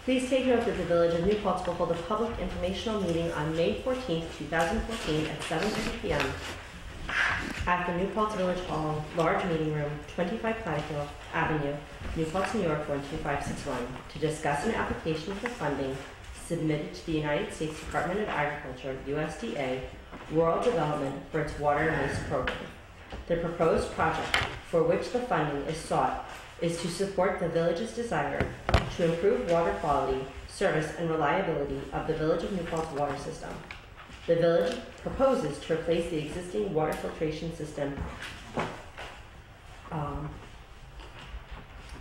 Please take note that the Village of New Paltz will hold a public informational meeting on May 14th, 2014 at 7:30 p.m. at the New Paltz Village Hall, large meeting room, 25 Claddick Avenue, New Paltz, New York, 12561, to discuss an application for funding submitted to the United States Department of Agriculture, USDA, Rural Development for its water and waste program. The proposed project for which the funding is sought is to support the village's desire to improve water quality, service, and reliability of the Village of New Paltz water system. The village proposes to replace the existing water filtration system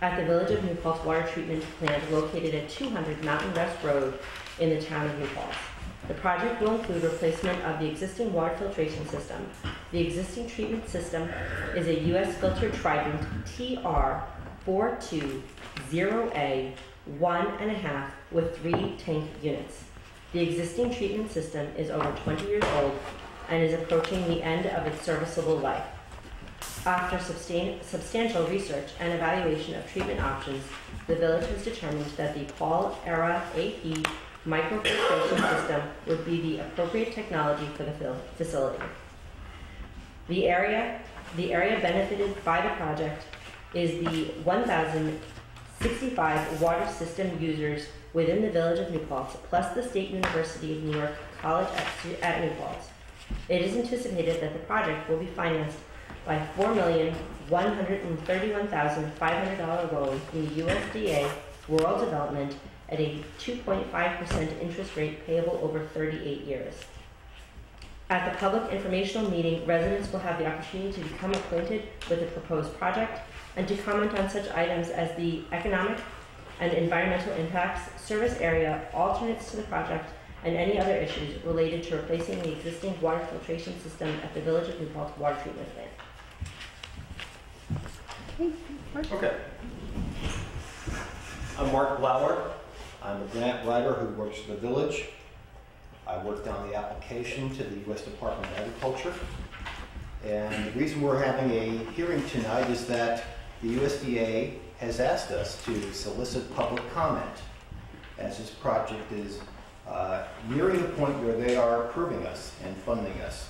at the Village of New Paltz water treatment plant located at 200 Mountain West Road in the town of New Paltz. The project will include replacement of the existing water filtration system. The existing treatment system is a U.S. filtered Trident TR420A 1.5 with 3 tank units. The existing treatment system is over 20 years old and is approaching the end of its serviceable life. After substantial research and evaluation of treatment options, the village has determined that the Paul Era AP microfiltration system would be the appropriate technology for the facility. The area benefited by the project is the 1,065 water system users within the Village of New Paltz, plus the State University of New York College at New Paltz. It is anticipated that the project will be financed by $4,131,500 loan from the USDA Rural Development at a 2.5% interest rate payable over 38 years. At the public informational meeting, residents will have the opportunity to become acquainted with the proposed project and to comment on such items as the economic and environmental impacts, service area, alternates to the project, and any other issues related to replacing the existing water filtration system at the Village of New Paltz water treatment plant. Okay. I'm Mark Lauer. I'm a grant writer who works for the village. I worked on the application to the U.S. Department of Agriculture. And the reason we're having a hearing tonight is that the USDA has asked us to solicit public comment as this project is nearing the point where they are approving us and funding us.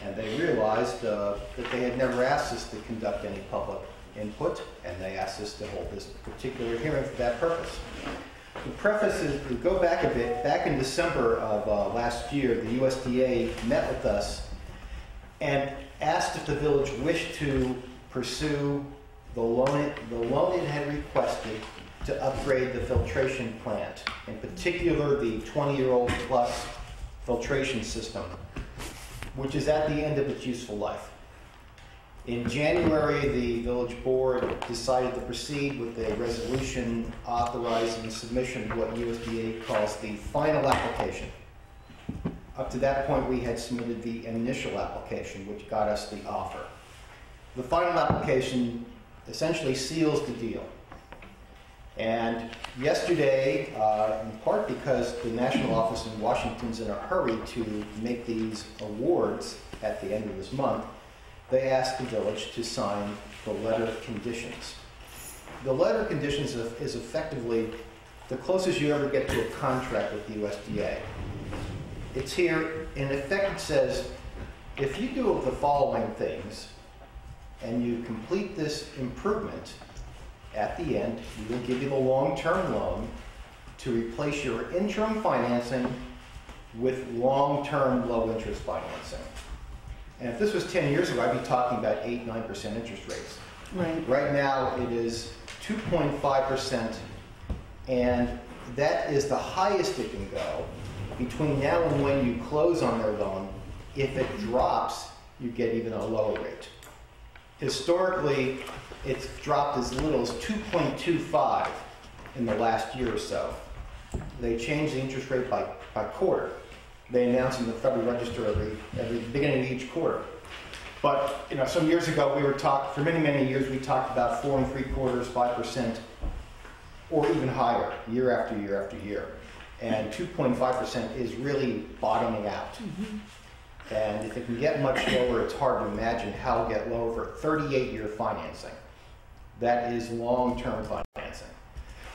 And they realized that they had never asked us to conduct any public input, and they asked us to hold this particular hearing for that purpose. The preface is, to go back a bit, back in December of last year, the USDA met with us and asked if the village wished to pursue the loan it had requested to upgrade the filtration plant, in particular the 20-year-old plus filtration system, which is at the end of its useful life. In January, the village board decided to proceed with a resolution authorizing the submission of what USDA calls the final application. Up to that point, we had submitted the initial application, which got us the offer. The final application essentially seals the deal. And yesterday, in part because the national office in Washington's in a hurry to make these awards at the end of this month, they asked the village to sign the letter of conditions. The letter of conditions is effectively the closest you ever get to a contract with the USDA. It's here, in effect it says, if you do the following things and you complete this improvement, at the end, we will give you the long-term loan to replace your interim financing with long-term low-interest financing. And if this was 10 years ago, I'd be talking about 8–9% interest rates. Right. Right now, it is 2.5%, and that is the highest it can go. Between now and when you close on their loan, if it drops, you get even a lower rate. Historically, it's dropped as little as 2.25 in the last year or so. They changed the interest rate by quarter. They announce in the Federal Register every beginning of each quarter. But some years ago, for many years, we talked about 4 3/4, 5%, or even higher, year after year after year. And 2.5% is really bottoming out. Mm-hmm. And if it can get much lower, it's hard to imagine how it'll get lower for 38-year financing. That is long-term financing.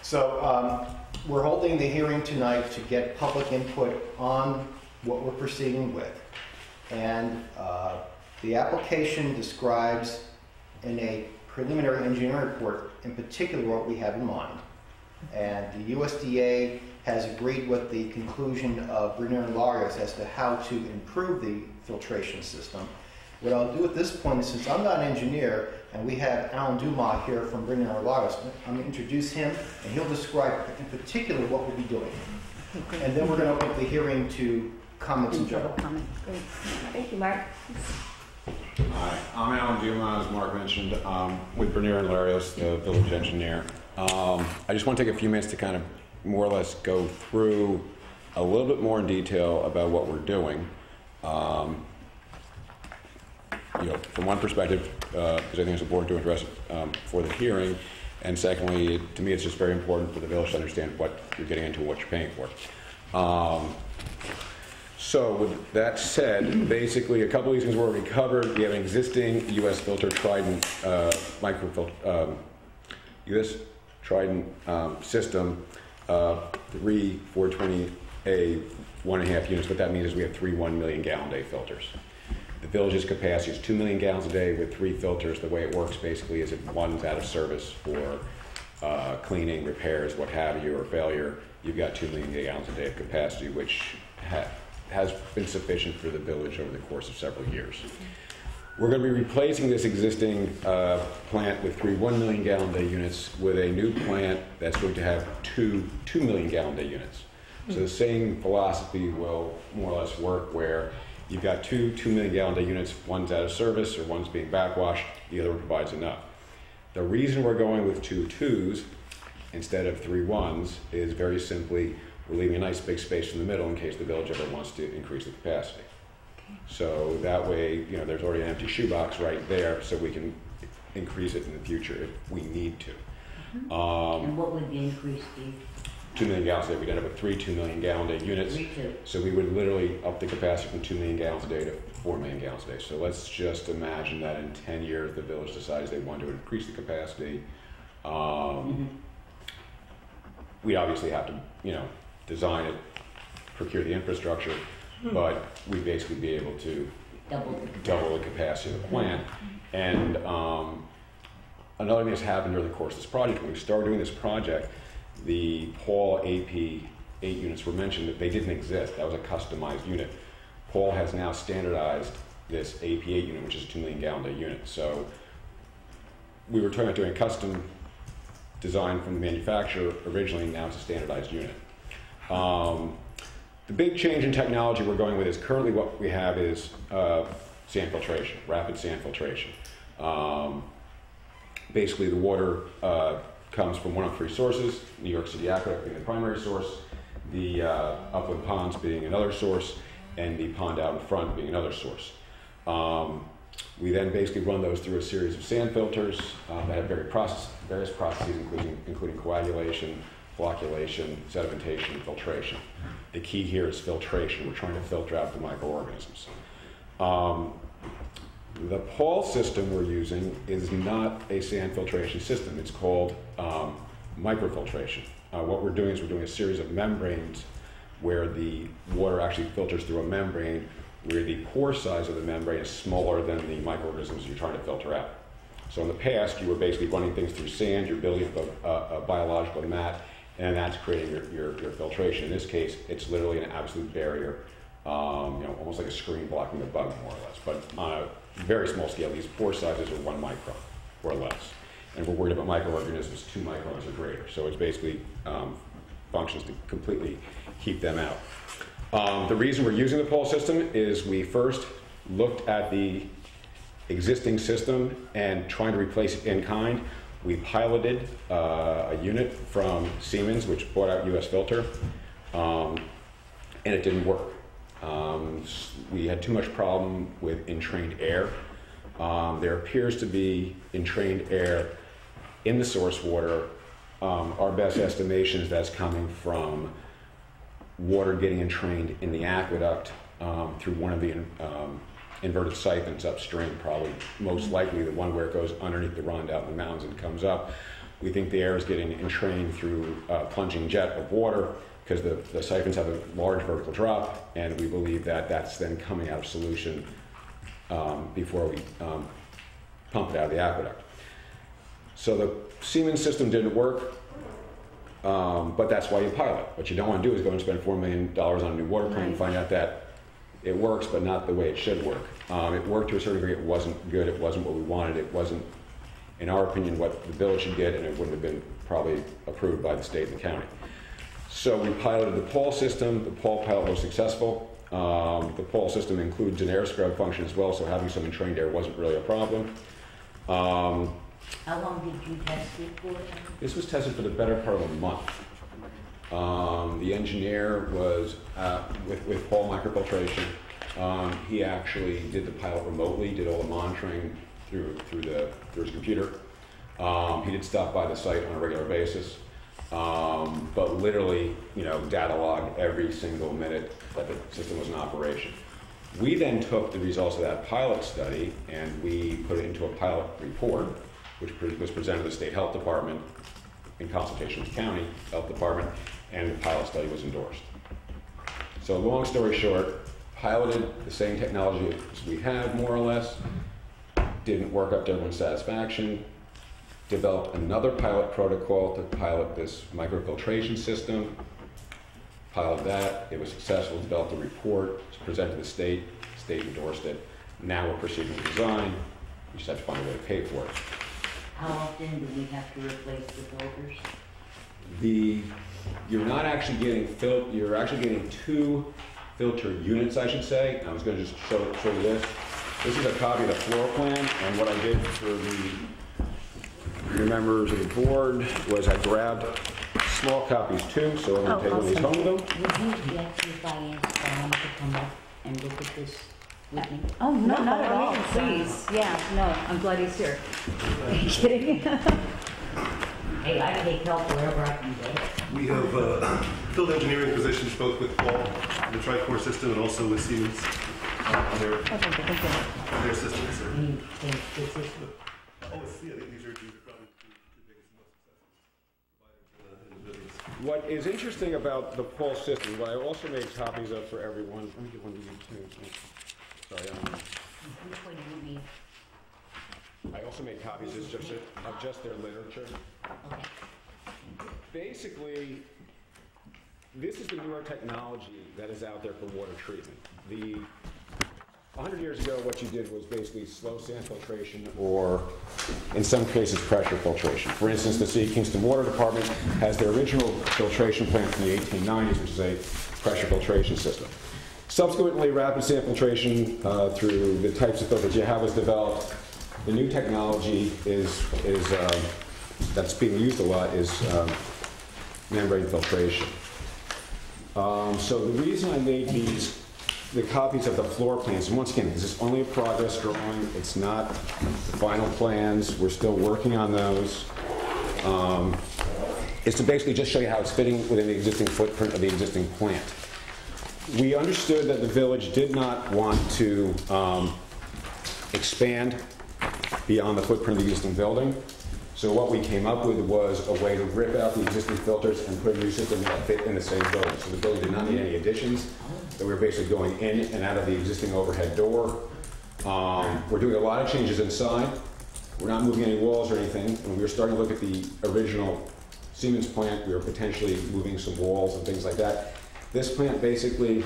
So we're holding the hearing tonight to get public input on what we're proceeding with. And the application describes in a preliminary engineering report in particular what we have in mind. And the USDA has agreed with the conclusion of Brunner and Larios as to how to improve the filtration system. What I'll do at this point is, since I'm not an engineer, and we have Alan Dumas here from Brunner and Larios, I'm going to introduce him, and he'll describe in particular what we'll be doing. And then we're going to open up the hearing to comments in general. Great. Thank you, Mark. Hi, I'm Alan Dumas, as Mark mentioned, with Brunner and Larios, the village engineer. I just want to take a few minutes to kind of more or less go through a little bit more in detail about what we're doing. From one perspective, because I think it's important to address it for the hearing, and secondly, to me, it's just very important for the village to understand what you're getting into and what you're paying for. So with that said, basically a couple of these things were already covered. We have an existing U.S. filter Trident microfilter, U.S. Trident system, 3 420A 1.5 units. What that means is we have 3 1 million gallon day filters. The village's capacity is 2 million gallons a day with 3 filters. The way it works basically is if one's out of service for cleaning, repairs, what have you, or failure, you've got 2 million gallons a day of capacity, which has been sufficient for the village over the course of several years. We're going to be replacing this existing plant with 3 1 million gallon day units with a new plant that's going to have 2 million gallon day units. So the same philosophy will more or less work, where you've got 2 million gallon day units, one's out of service or one's being backwashed, the other one provides enough. The reason we're going with 2 2s instead of 3 1s is very simply we're leaving a nice big space in the middle in case the village ever wants to increase the capacity. So that way, there's already an empty shoebox right there, so we can increase it in the future if we need to. And what would the increase be? 2 million gallons a day. We'd end up with 3 2 million gallon day units. 3 2. So we would literally up the capacity from 2 million gallons a day to 4 million gallons a day. So let's just imagine that in 10 years the village decides they want to increase the capacity. We obviously have to, design it, procure the infrastructure, but we'd basically be able to double the capacity of the plant. And another thing that's happened during the course of this project, when we started doing this project, the Paul AP 8 units were mentioned, that they didn't exist. That was a customized unit. Paul has now standardized this AP 8 unit, which is a 2 million gallon day unit. So we were talking about doing a custom design from the manufacturer originally, now it's a standardized unit. The big change in technology we're going with is currently what we have is sand filtration, rapid sand filtration. Basically the water comes from one of 3 sources, New York City Aqueduct being the primary source, the upland ponds being another source, and the pond out in front being another source. We then basically run those through a series of sand filters that have various processes, including coagulation, flocculation, sedimentation, and filtration. The key here is filtration. We're trying to filter out the microorganisms. The Paul system we're using is not a sand filtration system. It's called microfiltration. What we're doing is we're doing a series of membranes where the water actually filters through a membrane where the pore size of the membrane is smaller than the microorganisms you're trying to filter out. So in the past, you were basically running things through sand, you're building up a biological mat, and that's creating your filtration. In this case, it's literally an absolute barrier, almost like a screen blocking the bug, more or less. But on a very small scale, these pore sizes are 1 micron or less. And if we're worried about microorganisms, 2 microns or greater. So it's basically functions to completely keep them out. The reason we're using the Paul system is we first looked at the existing system and trying to replace it in kind. We piloted a unit from Siemens, which bought out US Filter, and it didn't work. We had too much problem with entrained air. There appears to be entrained air in the source water. Our best estimation is that's coming from water getting entrained in the aqueduct through one of the inverted siphons upstream, probably most likely the one where it goes underneath the rond out in the mountains and comes up. We think the air is getting entrained through a plunging jet of water because the siphons have a large vertical drop, and we believe that that's then coming out of solution before we pump it out of the aqueduct. So the Siemens system didn't work, but that's why you pilot. What you don't want to do is go and spend $4 million on a new water plant and find out that it works, but not the way it should work. It worked to a certain degree. It wasn't good. It wasn't what we wanted. It wasn't, in our opinion, what the village should get, and it wouldn't have been probably approved by the state and the county. So we piloted the PAL system. The PAL pilot was successful. The PAL system includes an air scrub function as well, so having some entrained air wasn't really a problem. How long did you test it for? This was tested for the better part of a month. The engineer was with PAL microfiltration. He actually did the pilot remotely, did all the monitoring through his computer. He did stop by the site on a regular basis, but literally, data logged every single minute that the system was in operation. We then took the results of that pilot study and we put it into a pilot report, which was presented to the State Health Department in consultation with the County Health Department, and the pilot study was endorsed. So long story short, piloted the same technology as we have, more or less, didn't work up to everyone's satisfaction, developed another pilot protocol to pilot this microfiltration system, piloted that, it was successful, developed a report, it was presented to the state endorsed it. Now we're proceeding with design, we just have to find a way to pay for it. How often do we have to replace the filters? You're not actually getting you're actually getting 2 filter units, I should say. I was going to just show you this. This is a copy of the floor plan, and what I did for the members of the board was I grabbed small copies too, so I'm going to take one of these home with them. Would you object if I asked Don to come up and look at this with me? Oh, no, not at all, Please. please. Yeah, no, I'm glad he's here. Are you kidding? Hey, I take help wherever I can get it. We have field engineering positions both with Paul, the Tricor system, and also with Siemens on their systems. Sir. You think this is Oh, these are probably two biggest and most successful providers in the business. What is interesting about the PAL system, what I also made copies of for everyone, let me get one of you too. Sorry, which one do you mean? I also made copies of just their literature. Okay. Basically, this is the newer technology that is out there for water treatment. 100 years ago, what you did was basically slow sand filtration, or in some cases, pressure filtration. For instance, the City of Kingston Water Department has their original filtration plant from the 1890s, which is a pressure filtration system. Subsequently, rapid sand filtration through the types of filters you have was developed. The new technology that's being used a lot is membrane filtration. So the reason I made the copies of the floor plans, and once again, this is only a progress drawing, it's not the final plans, we're still working on those, is to basically just show you how it's fitting within the existing footprint of the existing plant. We understood that the village did not want to expand beyond the footprint of the existing building. So what we came up with was a way to rip out the existing filters and put a new system that fit in the same building. So the building did not need any additions. So we were basically going in and out of the existing overhead door. We're doing a lot of changes inside. We're not moving any walls or anything. When we were starting to look at the original Siemens plant, we were potentially moving some walls and things like that. This plant basically,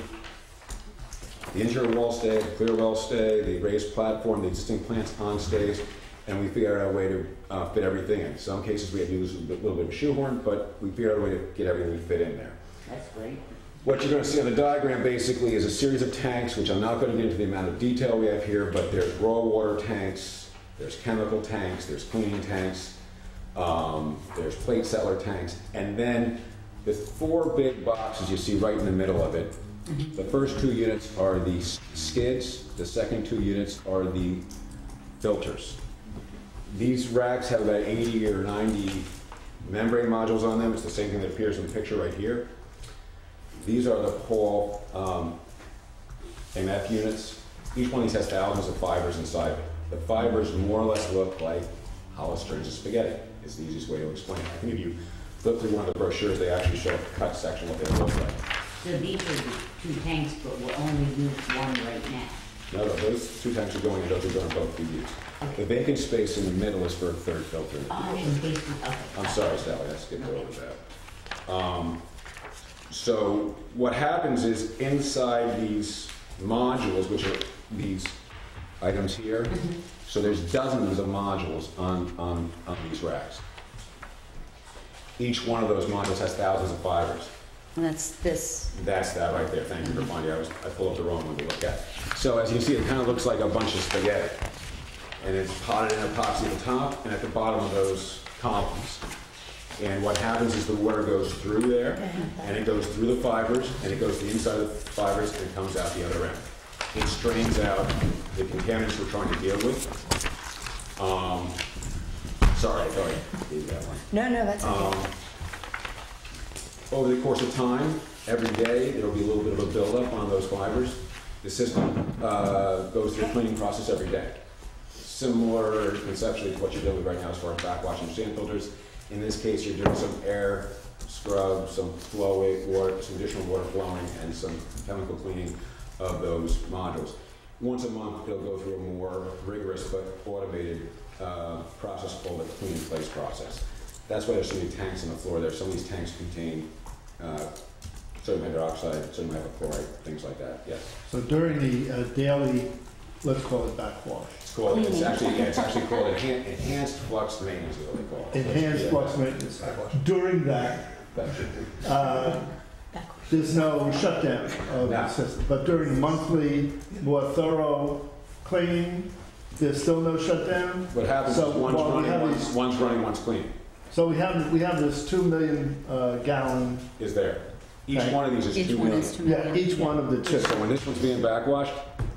the interior wall stay, the clear well stay, the raised platform, the existing plant's on stays, and we figured out a way to fit everything in. Some cases we had to use a little bit of a shoehorn, but we figured out a way to get everything fit in there. That's great. What you're going to see on the diagram basically is a series of tanks, which I'm not going to get into the amount of detail we have here, but there's raw water tanks, there's chemical tanks, there's cleaning tanks, there's plate settler tanks, and then the 4 big boxes you see right in the middle of it. The first 2 units are the skids, the second 2 units are the filters. These racks have about 80 or 90 membrane modules on them. It's the same thing that appears in the picture right here. These are the PAL MF units. Each one of these has thousands of fibers inside. The fibers more or less look like hollow strings of spaghetti. is the easiest way to explain it. I think if you flip through one of the brochures, they actually show a cut section of what they look like. So these are the 2 tanks, but we'll only use one right now. No, those 2 tanks are going, those are going to both be used. The vacant space in the middle is for a 3rd filter. Oh, in case we, okay. I'm sorry, Sally, I skipped over that. So what happens is inside these modules, which are these items here, so there's dozens of modules on these racks. Each one of those modules has thousands of fibers. And that's this. That's that right there. Thank you for finding it. I pulled up the wrong one to look at. So as you can see, it kind of looks like a bunch of spaghetti. And it's potted in epoxy at the top and at the bottom of those columns. And what happens is the water goes through there, and it goes through the fibers, and it goes to the inside of the fibers, and it comes out the other end. It strains out the contaminants we're trying to deal with. Sorry, I thought I gave that one. No, that's okay. Over the course of time, every day, there will be a little bit of a buildup on those fibers. The system goes through a cleaning process every day. Similar conceptually to what you're doing right now as far as backwashing sand filters. In this case, you're doing some air scrub, some flow water, some additional water flowing, and some chemical cleaning of those modules. Once a month, they'll go through a more rigorous but automated process called the clean in place process. That's why there's so many tanks on the floor there. Some of these tanks contain sodium hydroxide, sodium hypochlorite, things like that. Yes. So during the daily, let's call it backwash. It's actually called enhanced flux maintenance is what they call it. Enhanced flux maintenance. During that, there's no shutdown of the system. But during monthly, more thorough cleaning, there's still no shutdown. What happens is one's running, one's cleaning. So we have this 2 million gallon. Is there? Each one of these is 2 million. Yeah, each one of the 2. So when this one's being backwashed,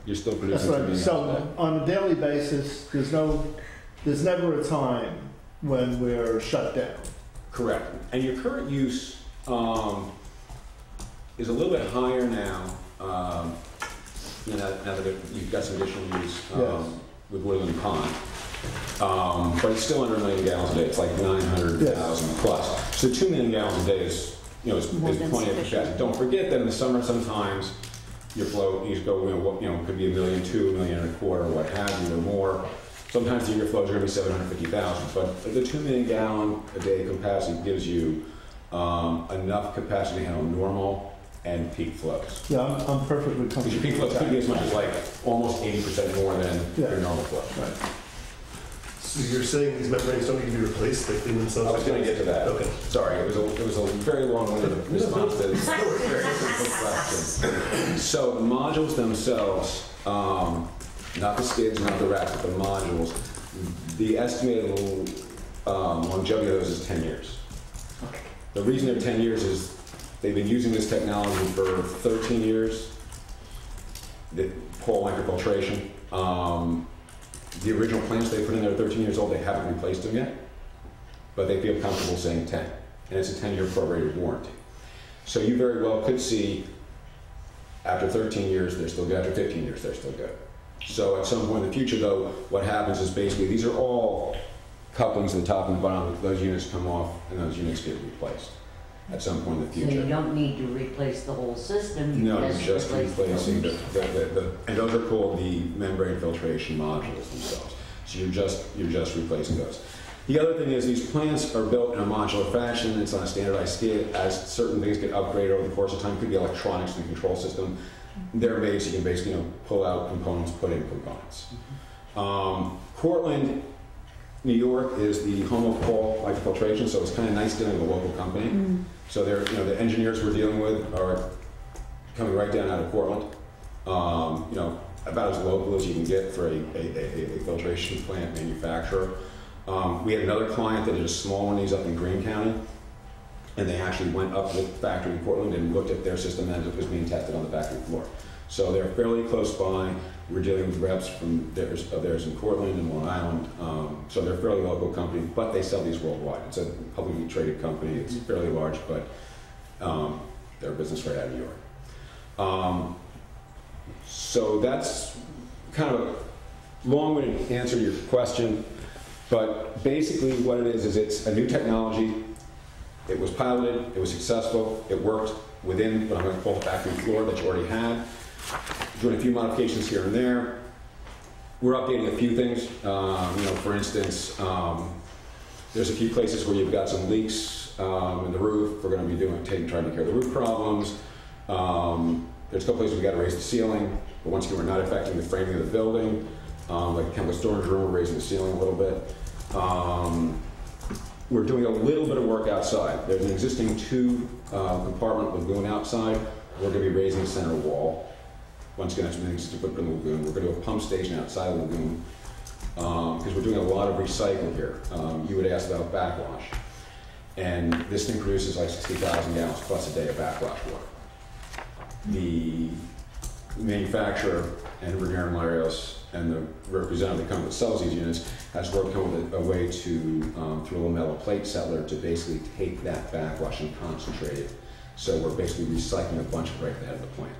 you're still producing 2 million. So on a daily basis, there's never a time when we're shut down. Correct. And your current use is a little bit higher now. Now that you've got some additional use with Woodland Pond. But it's still under 1 million gallons a day. It's like 900,000 plus. So 2 million gallons a day is plenty of capacity. Don't forget that in the summer sometimes your flow, you go, could be 1.2 million, 1.25 million, what have you, or more. Sometimes your flows are going to be 750,000. But the 2 million gallon a day capacity gives you enough capacity to handle normal and peak flows. Yeah, I'm perfectly comfortable. Because your peak flows could be as much as like almost 80% more than your normal flow. Right. So you're saying these membranes don't need to be replaced, they clean themselves? I was going to get to that. Okay. Sorry, it was a very long-winded response to this very simple question. So the modules themselves, not the skids, not the racks, but the modules, the estimated longevity of those is 10 years. Okay. The reason they're 10 years is they've been using this technology for 13 years, the whole microfiltration. The original plants they put in there are 13 years old, they haven't replaced them yet, but they feel comfortable saying 10. And it's a 10-year prorated warranty. So you very well could see after 13 years, they're still good. After 15 years, they're still good. So at some point in the future, though, what happens is basically these are all couplings at the top and the bottom. Those units come off and those units get replaced at some point in the future. So you don't need to replace the whole system. No, you're just replacing and those are called the membrane filtration modules themselves. So you're just replacing those. The other thing is these plants are built in a modular fashion. It's on a standardized skid. As certain things get upgraded over the course of time, it could be electronics in the control system. They're made so you can basically pull out components, put in components. Cortland, New York is the home of Paul Microfiltration, so it's kind of nice dealing with a local company. So they're, the engineers we're dealing with are coming right down out of Cortland. About as local as you can get for a filtration plant manufacturer. We had another client that did a small one. He's up in Greene County, and they actually went up to the factory in Cortland and looked at their system as it was being tested on the factory floor. So they're fairly close by. We're dealing with reps from theirs in Cortland and Long Island. So they're a fairly local company, but they sell these worldwide. It's a publicly traded company. It's fairly large, but they're a business right out of New York. So that's kind of a long-winded answer to your question. But basically what it is it's a new technology. It was piloted, it was successful, it worked within what I'm going to call the factory floor that you already had. Doing a few modifications here and there. We're updating a few things. For instance, there's a few places where you've got some leaks in the roof. We're going to be trying to take care of the roof problems. There's a couple places we got to raise the ceiling, but once again, we're not affecting the framing of the building. Like kind of a storage room, we're raising the ceiling a little bit. We're doing a little bit of work outside. There's an existing 2-compartment lagoon outside. We're going to be raising the center wall. Once again, that's an existing footprint of the lagoon. We're going to do a pump station outside the lagoon because we're doing a lot of recycling here. You would ask about backwash. And this thing produces like 60,000 gallons plus a day of backwash water. The manufacturer, and Regnier and Larios, and the representative that comes that sells these units has worked on a way to, through a metal plate settler, to basically take that backwash and concentrate it. So we're basically recycling a bunch of it right at the head of the plant.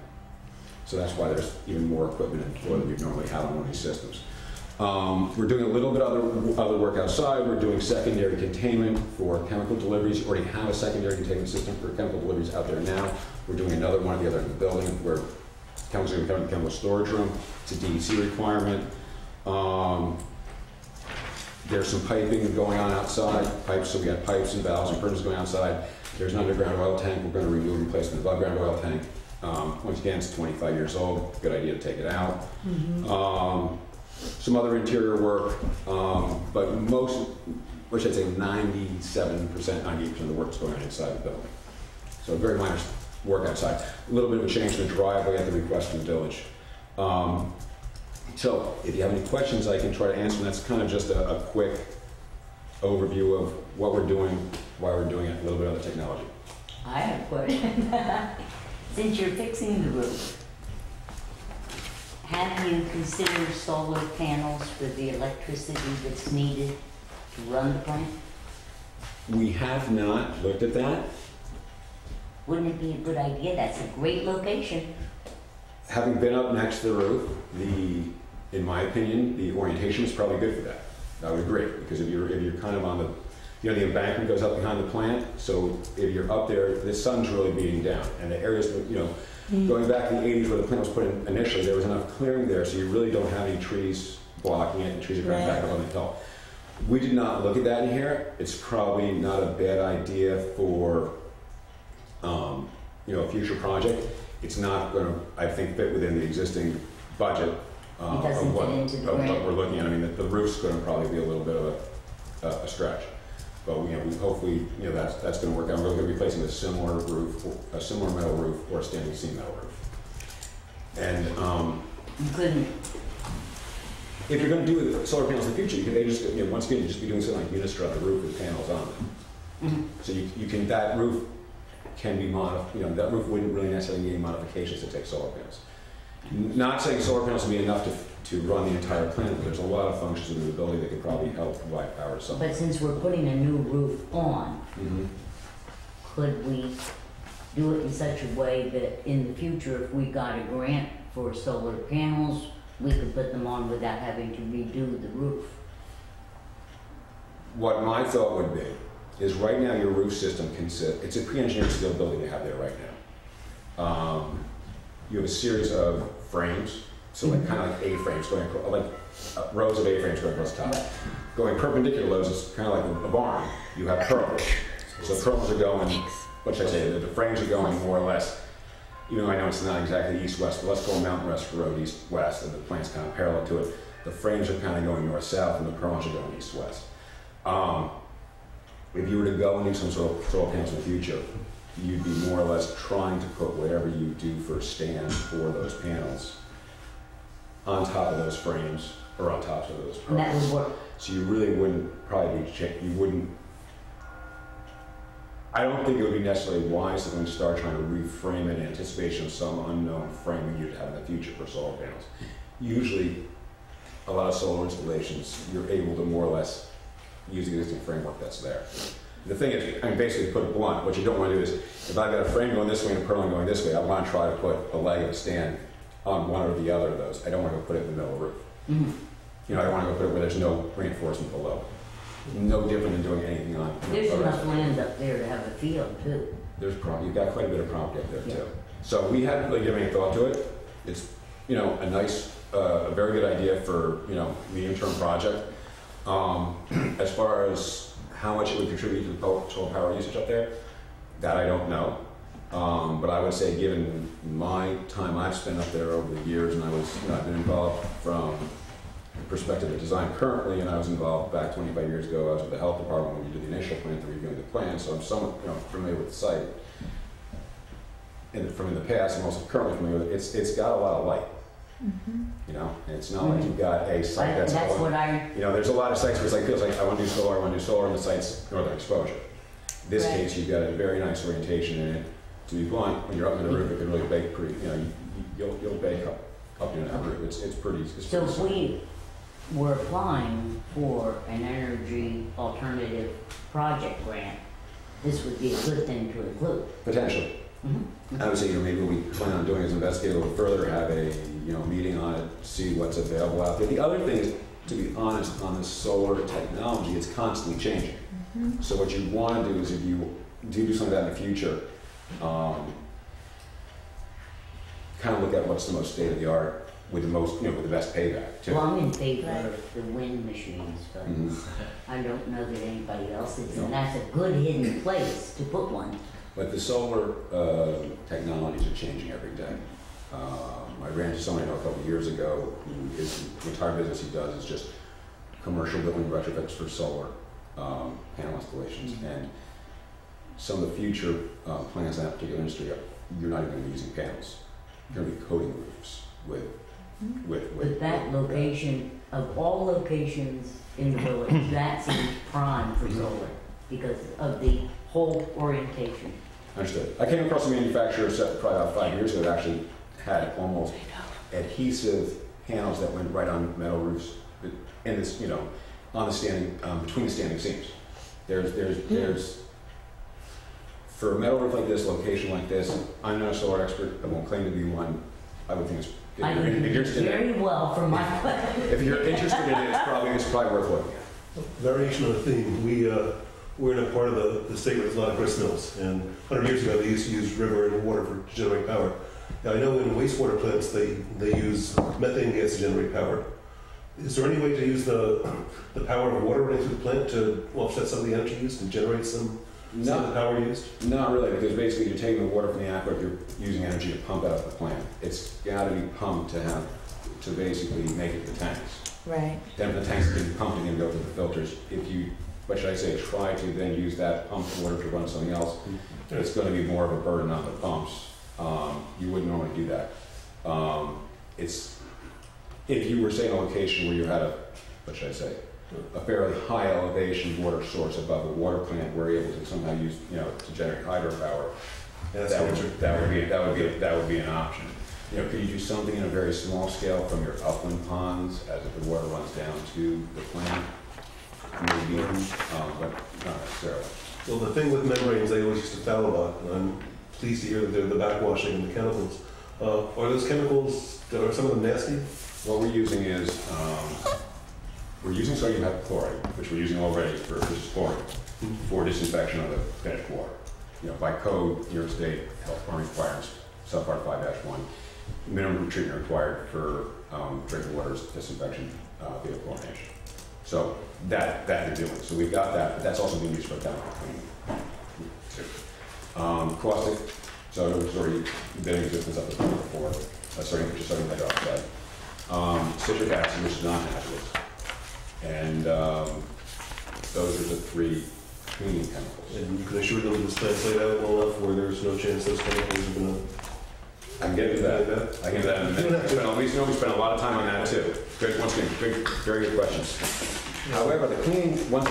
So that's why there's even more equipment employed than we normally have on one of these systems. We're doing a little bit of other work outside. We're doing secondary containment for chemical deliveries. We already have a secondary containment system for chemical deliveries out there now. We're doing another one at the other end of the building where chemicals are going to come in the chemical storage room. It's a DEC requirement. There's some piping going on outside. Pipes, so we got pipes and valves and purges going outside. There's an underground oil tank. We're going to remove and replace an above ground oil tank. Once again, it's 25 years old. Good idea to take it out. Some other interior work, but most, or should I say 97%, 98% of the work is going on inside the building. So very minor work outside. A little bit of a change in the driveway at the request from the village. So if you have any questions, I can try to answer them. That's kind of just a quick overview of what we're doing, why we're doing it, a little bit of the technology. I have a question. Since you're fixing the roof, have you considered solar panels for the electricity that's needed to run the plant? We have not looked at that. Wouldn't it be a good idea? That's a great location. Having been up next to the roof, in my opinion, the orientation is probably good for that. I would agree, because if you're kind of on the, the embankment goes up behind the plant, so if you're up there, the sun's really beating down, and the areas, going back to the 80s where the plant was put in initially, there was enough clearing there, so you really don't have any trees blocking it, and trees are coming back up on the hill. We did not look at that in here. It's probably not a bad idea for, a future project. It's not going to, I think, fit within the existing budget of what we're looking at. I mean, the roof's going to probably be a little bit of a stretch, but we hopefully, that's going to work out. We're going to be replacing a similar roof, a similar metal roof, or a standing seam metal roof. And You couldn't. if you're going to do solar panels in the future, once again, you just be doing something like Unistra, the roof with panels on them. So you can, that roof can be modified, that roof wouldn't really necessarily need any modifications to take solar panels. Not saying solar panels would be enough to run the entire plant, but there's a lot of functions in the building that could probably help provide power to something. But since we're putting a new roof on, could we do it in such a way that in the future, if we got a grant for solar panels, we could put them on without having to redo the roof? What my thought would be is right now your roof system it's a pre-engineered steel building you have there right now. You have a series of frames, so kind of like A-frames going across, like rows of A-frames going across the top. Going perpendicular rows is kind of like a barn. You have purples. So purples are going, what should I say, the frames are going more or less, even though I know it's not exactly east-west, but let's call Mountain West Road east-west, and the plant's kind of parallel to it. The frames are kind of going north-south, and the purples are going east-west. If you were to go and do some sort of solar panels in the future, you'd be more or less trying to put whatever you do for stands for those panels on top of those frames, or on top of those purples. And that would work. So you really wouldn't I don't think it would be necessarily wise to then start trying to reframe it in anticipation of some unknown framing you'd have in the future for solar panels. Usually, a lot of solar installations, you're able to more or less use the existing framework that's there. The thing is, basically put it blunt, what you don't want to do is, if I've got a frame going this way and a purlin going this way, I want to try to put a leg of a stand on one or the other of those. I don't want to put it in the middle of the roof. You know, I want to go put it where there's no reinforcement below. No different than doing anything on. There's enough land up there to have a field too. You've got quite a bit of property up there Yeah. too. So we hadn't really given any thought to it. It's, you know, a nice, a very good idea for, you know, medium-term project. As far as how much it would contribute to the total power usage up there, that I don't know. But I would say, given my time I've spent up there over the years, and I've been involved from the perspective of design currently, and I was involved back 25 years ago. I was with the health department when we did the initial plan to reviewing the plan, so I'm somewhat, you know, familiar with the site. And from in the past, I'm also currently familiar with it. It's got a lot of light. You know, and it's not like you've got a site that's That's what I, you know, there's a lot of sites where it's like, feels like I want to do solar, and the site's northern exposure. This Right. case, you've got a very nice orientation in it. To be blunt, when you're up in the roof, it can really bake pretty, you know, you'll bake up in that roof. It's pretty. so if we were applying for an energy alternative project grant, this would be a good thing to include. Potentially. I would say, you know, maybe what we plan on doing is investigate a little further, have a, you know, meeting on it, see what's available out there. The other thing is, to be honest, on the solar technology, it's constantly changing. So what you want to do is, if you do something like that in the future, kind of look at what's the most state of the art with the most, you know, with the best payback too. Well, I'm in favor of the wind machines, but I don't know that anybody else is, and that's a good hidden place to put one. But the solar technologies are changing every day. I ran into somebody I know a couple of years ago who is, the entire business he does is just commercial building retrofits for solar panel installations. And some of the future plans in that particular industry, you're not even going to be using panels. You're going to be coating roofs with But that location, of all locations in the village, that seems prime for solar because of the whole orientation. Understood. I came across a manufacturer probably about 5 years ago that actually had almost adhesive panels that went right on metal roofs in this, you know, on the standing, between the standing seams. There's for a metal roof like this, location like this, I'm not a solar expert. I won't claim to be one. I would think it's, I know very well from my question. if you're interested in it, it's probably worth looking at. Variation on the theme, we're in a part of the state where there's a lot of grist mills, and 100 years ago they used to use river and water to generate power. Now I know in wastewater plants they use methane gas to generate power. Is there any way to use the power of water running through the plant to offset some of the energy used and generate some of the power used? Not really, because basically you're taking the water from the aquifer, you're using energy to pump it out of the plant. It's got to be pumped to basically make it to the tanks. Right. Then the tanks are getting pumped and go to the filters. If you, what should I say, try to then use that pumped water to run something else, it's going to be more of a burden on the pumps. You wouldn't normally do that. If you were, say, in a location where you had a fairly high elevation water source above the water plant, where you're able to somehow use, you know, to generate hydropower, that would be an option. You know, could you do something in a very small scale from your upland ponds as if the water runs down to the plant? Maybe, but not necessarily. Well, the thing with membranes, they always used to foul a lot, and I'm pleased to hear that they're the backwashing and the chemicals. Are those chemicals, are some of them nasty? What we're using is, we're using sodium hypochlorite, which we're using already for chlorine, for disinfection of the finished water. You know, by code, New York State Health Department requires subpart 5-1, minimum treatment required for drinking water disinfection via chlorination. So that you're doing. So we've got that, but that's also being used for chemical cleaning. Caustic soda was already been in existence up to before. Sodium hydroxide. Citric acid, which is non-hazardous. And those are the three cleaning chemicals. And you can assure them this plant's laid out well enough where there's no chance those chemicals are going to... I can get to that. I can get to that in a minute. We spent a lot of time on that too. Good, once again, very good questions. However, the cleaning, once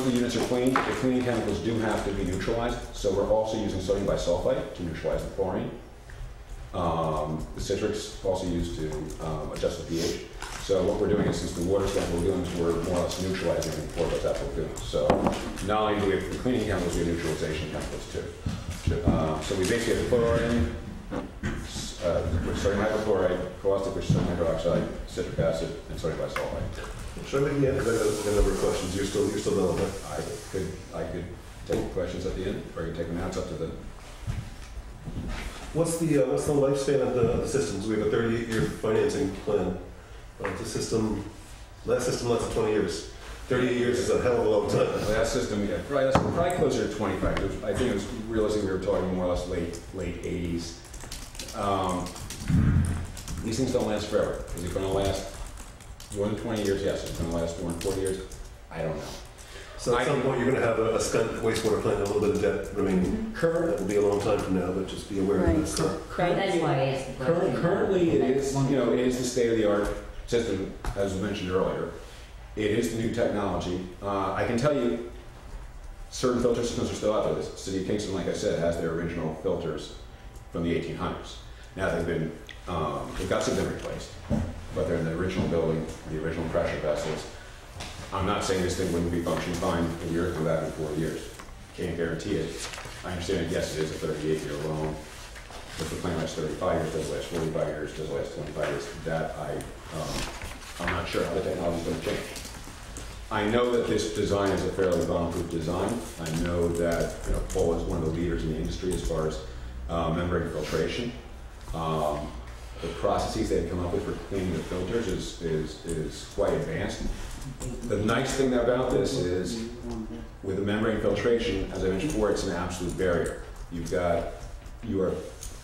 the units are cleaned, the cleaning chemicals do have to be neutralized. So we're also using sodium bisulfite to neutralize the chlorine. The citric's also used to adjust the pH. So what we're doing is, since the water sample we're doing is we're more or less neutralizing it before those actual goons. So not only do we have the cleaning chemicals, we have neutralization chemicals too. So we basically have the chlorine, which is sodium hypochlorite, caustic, which is sodium hydroxide, citric acid, and sodium bisulfite. Should I make the end? Because I've got a number of questions. You're still done with I could take questions at the end, or I could take them out. It's up to the. What's the lifespan of the systems? We have a 38-year financing plan. The system, last system lasted 20 years. 38 years is a hell of a long time. Last system, yeah, probably closer to 25. I think it was realistic we were talking more or less late 80s. These things don't last forever. Is it going to last more than 20 years? Yes. Is it going to last more than 40 years? I don't know. So at some point you're going to have a spent wastewater plant and a little bit of debt remaining. That will be a long time from now, but just be aware of this. That's why I asked the question. Currently, it is, it is the state-of-the-art system, as was mentioned earlier. It is the new technology. I can tell you, certain filter systems are still out there. The City of Kingston, like I said, has their original filters from the 1800s. Now they've got some been replaced, but they're in the original building, the original pressure vessels. I'm not saying this thing wouldn't be functioning fine a year or two out in 4 years. Can't guarantee it. I understand, yes, it is a 38-year loan. If the plant lasts 35 years, does it last 45 years, does it last 25 years? That I'm not sure how the technology is going to change. I know that this design is a fairly bomb-proof design. I know that Paul is one of the leaders in the industry as far as membrane filtration. The processes they've come up with for cleaning the filters is quite advanced. The nice thing about this is, with the membrane filtration, as I mentioned before, it's an absolute barrier. You are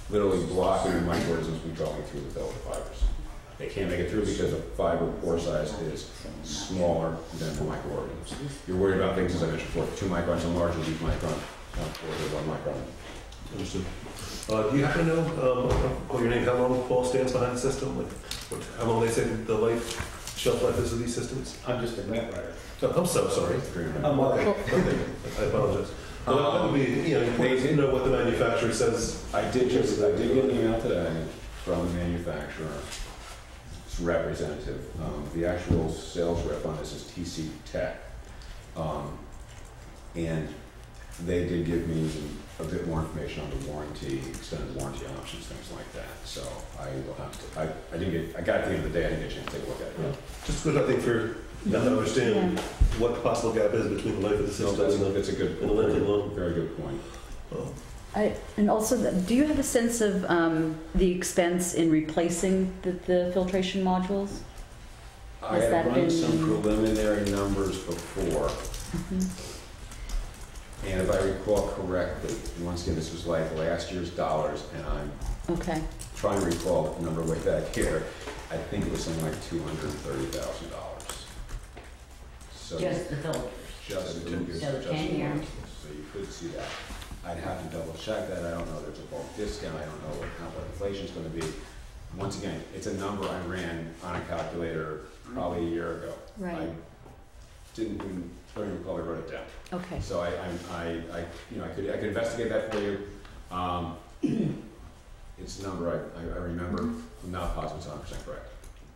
literally blocking the microorganisms from going through the filter fibers. They can't make it through because the fiber pore size is smaller than the microorganisms. You're worried about things, as I mentioned before, 2 microns and larger, each micron, or 1 micron. Understood. Do you happen to know, call your name, how long Paul stands behind the system? How long they say the shelf life is of these systems? I'm just a grant writer. Oh, I'm so sorry. Okay. I apologize. That would be, they didn't know what the manufacturer says. I did get an email today from the manufacturer's representative. The actual sales rep on this is TC Tech. And they did give me a bit more information on the warranty, extended warranty options, things like that. So I will have to, I got at the end of the day, I didn't get a chance to take a look at it. Yeah. Just good, I think, for them to understand what the possible gap is between the life of the system That's a good, and the length of the loan. Very good point. And also, do you have a sense of the expense in replacing the filtration modules? I have run some preliminary numbers before. And if I recall correctly, once again, this was like last year's dollars, and I'm trying to recall the number way back here. I think it was something like $230,000. So Just the filters. Just the filters. So 10 years. So you could see that. I'd have to double check that. I don't know. There's a bulk discount. I don't know what inflation's going to be. Once again, it's a number I ran on a calculator probably a year ago. Right. I don't even recall I wrote it down. Okay. So I could investigate that for you. It's a number I remember. I'm not positive it's 100% correct.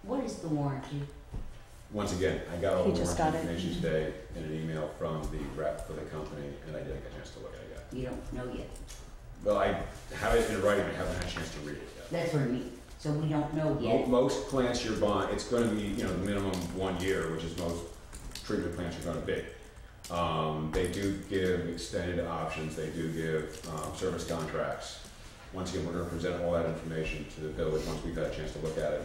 What is the warranty? Once again, I got all He the just warranty got it. information today in an email from the rep for the company, and I didn't get a chance to look at it yet. You don't know yet. Well, I have it in writing, I haven't had a chance to read it yet. That's what I mean. So we don't know yet. Most plants you're buying, it's going to be the minimum 1 year, which is most treatment plants are going to be. They do give extended options. They do give service contracts. Once again, we're going to present all that information to the village once we've had a chance to look at it.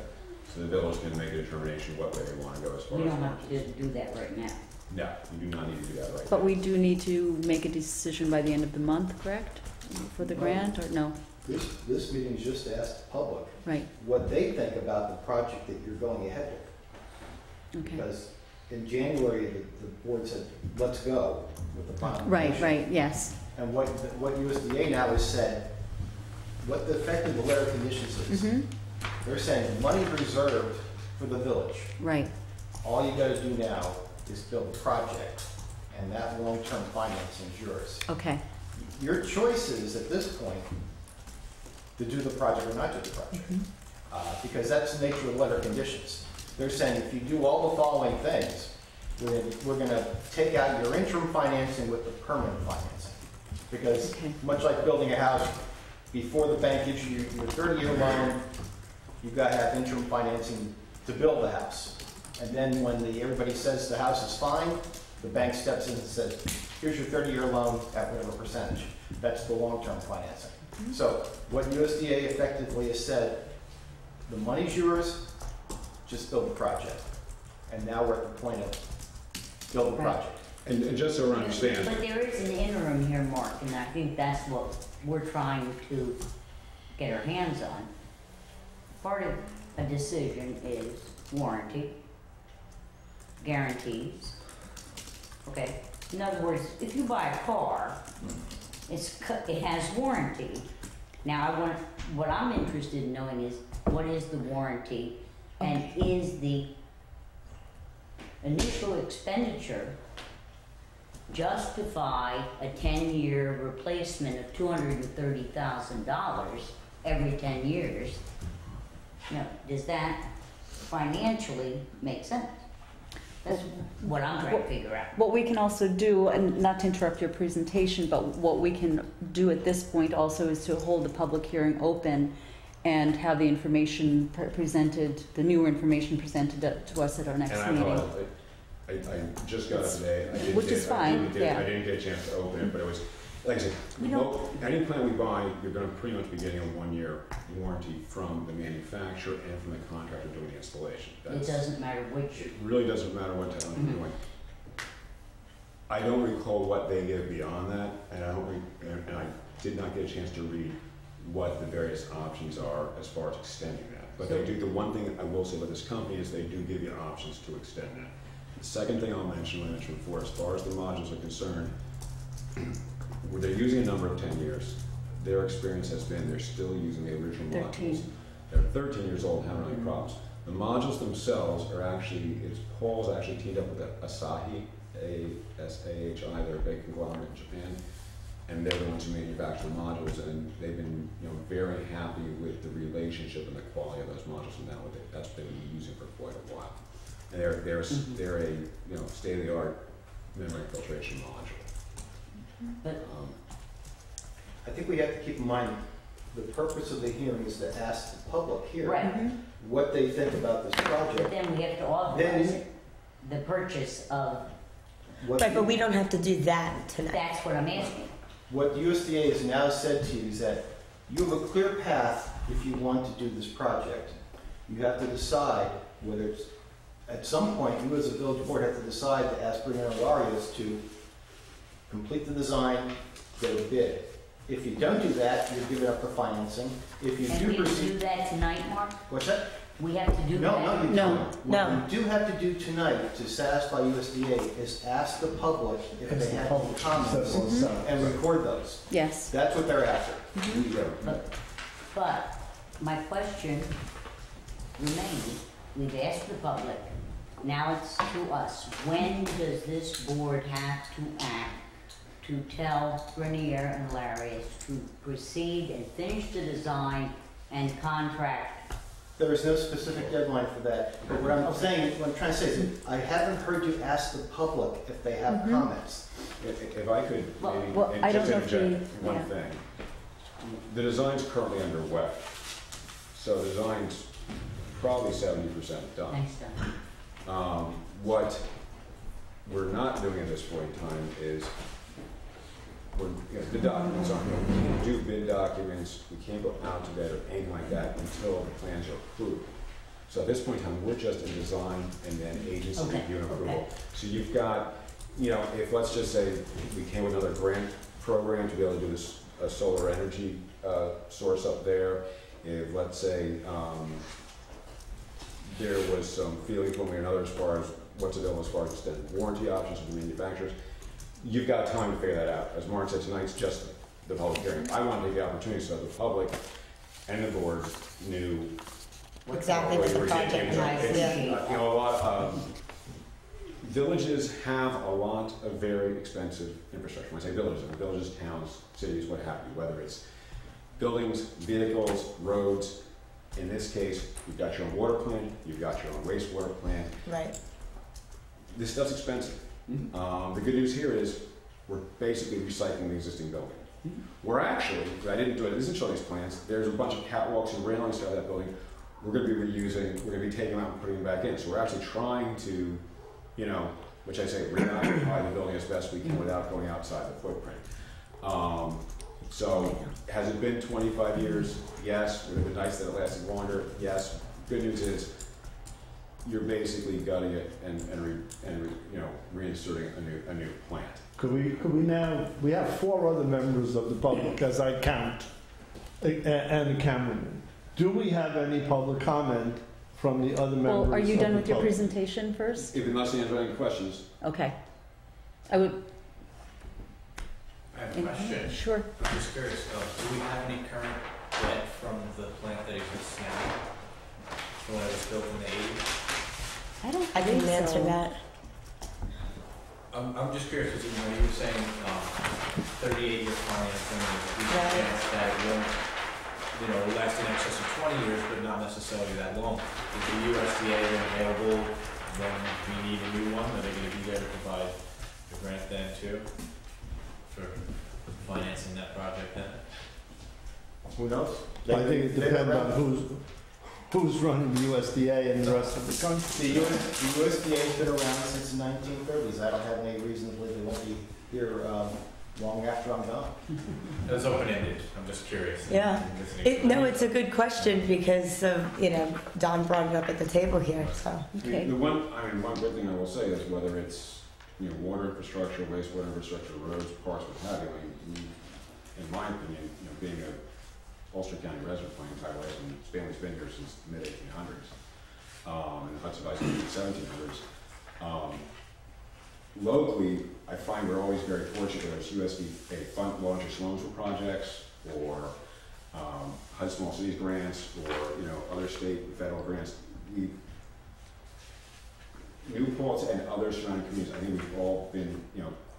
So the village can make a determination what way they want to go as far as. We don't have to do that right now. No, you do not need to do that right now. But we do need to make a decision by the end of the month, correct? For the grant, or no? This meeting is just to ask the public Right, what they think about the project that you're going ahead with. okay. Because in January, the board said, let's go with the final. Right, yes. And what USDA now has said, what the effect of the letter of conditions is. They're saying money reserved for the village. Right, All you gotta do now is build a project, and that long-term financing is yours. okay, Your choice is, at this point, to do the project or not do the project. Because that's the nature of the letter of conditions. They're saying if you do all the following things, we're gonna take out your interim financing with the permanent financing. Because Okay. much like building a house, before the bank gives you your 30-year loan, you've got to have interim financing to build the house. And then when everybody says the house is fine, the bank steps in and says, here's your 30-year loan at whatever percentage. That's the long-term financing. So what USDA effectively has said, the money's yours, just build the project. And now we're at the point of build the project. And just so I understand, But there is an interim here, Mark, and I think that's what we're trying to get our hands on. Part of a decision is warranty, guarantees. Okay? In other words, if you buy a car, it has warranty. Now, what I'm interested in knowing is, what is the warranty, and is the initial expenditure justify a 10-year replacement of $230,000 every 10 years? You know, does that financially make sense? That's what I'm trying to figure out. What we can also do, and not to interrupt your presentation, but what we can do at this point also is to hold the public hearing open and have the information presented, the newer information presented to us at our next and meeting. I just got it today. Which is fine, yeah. I didn't get a chance to open it, but it was, like I said, any plant we buy, you're going to pretty much be getting a 1-year warranty from the manufacturer and from the contractor doing the installation. It doesn't matter which. It really doesn't matter what technology you're doing. I don't recall what they give beyond that, and I did not get a chance to read what the various options are as far as extending that. But they do. The one thing I will say about this company is they do give you options to extend that. The second thing I'll mention, I mentioned before, as far as the modules are concerned, where they're using a number of 10 years, their experience has been they're still using the original 13. modules. They're 13 years old, haven't any problems. The modules themselves are actually, Paul's actually teamed up with Asahi, A-S-A-H-I, they're a big conglomerate in Japan, and they're the ones who manufacture modules, and they've been very happy with the relationship and the quality of those modules, and that's what they've been using for quite a while. And they're a state-of-the-art membrane filtration module. But I think we have to keep in mind, the purpose of the hearing is to ask the public here right. what they think about this But project. then we have to authorize the purchase of. Right, but we don't have to do that tonight. That's what I'm asking. What USDA has now said to you is that you have a clear path if you want to do this project. You have to decide whether it's, at some point, you as a village board have to decide to ask Brianna Larios to complete the design, go to bid. If you don't do that, you're giving up the financing. If you And do we proceed, do that tonight, Mark? what's that? We have to do No, that? no, you No. don't. No. What you do have to do tonight to satisfy USDA is ask the public if they have any comments and record those. Yes. That's what they're after. But my question remains, we've asked the public, now it's to us. When does this board have to act to tell Grenier and Larius to proceed and finish the design and contract? There is no specific deadline for that. But what I'm saying, what I'm trying to say is, I haven't heard you ask the public if they have comments. If I could maybe Well, I don't just know if interject we- one yeah. thing. The design's currently underway, so the design's probably 70% done. Thanks, Don. What we're not doing at this point in time is, the documents aren't done. We can't do bid documents, we can't go out to bid or anything like that until the plans are approved. So at this point in time, we're just in design and then agency Okay, review and approval. okay. So you've got, if let's just say we came with another grant program to be able to do this solar energy source up there, if let's say there was some feelings one way or another as far as what's available as far as extended warranty options for the manufacturers, you've got time to figure that out. As Mark said, tonight's just the public hearing. I want to take the opportunity so the public and the board knew Exactly what the project is. Yeah. a lot of villages have a lot of very expensive infrastructure. When I say villages, towns, cities, what have you, whether it's buildings, vehicles, roads. In this case, you've got your own water plant, you've got your own wastewater plant. Right. This stuff's expensive. The good news here is we're basically recycling the existing building. We're actually, I didn't do it, isn't showing these plans, there's a bunch of catwalks and railings throughout that building. We're gonna be reusing, we're gonna be taking them out and putting them back in. So we're actually trying to, you know, which I say, re-occupy the building as best we can without going outside the footprint. So has it been 25 years? Yes. Would it have been nice that it lasted longer? Yes. Good news is you're basically gutting it and you know, reinserting a new plant. Could we now, we have 4 other members of the public, as I count, and a cameraman. Do we have any public comment from the other members? Well, are you of done the with your public? presentation first? If unless you have any questions. Okay. I would, I have a question. sure. I'm just curious, do we have any current debt from the plant that exists now? When it was built in the 80s? I don't I think can answer so. that. I'm just curious, because you were saying 38-year financing, there's a Right. chance that it won't, last in excess of 20 years, but not necessarily that long. Is the USDA available when we need a new one? Are they going to be there to provide the grant then too? For financing that project then? Who knows? I think it depends on who's running the USDA and the rest of the country. The USDA's been around since the 1930s. I don't have any reason to believe they won't be here long after I'm gone. It was open-ended. I'm just curious. Yeah. No, it's a good question because Don brought it up at the table here. So Okay. The one good thing I will say is whether it's water infrastructure, wastewater infrastructure, roads, parks, what have you. In my opinion, being a Ulster County resident my entire life, and family's been here since the mid-1800s, and Hudson Valley since the 1700s. Locally, I find we're always very fortunate whether it's USDA fund largest loans for projects, or HUD Small Cities grants, or other state and federal grants. New Paltz and other surrounding communities, I think we've all been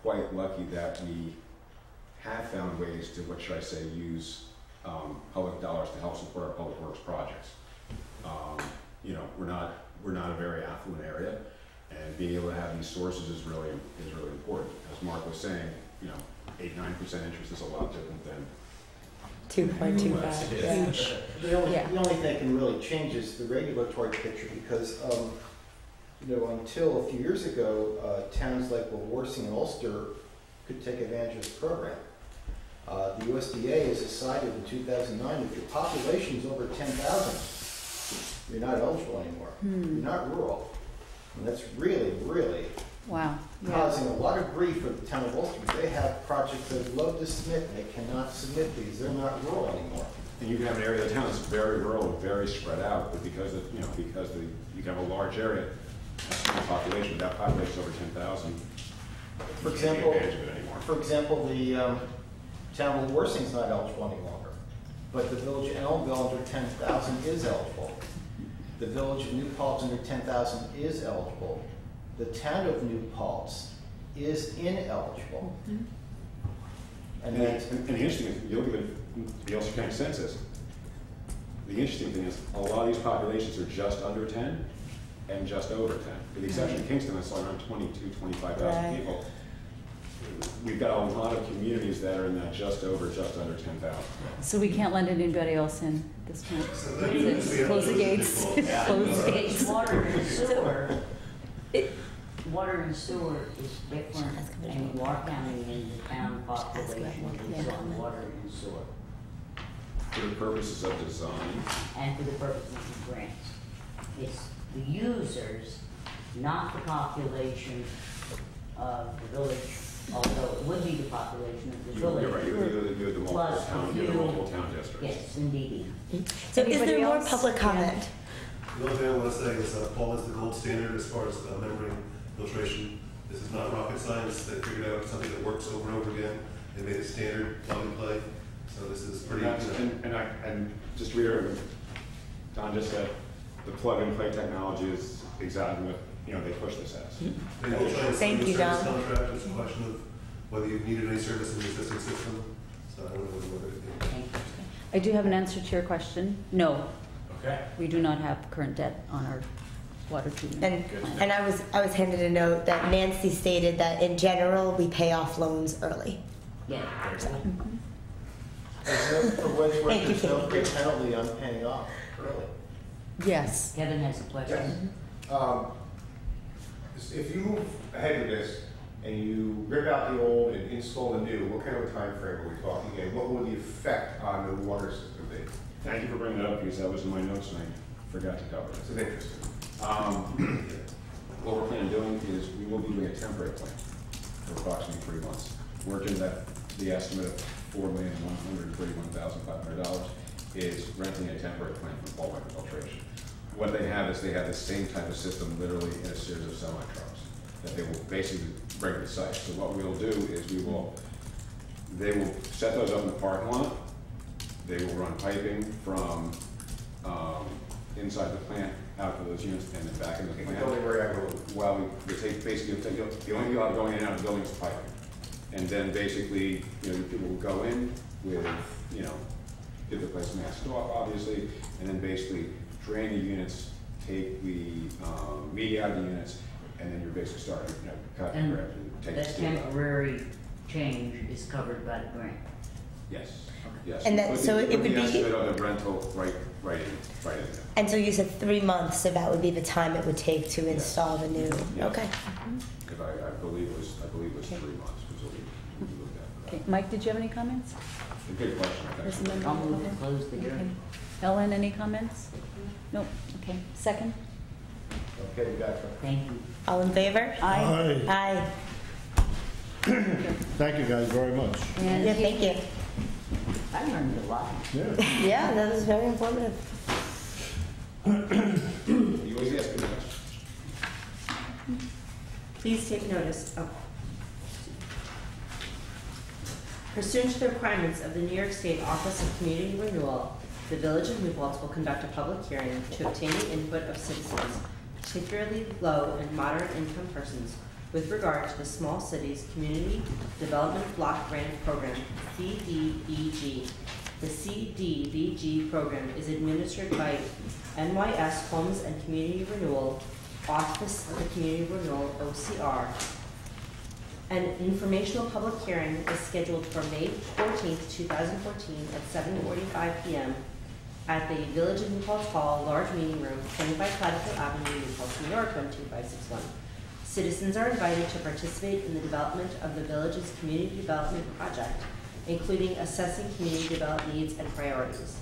quite lucky that we have found ways to, what should I say, use public dollars to help support our public works projects. We're not a very affluent area, and being able to have these sources is really important. As Mark was saying, 8-9% interest is a lot different than 2.25. Yeah. The only thing that can really change is the regulatory picture, because until a few years ago, towns like Warsing and Ulster could take advantage of this program. The USDA has decided in 2009 if your population is over 10,000, you're not eligible anymore. You're not rural. And that's really, really Wow. Yeah. causing a lot of grief for the town of Ulster. They have projects they'd love to submit, and they cannot submit these. They're not rural anymore. And you can have an area of the town that's very rural and very spread out, but because you can have a large area, a small population, but that population is over 10,000. For you can't example, take advantage of it anymore. the town of Warsing is not eligible any longer, but the village of Elmville under 10,000 is eligible. The village of New Paltz under 10,000 is eligible. The town of New Paltz is ineligible. And the interesting is, you look at the Ulster County Census, the interesting thing is a lot of these populations are just under 10 and just over 10. With the exception of Kingston, that's around 25,000 Right. people. We've got a lot of communities that are in that just under 10,000. So we can't let anybody else in this time. Close the gates. Close the gates. Water and sewer. Water and sewer is different, and you are counting in the town population is on water and sewer, For the purposes of design, and for the purposes of grants. It's the users, not the population of the village, although it would be the population of the you're village. right, you have the multiple Plus town, a you have the few- multiple town districts. Yes, indeed. So is Anybody there more else? public comment? The only thing I want to say is Paul is the gold standard as far as membrane filtration. This is not rocket science. They figured out something that works over and over again. They made it standard, plug and play. So this is pretty. And just to reiterate what Don just said, the plug and play technology is exactly what they push this as. They will try and Thank sign you, a service Don. contract. It's a question of whether you've needed any service in the existing system. So I don't know what we're going to do. I do have an answer to your question. No, Okay. we do not have current debt on our water treatment plant. And I was handed a note that Nancy stated that in general we pay off loans early. Yeah. Very cool. There's no, for what it's worth, Thank you, there's no Kate. big penalty on paying off early. Yes. Kevin has a question. If you move ahead with this and you rip out the old and install the new, what kind of a time frame are we talking? And what will the effect on the water system be? Thank you for bringing that up because that was in my notes and I forgot to cover This it. is interesting. What we're planning on doing is we will be doing a temporary plan for approximately 3 months. Working that the estimate of $4,131,500 is renting a temporary plan from Paul Microfiltration. What they have is they have the same type of system literally in a series of semi-trucks that they will basically bring to the site. So what we'll do is they will set those up in the parking lot. They will run piping from inside the plant out to those units and then back into the It's plant. only where I go. Well, we take basically, the only people going in and out of the building is piping. And then basically, people will go in with, get the place masked off, obviously, and then basically drain the units, take the media out of the units, and then you're basically starting, cut and And grab and take the that steel out. temporary change is covered by the grant. Yes, yes. And that- Put the- so it put would the be- estimate of the rental right in there. And so you said 3 months, so that would be the time it would take to install the new. Yes. Okay. Because I believe it was 3 months was what we looked at. Okay, Mike, did you have any comments? A good question, I There's a think. member I'll of the move to public? close the Okay. hearing. Ellen, any comments? Nope, okay. Second? Okay, we got it. Thank you. All in favor? Aye. Aye. Thank you guys very much. And Yeah, thank you. I learned a lot. Yeah. Yeah, that was very informative. You always ask good questions. Please take notice of. Pursuant to the requirements of the New York State Office of Community Renewal, the Village of New Paltz will conduct a public hearing to obtain the input of citizens, particularly low and moderate income persons, with regard to the Small Cities Community Development Block Grant Program, CDBG. The CDBG program is administered by NYS Homes and Community Renewal, Office of the Community Renewal, OCR. An informational public hearing is scheduled for May 14th, 2014 at 7:45 p.m. at the Village of New Paltz Hall, Large Meeting Room, 25 Platteville Avenue, New Paltz, New York, 12561. Citizens are invited to participate in the development of the village's community development project, including assessing community development needs and priorities.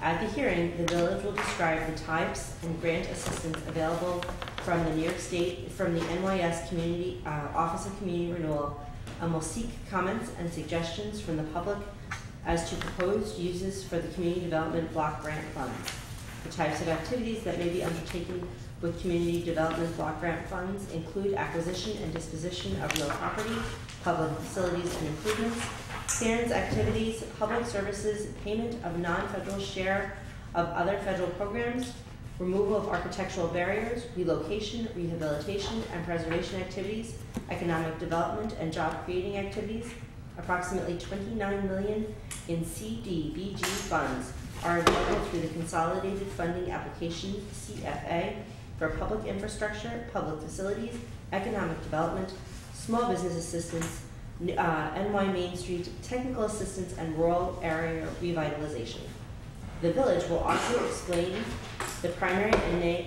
At the hearing, the village will describe the types and grant assistance available from the New York State, from the NYS Community Office of Community Renewal, and will seek comments and suggestions from the public as to proposed uses for the community development block grant funds. The types of activities that may be undertaken with community development block grant funds include acquisition and disposition of real property, public facilities and improvements, standards activities, public services, payment of non-federal share of other federal programs, removal of architectural barriers, relocation, rehabilitation, and preservation activities, economic development and job-creating activities. Approximately $29 million in CDBG funds are available through the Consolidated Funding Application, CFA, for public infrastructure, public facilities, economic development, small business assistance, NY Main Street, technical assistance, and rural area revitalization. The village will also explain the primary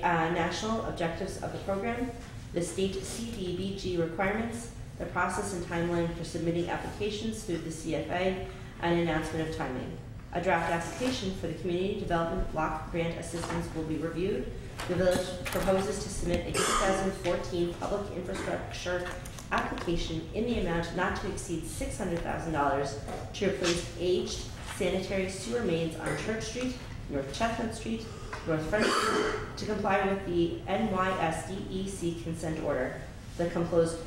and national objectives of the program, the state CDBG requirements, the process and timeline for submitting applications through the CFA, and announcement of timing. A draft application for the Community Development Block Grant Assistance will be reviewed. The village proposes to submit a 2014 public infrastructure application in the amount not to exceed $600,000 to replace aged sanitary sewer mains on Church Street, North Chestnut Street, North Front Street, to comply with the NYSDEC consent order. The proposed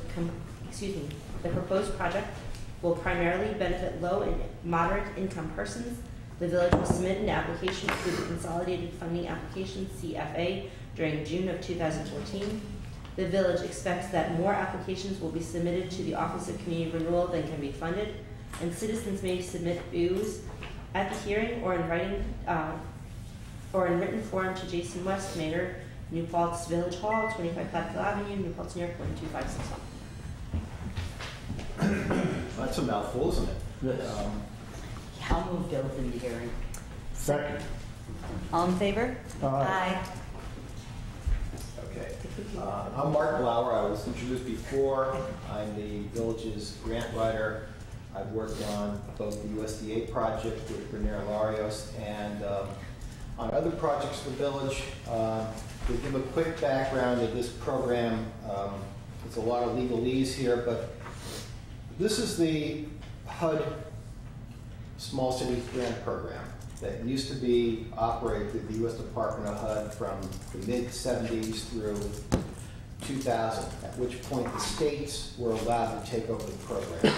project will primarily benefit low and moderate income persons. The village will submit an application through the Consolidated Funding Application, CFA, during June of 2014. The village expects that more applications will be submitted to the Office of Community Renewal than can be funded, and citizens may submit views at the hearing or in writing or in written form to Jason West, Mayor, New Paltz Village Hall, 25 Platteville Avenue, New Paltz, New York, 12561. I That's a mouthful, isn't it? Yes. I'll move to open the hearing. Second. All in favor? Aye. Okay. I'm Mark Blauer. I was introduced before. I'm the village's grant writer. I've worked on both the USDA project with Grenier Larios and on other projects for the village. To give a quick background of this program, it's a lot of legalese here, but this is the HUD Small Cities Grant Program that used to be operated through the U.S. Department of HUD from the mid-'70s through 2000, at which point the states were allowed to take over the program.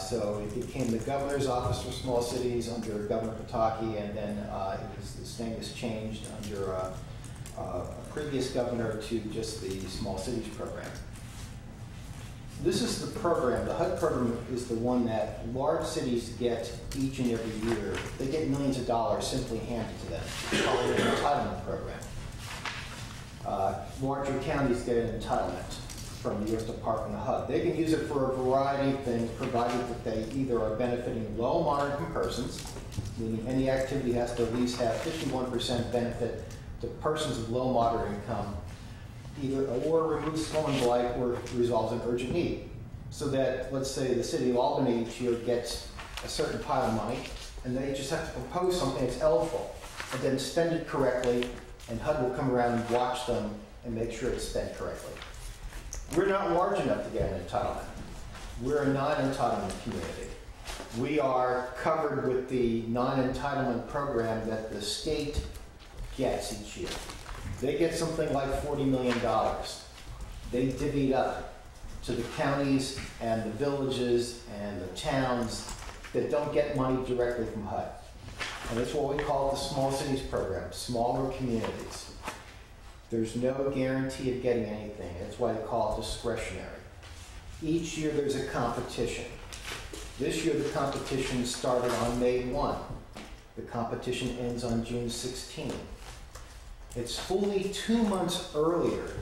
So it became the governor's office for small cities under Governor Pataki, and then this thing was changed under a previous governor to just the small cities program. This is the program. The HUD program is the one that large cities get each and every year. They get millions of dollars simply handed to them. It's called an entitlement program. Larger counties get an entitlement from the U.S. Department of HUD. They can use it for a variety of things, provided that they either are benefiting low, moderate income persons, meaning any activity has to at least have 51% benefit to persons of low, moderate income, either or removes someone blight or resolves an urgent need. So that, let's say, the city of Albany each year gets a certain pile of money, and they just have to propose something that's eligible, and then spend it correctly, and HUD will come around and watch them and make sure it's spent correctly. We're not large enough to get an entitlement. We're a non-entitlement community. We are covered with the non-entitlement program that the state gets each year. They get something like $40 million. They divvy it up to the counties and the villages and the towns that don't get money directly from HUD. And it's what we call the Small Cities Program, smaller communities. There's no guarantee of getting anything. That's why they call it discretionary. Each year there's a competition. This year the competition started on May 1. The competition ends on June 16. It's fully 2 months earlier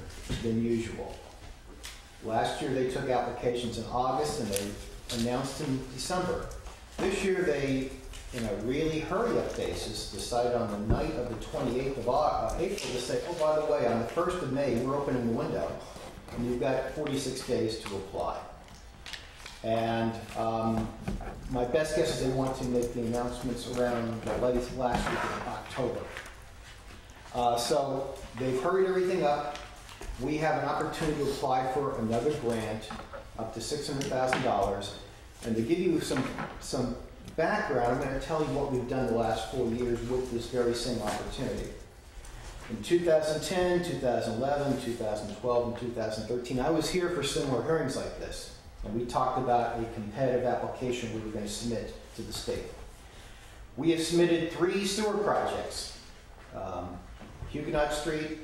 than usual. Last year they took applications in August and they announced in December. This year they, in a really hurry-up basis, decided on the night of the 28th of April to say, oh, by the way, on the 1st of May, we're opening the window, and you've got 46 days to apply. And my best guess is they want to make the announcements around the last week of October. So they've hurried everything up. We have an opportunity to apply for another grant up to $600,000. And to give you some background, I'm going to tell you what we've done the last 4 years with this very same opportunity. In 2010, 2011, 2012, and 2013, I was here for similar hearings like this. And we talked about a competitive application we were going to submit to the state. We have submitted 3 sewer projects. Huguenot Street,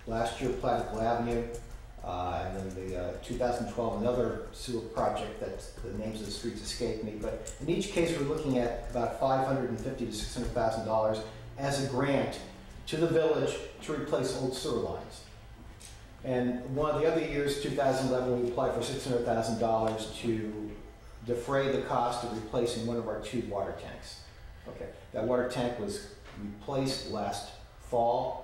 last year Plattekill Avenue, and then the 2012 another sewer project that the names of the streets escape me. But in each case, we're looking at about $550,000 to $600,000 as a grant to the village to replace old sewer lines. And one of the other years, 2011, we applied for $600,000 to defray the cost of replacing one of our 2 water tanks. Okay, that water tank was replaced last fall.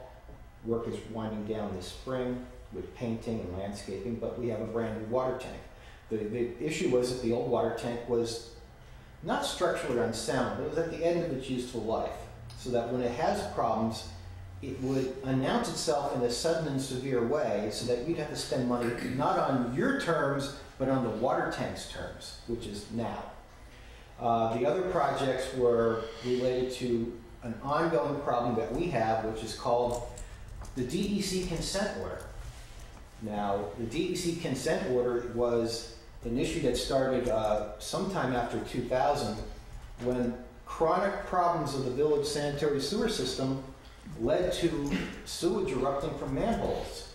Work is winding down this spring with painting and landscaping, but we have a brand new water tank. The issue was that the old water tank was not structurally unsound, but it was at the end of its useful life, so that when it has problems, it would announce itself in a sudden and severe way so that you'd have to spend money not on your terms, but on the water tank's terms, which is now. The other projects were related to an ongoing problem that we have, which is called the DEC consent order. Now, the DEC consent order was an issue that started sometime after 2000 when chronic problems of the village sanitary sewer system led to sewage erupting from manholes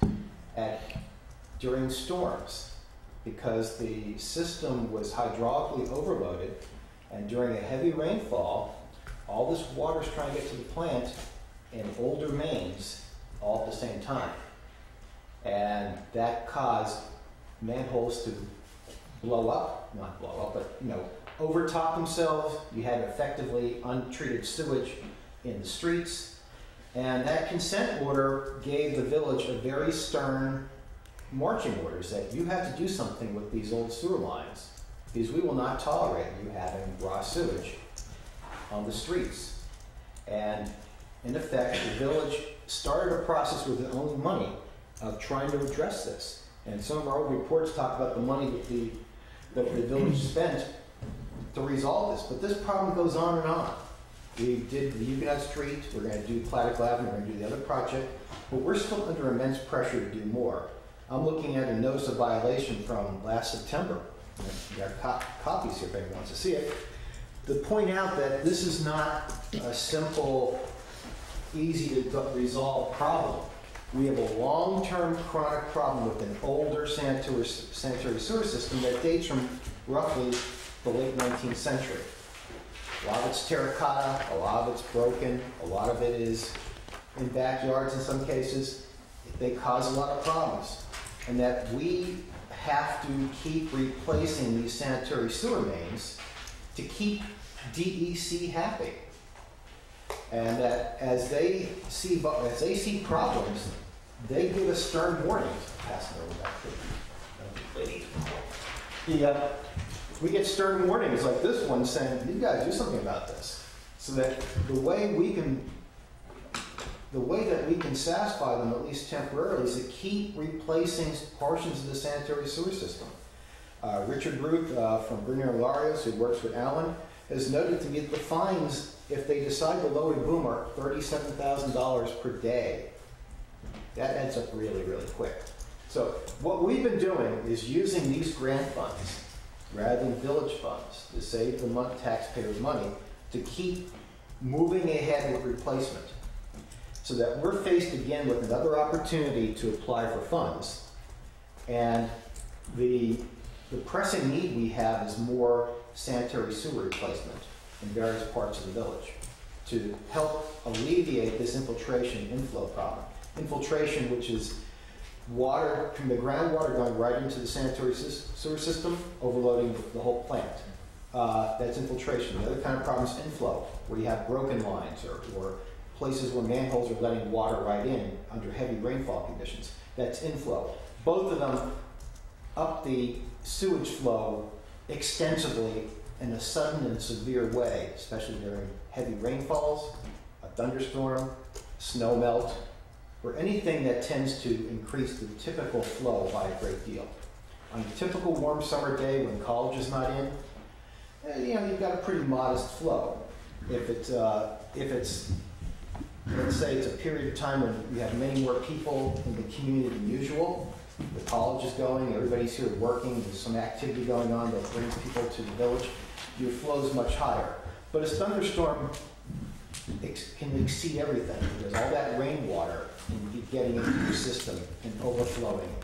during storms because the system was hydraulically overloaded, and during a heavy rainfall, all this water is trying to get to the plant in older mains all at the same time. And that caused manholes to blow up, not blow up, but overtop themselves. You had effectively untreated sewage in the streets. And that consent order gave the village a very stern marching orders that you have to do something with these old sewer lines because we will not tolerate you having raw sewage on the streets. And in effect, the village started a process with its own money of trying to address this. And some of our old reports talk about the money that the village spent to resolve this. But this problem goes on and on. We did the Huguenot Street, we're going to do Platic Avenue, we're going to do the other project, but we're still under immense pressure to do more. I'm looking at a notice of violation from last September. We got copies here if anyone wants to see it. To point out that this is not a simple, easy to resolve problem. We have a long-term chronic problem with an older sanitary sewer system that dates from roughly the late 19th century. A lot of it's terracotta, a lot of it's broken, a lot of it is in backyards in some cases. They cause a lot of problems. And that we have to keep replacing these sanitary sewer mains to keep DEC happy. And that as they see problems, they give us stern warnings. Passing over back to lady. We get stern warnings like this one saying, you guys do something about this. So that the way that we can satisfy them, at least temporarily, is to keep replacing portions of the sanitary sewer system. Richard Ruth from Brunier Larios, who works with Alan, has noted to me that the fines, if they decide to lower the boom, are $37,000 per day. That adds up really, really quick. So what we've been doing is using these grant funds rather than village funds to save the taxpayers' money to keep moving ahead with replacement. So that we're faced again with another opportunity to apply for funds. And the pressing need we have is more sanitary sewer replacement in various parts of the village to help alleviate this infiltration inflow problem. Infiltration, which is water from the groundwater going right into the sanitary sewer system, overloading the whole plant. That's infiltration. The other kind of problem is inflow, where you have broken lines or places where manholes are letting water right in under heavy rainfall conditions. That's inflow. Both of them up the sewage flow extensively in a sudden and severe way, especially during heavy rainfalls, a thunderstorm, snow melt, or anything that tends to increase the typical flow by a great deal. On a typical warm summer day when college is not in, you've got a pretty modest flow. If it's let's say it's a period of time when you have many more people in the community than usual, the college is going, everybody's here working, there's some activity going on that brings people to the village, your flow is much higher. But a thunderstorm can exceed everything because all that rainwater can be getting into your system and overloading.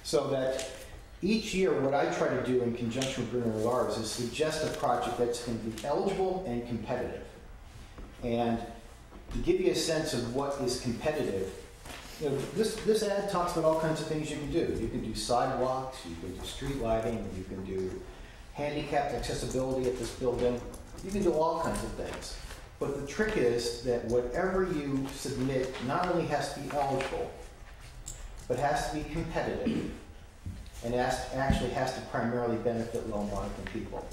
So that each year what I try to do in conjunction with Brunier Larios is suggest a project that's going to be eligible and competitive. And to give you a sense of what is competitive, this ad talks about all kinds of things you can do. You can do sidewalks, you can do street lighting, you can do handicapped accessibility at this building. You can do all kinds of things. But the trick is that whatever you submit not only has to be eligible, but has to be competitive and actually has to primarily benefit low-income people.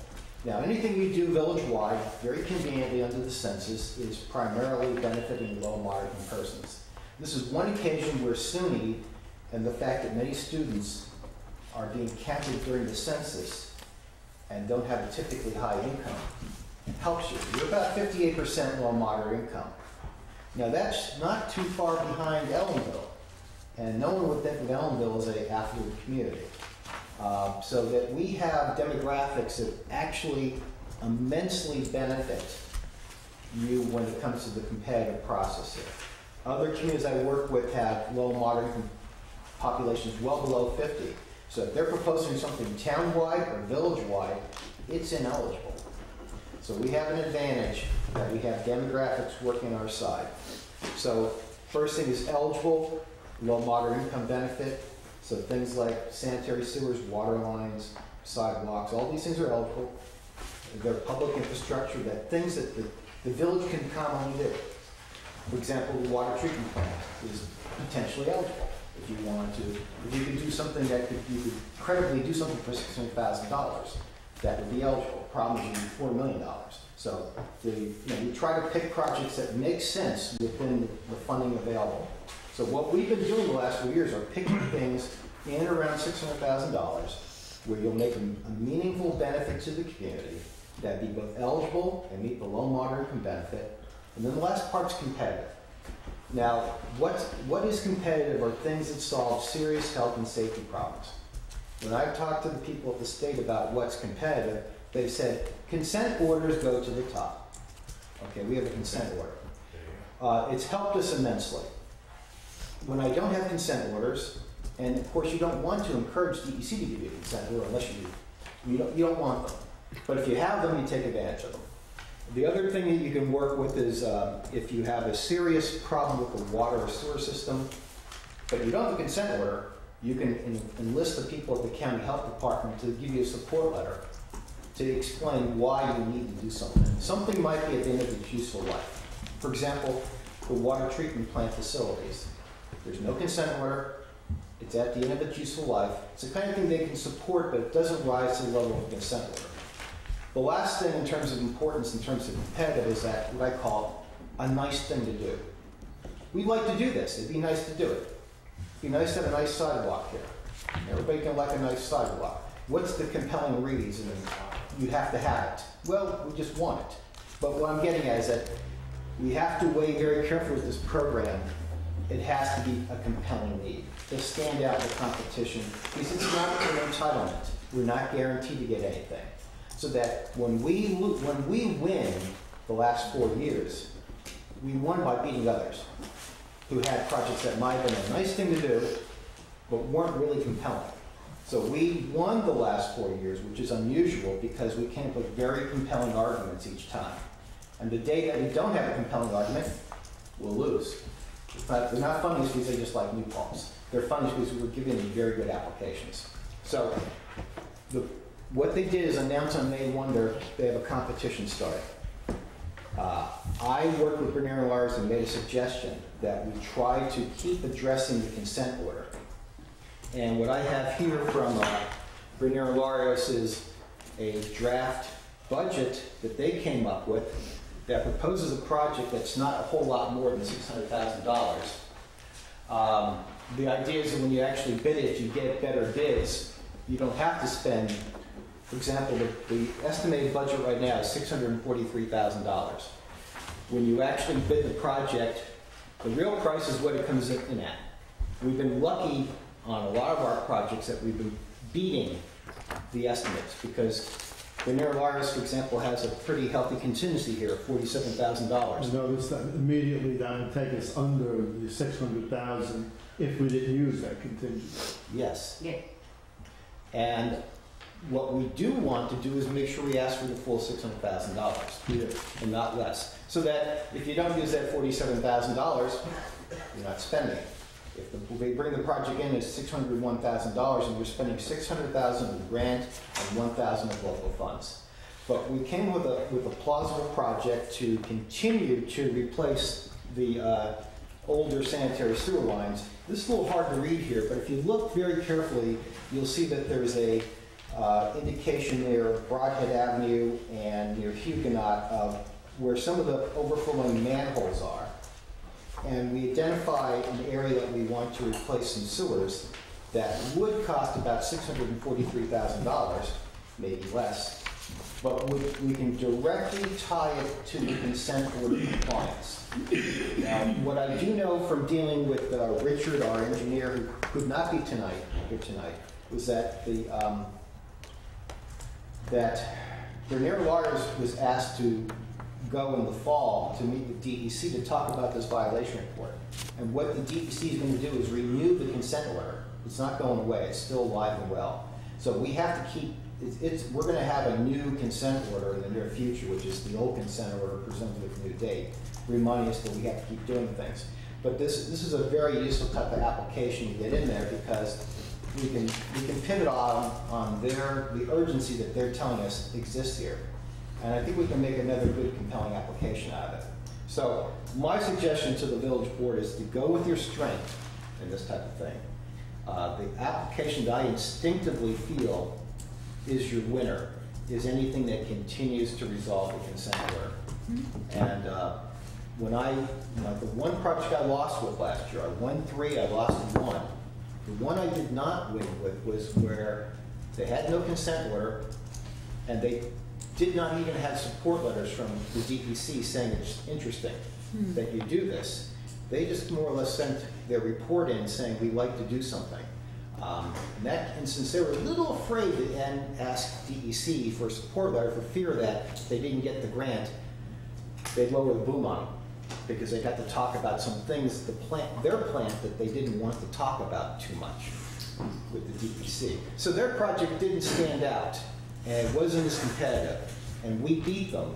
Now, anything we do village-wide, very conveniently under the census, is primarily benefiting low- and moderate-income persons. This is one occasion where SUNY and the fact that many students are being counted during the census and don't have a typically high income helps you. You're about 58% low- and moderate income. Now, that's not too far behind Ellenville, and no one would think of Ellenville as an affluent community. So that we have demographics that actually immensely benefit you when it comes to the competitive process here. Other communities I work with have low and moderate income populations well below 50. So if they're proposing something town-wide or village-wide, it's ineligible. So we have an advantage that we have demographics working on our side. So first thing is eligible, low moderate income benefit. So things like sanitary sewers, water lines, sidewalks, all these things are eligible. They're public infrastructure, that things that the village can commonly do. For example, the water treatment plant is potentially eligible if you wanted to. If you could do something that you could credibly do something for $600,000, that would be eligible. Problem is you need $4 million. So we try to pick projects that make sense within the funding available. So what we've been doing the last few years are picking things in and around $600,000 where you'll make a meaningful benefit to the community that be both eligible and meet the low moderate income benefit. And then the last part's competitive. Now, what is competitive are things that solve serious health and safety problems. When I've talked to the people at the state about what's competitive, they've said consent orders go to the top. Okay, we have a consent order. It's helped us immensely. When I don't have consent orders, and of course you don't want to encourage DEC to give you a consent order unless you don't want them. But if you have them, you take advantage of them. The other thing that you can work with is if you have a serious problem with the water or sewer system, but you don't have a consent order, you can enlist the people at the county health department to give you a support letter to explain why you need to do something. Something might be at the end of its useful life. For example, the water treatment plant facilities. There's no consent order. It's at the end of its useful life. It's the kind of thing they can support, but it doesn't rise to the level of a consent order. The last thing in terms of importance, in terms of competitive, is that what I call a nice thing to do. We'd like to do this. It'd be nice to do it. It'd be nice to have a nice sidewalk here. Everybody can like a nice sidewalk. What's the compelling reason you have to have it? Well, we just want it. But what I'm getting at is that we have to weigh very carefully with this program. It has to be a compelling need to stand out in the competition, because it's not an entitlement. We're not guaranteed to get anything. So that when we win the last 4 years, we won by beating others who had projects that might have been a nice thing to do, but weren't really compelling. So we won the last 4 years, which is unusual because we came up with very compelling arguments each time. And the day that we don't have a compelling argument, we'll lose. But they're not funding us because they just like New Paltz. They're funding us because we're giving them very good applications. So what they did is announce on May 1 they have a competition starting. I worked with Bernier and Lars and made a suggestion that we try to keep addressing the consent order. And what I have here from Bernier and Lars is a draft budget that they came up with that proposes a project that's not a whole lot more than $600,000. The idea is that when you actually bid it, you get better bids. You don't have to spend, for example, the estimated budget right now is $643,000. When you actually bid the project, the real price is what it comes in at. We've been lucky on a lot of our projects that we've been beating the estimates because Bernier Lars, for example, has a pretty healthy contingency here of $47,000. I noticed that immediately that would take us under the $600,000 if we didn't use that contingency. Yes. Yeah. And what we do want to do is make sure we ask for the full $600,000 and not less. So that if you don't use that $47,000, you're not spending. If they bring the project in at $601,000 and you're spending $600,000 of grant and $1,000 of local funds. But we came with a plausible project to continue to replace the older sanitary sewer lines. This is a little hard to read here, but if you look very carefully, you'll see that there's a indication there of Broadhead Avenue and near Huguenot of where some of the overflowing manholes are. And we identify an area that we want to replace some sewers that would cost about $643,000, maybe less, but we can directly tie it to the consent order compliance. Now, what I do know from dealing with Richard, our engineer, who could not be here tonight, was that that Bernier Lars was asked to go in the fall to meet with DEC to talk about this violation report. And what the DEC is going to do is renew the consent order. It's not going away. It's still alive and well. So we have to keep, we're going to have a new consent order in the near future, which is the old consent order presented with a new date, reminding us that we have to keep doing things. But this is a very useful type of application to get in there because we can pivot on the urgency that they're telling us exists here. And I think we can make another good compelling application out of it. So my suggestion to the village board is to go with your strength in this type of thing. The application that I instinctively feel is your winner is anything that continues to resolve the consent order. And the one project I lost with last year, I won 3, I lost 1. The one I did not win with was where they had no consent order, and they did not even have support letters from the DEC saying it's interesting that you do this. They just more or less sent their report in saying we'd like to do something. In that instance, they were a little afraid to ask DEC for a support letter for fear that they didn't get the grant, they'd lower the boom on them because they got to talk about some things, their plant that they didn't want to talk about too much with the DEC. So their project didn't stand out, and it wasn't as competitive. And we beat them,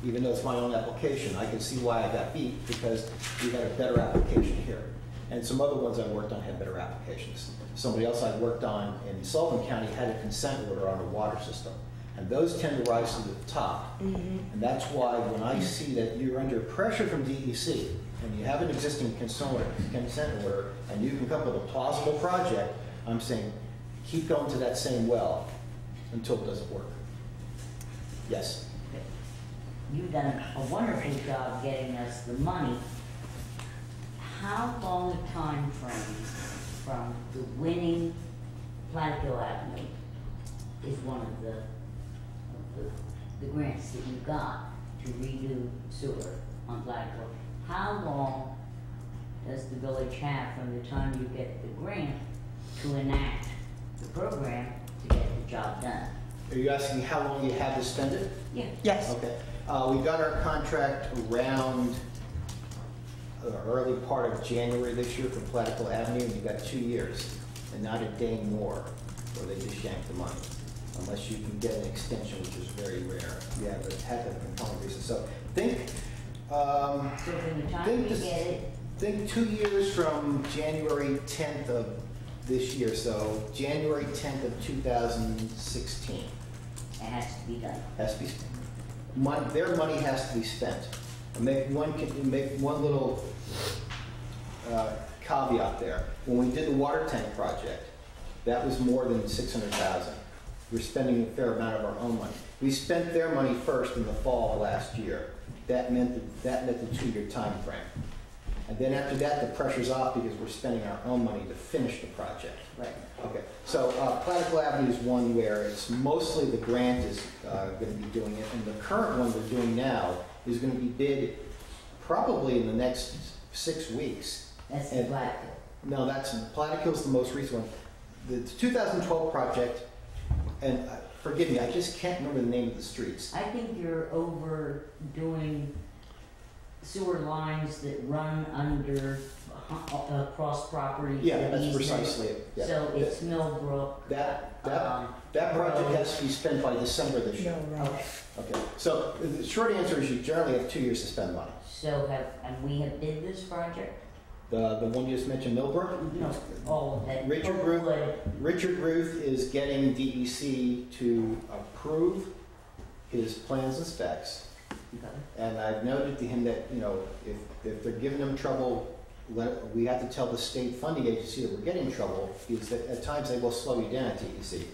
even though it's my own application. I can see why I got beat, because we had a better application here. And some other ones I worked on had better applications. Somebody else I worked on in Sullivan County had a consent order on a water system. And those tend to rise to the top. And that's why when I see that you're under pressure from DEC, and you have an existing consent order, and you can come up with a plausible project, I'm saying keep going to that same well until it doesn't work. Yes? You've done a wonderful job getting us the money. How long a time frame from the winning Platteville Avenue is one of the grants that you got to redo sewer on Platteville? How long does the village have from the time you get the grant to enact the program to get the job done? Are you asking how long you have to spend it? Yeah. Yes. Okay. We got our contract around the early part of January this year for Platteville Avenue, and you got 2 years, and not a day more, where they just yank the money, unless you can get an extension, which is very rare. Yeah, but have a compelling reason. So think. So from the time you get it, Think 2 years from January 10th of this year, so January 10th of 2016. it has to be done. Has to be, their money has to be spent. And make one little caveat there. When we did the water tank project, that was more than $600,000. We're spending a fair amount of our own money. We spent their money first in the fall of last year. That met the 2-year time frame. And then after that, the pressure's off because we're spending our own money to finish the project. Right. Okay, so Platteville Avenue is one where it's mostly the grant is going to be doing it, and the current one we're doing now is going to be bid probably in the next 6 weeks. That's the Platteville. No, Platteville's the most recent one. The 2012 project, and forgive me, I just can't remember the name of the streets. I think you're overdoing sewer lines that run under cross properties. Yeah, that's easements. precisely it. Yeah. So it's Millbrook. That project has to be spent by December this year. No, right. Okay, so the short answer is you generally have 2 years to spend money. So we have bid this project? The one you just mentioned, Millbrook? No, all of that. Richard Ruth is getting DEC to approve his plans and specs. Okay. And I've noted to him that, if they're giving him trouble, we have to tell the state funding agency that we're getting in trouble, because at times they will slow you down at DEC.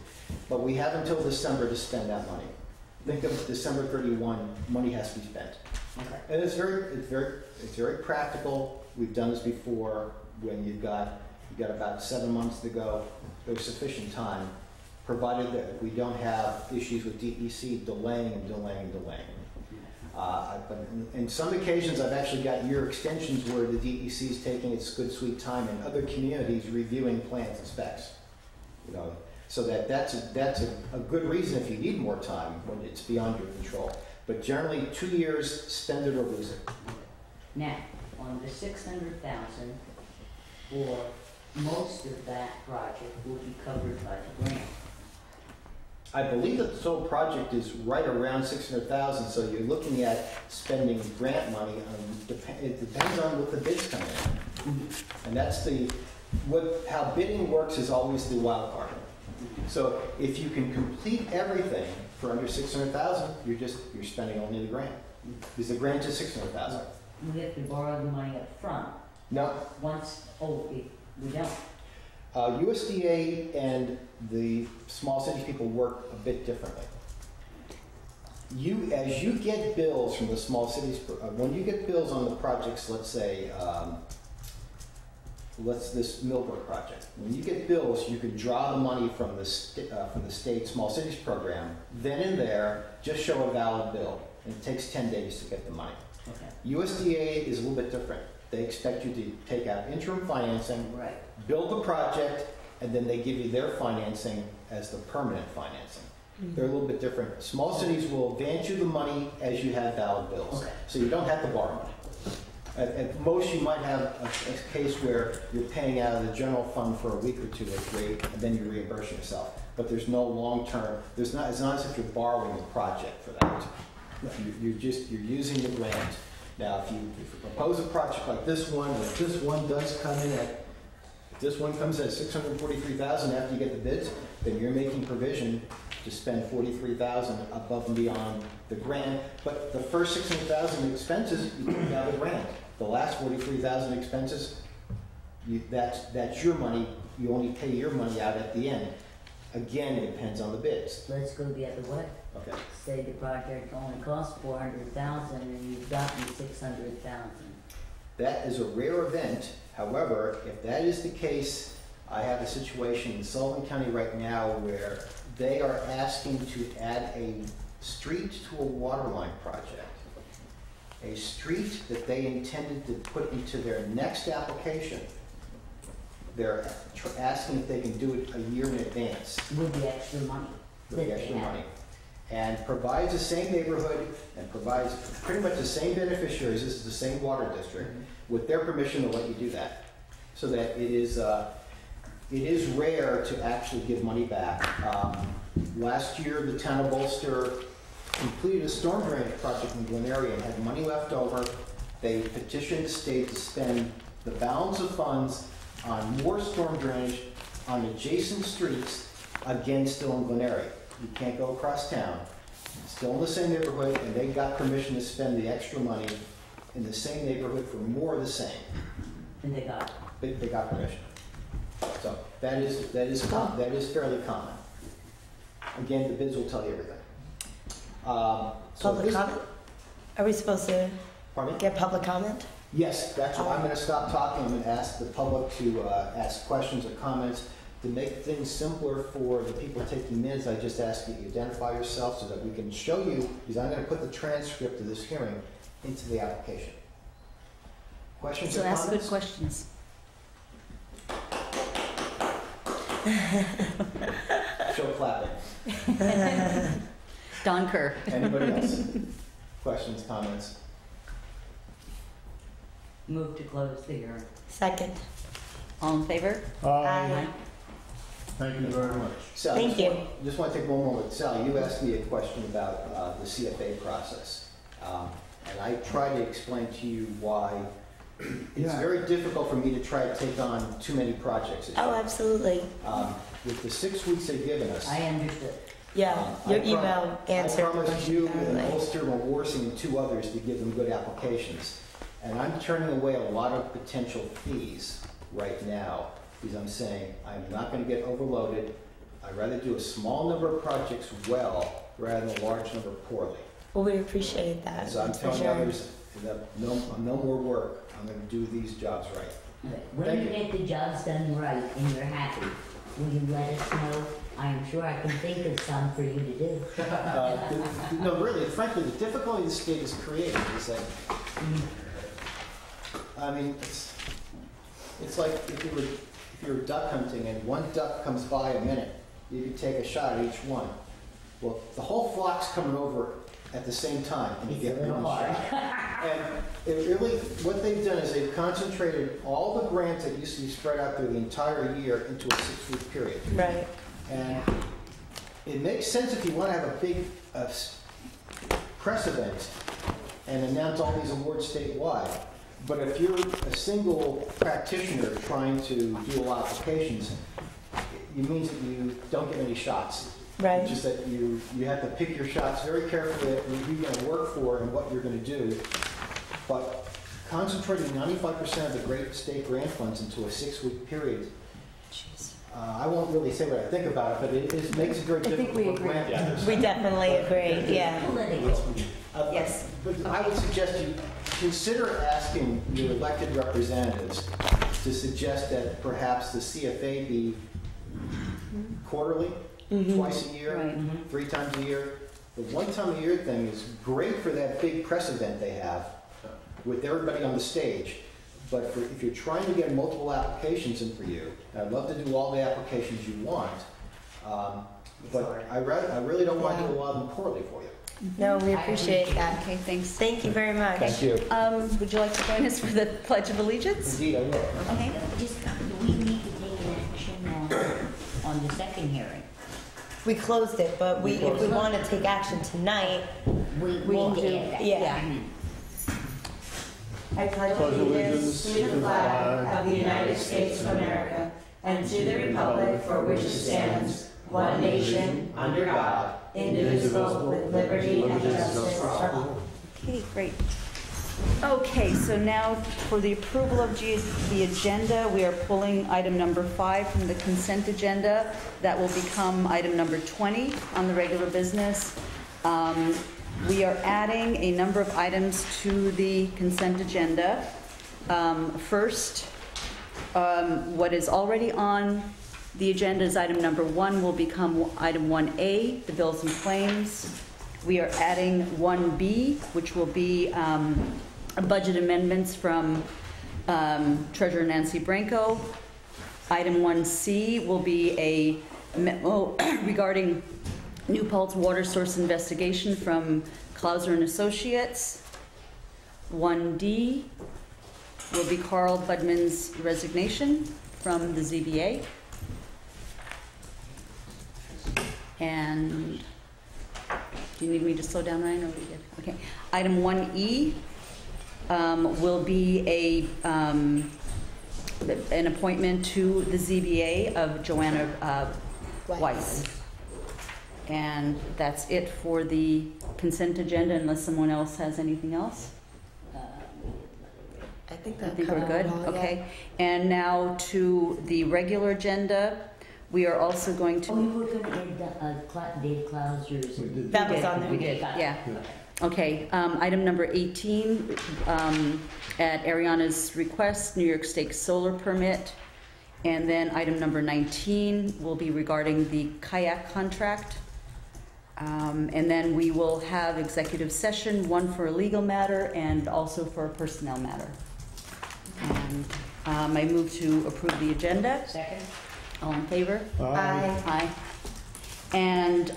But we have until December to spend that money. Think of December 31, money has to be spent. Okay. And it's very practical. We've done this before when you've got about 7 months to go. There's sufficient time, provided that we don't have issues with DEC delaying. But in some occasions, I've actually got year extensions where the DEC is taking its good sweet time, and other communities reviewing plans and specs. So that's a good reason if you need more time when it's beyond your control. But generally, 2 years, spend it or lose it. Now, on the $600,000, or most of that project will be covered by the grant. I believe that the total project is right around $600,000, so you're looking at spending grant money. It depends on what the bids come in, and that's the how bidding works is always the wild card. So if you can complete everything for under 600,000, you're spending only the grant. Because the grant is 600,000. We have to borrow the money up front. No, We don't. USDA and the small cities people work a bit differently. As you get bills from the small cities, when you get bills on the projects, let's say, this Millbrook project. When you get bills, you can draw the money from the state small cities program. Then and there, just show a valid bill. And it takes 10 days to get the money. Okay. USDA is a little bit different. They expect you to take out interim financing, Right. build the project, and then they give you their financing as the permanent financing. They're a little bit different. Small cities will advance you the money as you have valid bills. Okay. So you don't have to borrow money. At most, you might have a case where you're paying out of the general fund for a week or two at rate, and then you reimburse yourself. But there's no long-term, it's not as if you're borrowing the project for that. You're using the grant. Now, if you propose a project like this one, or if this one does come in at, if this one comes at 643,000 after you get the bids, then you're making provision to spend 43,000 above and beyond the grant. But the first 600,000 expenses, you take out of the grant. The last 43,000 expenses, that's your money. You only pay your money out at the end. Again, it depends on the bids. Let's go the other way. Okay. Say the project only costs 400,000 and you've gotten 600,000. That is a rare event. However, if that is the case, I have a situation in Sullivan County right now where they are asking to add a street to a water line project. A street that they intended to put into their next application. They're asking if they can do it a year in advance. With the extra money. With the extra money. And provides the same neighborhood and provides pretty much the same beneficiaries. This is the same water district. With their permission to let you do that. So that it is rare to actually give money back. Last year, the town of Ulster completed a storm drainage project in Glen Area and had money left over. They petitioned the state to spend the balance of funds on more storm drainage on adjacent streets, again, still in Glen Area. You can't go across town. Still in the same neighborhood, and they got permission to spend the extra money in the same neighborhood for more of the same. And they got it. They got permission. So that is fairly common. Again, the bids will tell you everything. Public comment? Are we supposed to get public comment? Yes, that's why I'm going to stop talking. I'm going to ask the public to ask questions or comments. To make things simpler for the people taking minutes, I just ask that you identify yourself so that we can show you, because I'm going to put the transcript of this hearing into the application. Questions or comments? So ask good questions. Show clapping. Don Kerr. Anybody else? Questions, comments? Move to close the hearing. Second. All in favor? Aye. Thank you very much. Sal, Thank you. Just want to take one moment. Sal, you asked me a question about the CFA process. And I tried to explain to you why it's very difficult for me to try to take on too many projects. Oh, absolutely. With the 6 weeks they've given us. I understood. Yeah, your email answered. I promised you and perfectly. Ulster and Warsing and 2 others to give them good applications. And I'm turning away a lot of potential fees right now because I'm saying I'm not going to get overloaded. I'd rather do a small number of projects well rather than a large number poorly. Well, we appreciate that. And so I'm for telling sure. others that no more work. I'm going to do these jobs right. Okay. When Thank you you. get the jobs done right and you're happy, will you let us know? I am sure I can think of some for you to do. No, really, frankly, the difficulty the state has created is that, I mean, it's like if you're duck hunting and one duck comes by a minute, you can take a shot at each one. Well, the whole flock's coming over at the same time, and you get one shot. And it really, what they've done is they've concentrated all the grants that used to be spread out through the entire year into a 6-week period. Right. And it makes sense if you want to have a big press event and announce all these awards statewide. But if you're a single practitioner trying to do a lot of applications, it means that you don't get any shots. Right. It's just that you have to pick your shots very carefully at who you're going to work for and what you're going to do. But concentrating 95% of the great state grant funds into a 6-week period, I won't really say what I think about it, but it makes it very difficult we for agree. grant funders. We definitely agree, yeah. Yes. But I would suggest you consider asking your elected representatives to suggest that perhaps the CFA be quarterly, twice a year, Right. 3 times a year. The 1 time a year thing is great for that big press event they have with everybody on the stage. But if you're trying to get multiple applications in for you, and I'd love to do all the applications you want, but I really don't want to do a lot of them poorly for you. No, we appreciate that. Okay, thanks. Thank you very much. Thank you. Would you like to join us for the Pledge of Allegiance? Indeed, I will. Okay, just, do we need to take an action on the second hearing? We closed it, but if we want to take action tonight, We We'll need to do- add that. yeah. I pledge allegiance to the flag of the United States of America and to the republic for which it stands, one nation, under God, indivisible, with liberty and justice for all. Okay, great. Okay, so now for the approval of the agenda, we are pulling item number 5 from the consent agenda. That will become item number 20 on the regular business. We are adding a number of items to the consent agenda. First, what is already on the agenda is item number 1 will become item 1A, the bills and claims. We are adding 1B, which will be budget amendments from Treasurer Nancy Branco. Item 1C will be a memo regarding New Paltz water source investigation from Clauser and Associates. 1D will be Carl Budman's resignation from the ZBA. And do you need me to slow down, Ryan? Or we good? Okay. Item 1E will be an appointment to the ZBA of Joanna Weiss. And that's it for the consent agenda, unless someone else has anything else. I think I that think we're good, okay. And now to the regular agenda, we are also going to. Oh, you were gonna add Dave Clauser's. That was on there. We did, Got it. yeah. Okay, item number 18, at Ariana's request, New York State solar permit. And then item number 19 will be regarding the kayak contract. And then we will have executive session, one for a legal matter and also for a personnel matter. And I move to approve the agenda. Second? All in favor? Aye. Aye. And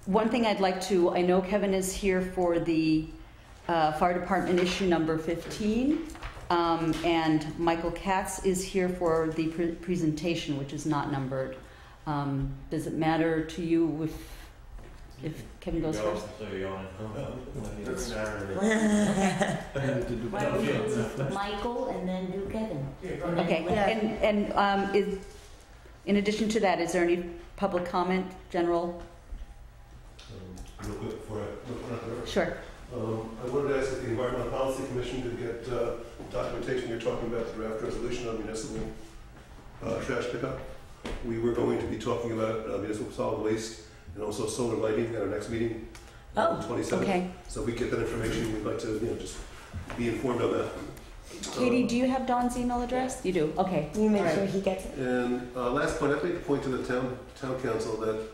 one thing I'd like to, I know Kevin is here for the fire department issue number 15, and Michael Katz is here for the presentation, which is not numbered. Does it matter to you if Kevin goes first? Why don't we do Michael and then do Kevin? Okay, Yeah. and is, in addition to that, is there any public comment, general? Real quick before I Sure. I wanted to ask if the Environmental Policy Commission could get documentation. You're talking about the draft resolution on municipal trash pickup. We were going to be talking about municipal solid waste and also solar lighting at our next meeting on the 27th. Okay. So if we get that information, we'd like to just be informed on that. Katie, do you have Don's email address? You do, okay. You make All right. sure he gets it. And last point, I'd like to point to the town council that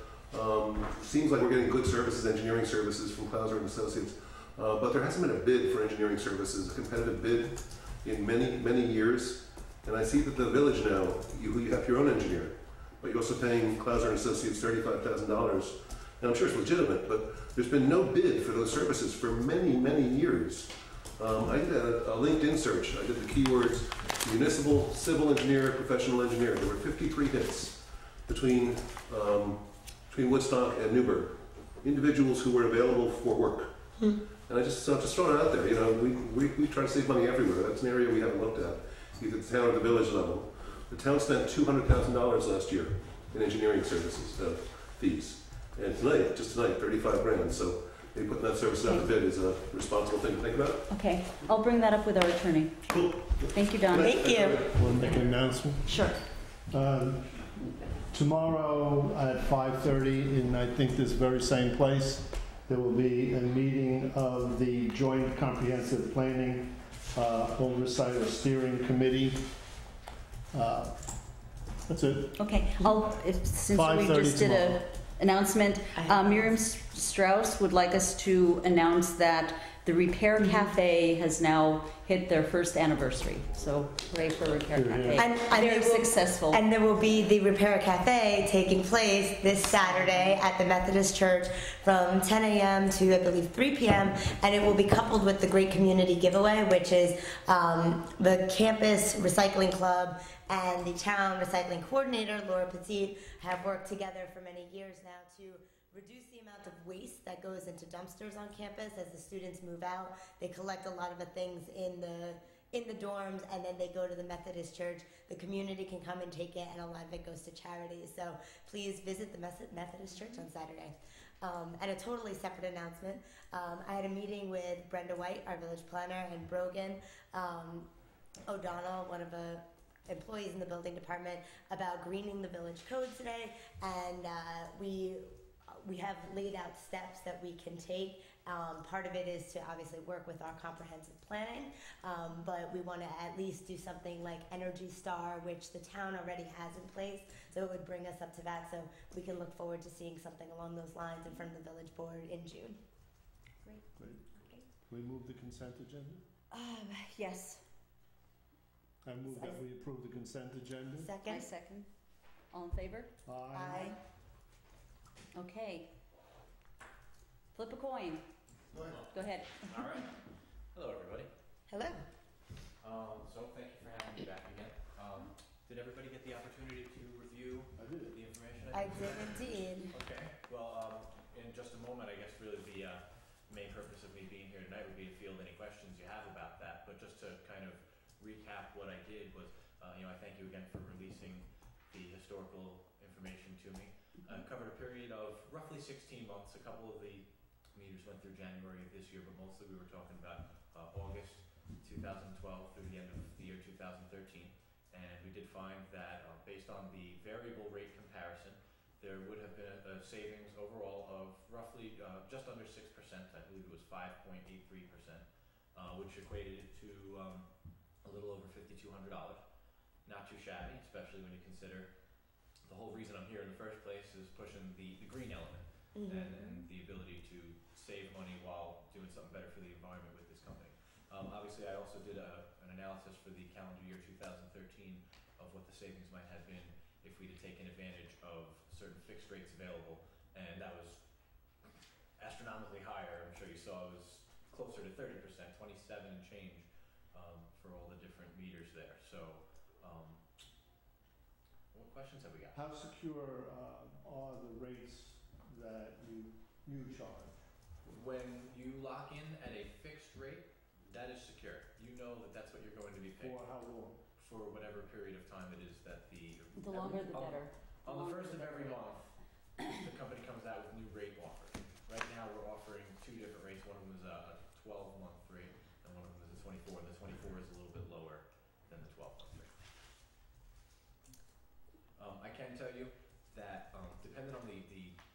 seems like we're getting good services, engineering services from Clauser and Associates, but there hasn't been a bid for engineering services, a competitive bid in many years. And I see that the village now, you have your own engineer, but you're also paying Clauser and Associates $35,000. And I'm sure it's legitimate, but there's been no bid for those services for many years. I did a LinkedIn search. I did the keywords municipal, civil engineer, professional engineer. There were 53 hits between Woodstock and Newburgh. Individuals who were available for work. And just throwing it out there, we try to save money everywhere. That's an area we haven't looked at, either the town or the village level. The town spent $200,000 last year in engineering services, fees. And just tonight, 35 grand. So maybe putting that service out to bid is a responsible thing to think about. Okay, I'll bring that up with our attorney. Cool. Thank you, Don. Thank you. Want to make an announcement? Sure. Tomorrow at 5:30, in I think this very same place, there will be a meeting of the Joint Comprehensive Planning Oversight or Steering Committee. That's it. Okay, since we 5:30 just did tomorrow. a announcement, Miriam Strauss would like us to announce that the Repair Cafe has now hit their first anniversary. So hooray for Repair Cafe. And Very they will- successful. And there will be the Repair Cafe taking place this Saturday at the Methodist Church from 10 a.m. to, I believe, 3 p.m. And it will be coupled with the Great Community Giveaway, which is the Campus Recycling Club and the Town Recycling Coordinator, Laura Petit, have worked together for many years now to reduce the amount of waste that goes into dumpsters on campus as the students move out. They collect a lot of the things in the dorms, and then they go to the Methodist Church. The community can come and take it, and a lot of it goes to charities. So please visit the Methodist Church on Saturday. And a totally separate announcement. I had a meeting with Brenda White, our village planner, and Brogan O'Donnell, one of the employees in the building department, about greening the village code today, and we have laid out steps that we can take. Part of it is to obviously work with our comprehensive planning, but we want to at least do something like Energy Star, which the town already has in place, so it would bring us up to that, so we can look forward to seeing something along those lines in front of the village board in June. Great. Great. Okay. We move the consent agenda? Yes. I move that we approve the consent agenda. I Second? second. All in favor? Aye. Okay. Flip a coin. Go ahead. All right. Hello, everybody. Hello. So thank you for having me back again. Did everybody get the opportunity to review the information? I did indeed. Okay. Well, in just a moment, I guess really the main purpose of me being here tonight would be to field any questions you have about that. But just to kind of recap what I did was, I thank you again for releasing the historical information to me. Covered a period of roughly 16 months. A couple of the meters went through January of this year, but mostly we were talking about August 2012 through the end of the year 2013. And we did find that based on the variable rate comparison, there would have been a savings overall of roughly just under 6%. I believe it was 5.83%, which equated to a little over $5,200. Not too shabby, especially when you consider the whole reason I'm here in the first place is pushing the green element and the ability to save money while doing something better for the environment with this company. Obviously, I also did an analysis for the calendar year 2013 of what the savings might have been if we'd have taken advantage of certain fixed rates available, and that was astronomically higher. I'm sure you saw it was closer to 30%, 27 and change for all the different meters there. So, what questions have we got? How secure are the rates that you charge? When you lock in at a fixed rate, that is secure. You know that that's what you're going to be paying For how long? for whatever period of time it is that The longer the better. On the first of every month, the company comes out with new rate offers. Right now, we're offering two different rates. One of them is a 12-month rate, and one of them is a 24. The 24 is a little bit lower than the 12-month rate. I can tell you that depending on the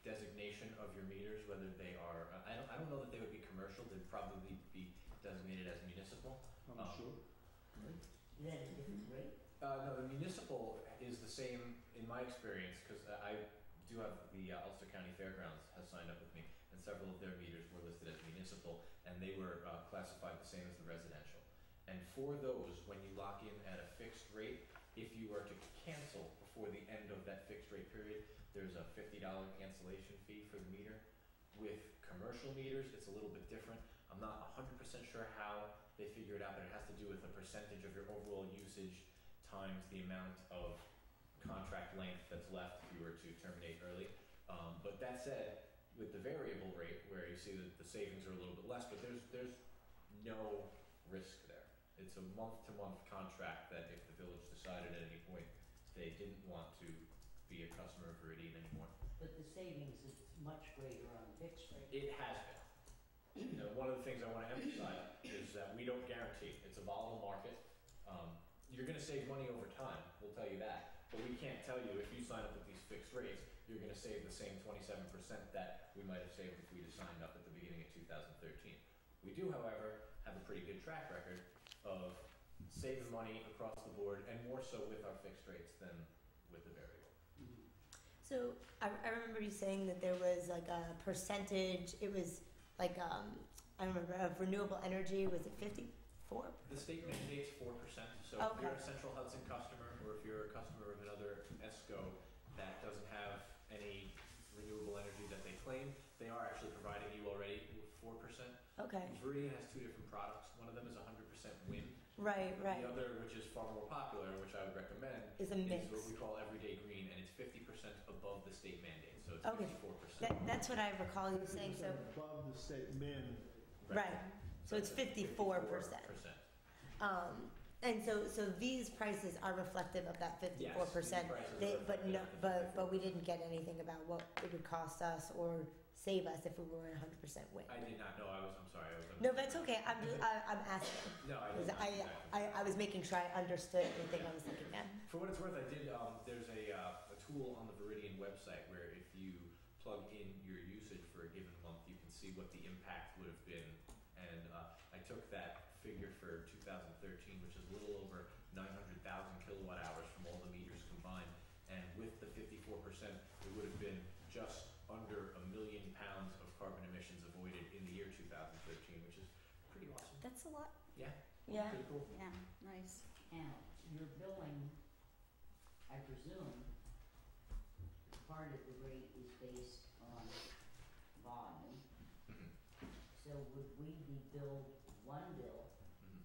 designation of your meters, whether they are, I don't know that they would be commercial. They'd probably be designated as municipal. I'm sure. Is that a different rate? No, the municipal is the same in my experience, because I do have the Ulster County Fairgrounds has signed up with me, and several of their meters were listed as municipal, and they were classified the same as the residential. And for those, when you lock in at a fixed rate, if you were to cancel before the end of that fixed rate period, there's a $50 cancellation fee for the meter. With commercial meters, it's a little bit different. I'm not 100% sure how they figure it out, but it has to do with the percentage of your overall usage times the amount of contract length that's left if you were to terminate early. But that said, with the variable rate, where you see that the savings are a little bit less, but there's no risk there. It's a month-to-month contract that if the village decided at any point they didn't want to be a customer of Viridian anymore. But the savings is much greater on fixed rate. It has been. You know, one of the things I want to emphasize is that we don't guarantee. It's a volatile market. You're going to save money over time, we'll tell you that. But we can't tell you if you sign up with these fixed rates, you're going to save the same 27% that we might have saved if we'd have signed up at the beginning of 2013. We do, however, have a pretty good track record of saving money across the board, and more so with our fixed rates than with the variable. So I remember you saying that there was like a percentage, it was like, I remember, of renewable energy, was it 54? The state mandates 4%, so if you're a Central Hudson customer, or if you're a customer of another ESCO that doesn't have any renewable energy that they claim, they are actually providing you already with 4%. Okay. Viridian has two different products. One of them is 100% wind. Right. The other, which is far more popular, which I would recommend, is a mix. Is what we call Everyday Green, and it's 50% above the state mandate, so it's okay. 54%. That's what I recall you saying. So above the state min. Right. So it's 54%. And so these prices are reflective of that 54%. Yes, but we didn't get anything about what it would cost us or save us if we were in 100% wind. I did not know. I'm sorry. No, that's okay. I'm asking. No, I was making sure I understood anything I was looking at. For what it's worth, I did. There's a tool on the Viridian website where if you plug in your usage for a given month, you can see what the impact would have been. And I took that figure for 2013, which is a little over 900,000 kilowatt hours from all the meters combined. And with the 54%, it would have been just under 1 million pounds of carbon emissions avoided in the year 2013, which is pretty awesome. That's a lot. Yeah. Yeah. Pretty cool. Yeah, nice. Now, your billing, I presume, part of the rate is based on volume. Mm-hmm. So would we be billed one bill,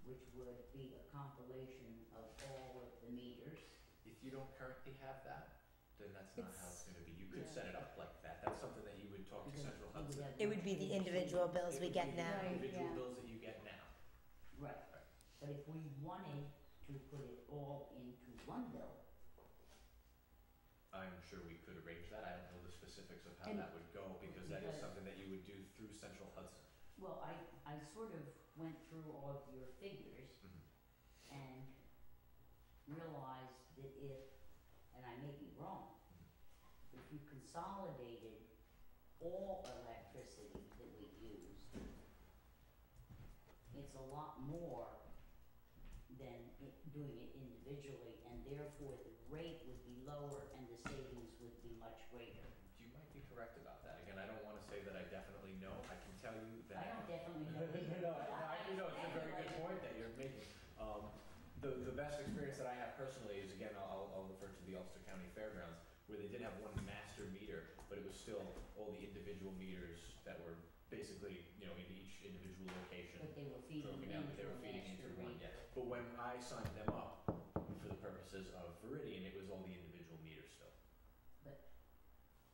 which would be a compilation of all of the meters? If you don't currently have that, then that's not how it's going to be. You could set it up like that. That's something that you would talk to Central Hudson. It would be the individual bills we get now. Individual bills that you get now. Right. But if we wanted to put it all into one bill, I'm sure we could arrange that. I don't know the specifics of how that would go, because that is something that you would do through Central Hudson. well, I sort of went through all of your figures and realized that if, and I may be wrong, if you consolidated all electricity that we used, it's a lot more than doing it individually, and therefore the rate would be lower and the savings would be much greater. You might be correct about that. Again, I don't want to say that I definitely know. I can tell you that. I don't definitely know. I know it's a very good point that you're making. The best experience that I have personally is, again, I'll refer to the Ulster County Fairgrounds, where they did have one master meter, but it was still all the individual meters that were basically, in each individual location. But they were feeding broken out, but they were feeding into one. Yeah. But when I signed them up for the purposes of Viridian, it was all the individual meters still. But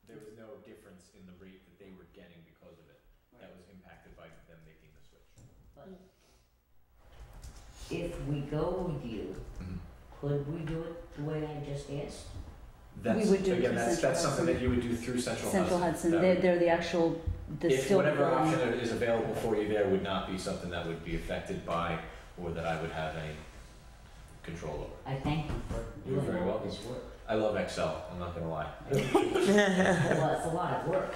there was no difference in the rate that they were getting because of it. Right. That was impacted by them making the switch. But if we go with you, could we do it the way I just asked? We would do it through that's Central something Hudson. that you would do through Central Hudson. That They're the actual, if whatever option is available for you there would not be something that would be affected by, or that I would have any control over. I thank you for You're doing very all welcome. this work. I love Excel, I'm not going to lie. Well, it's a lot of work.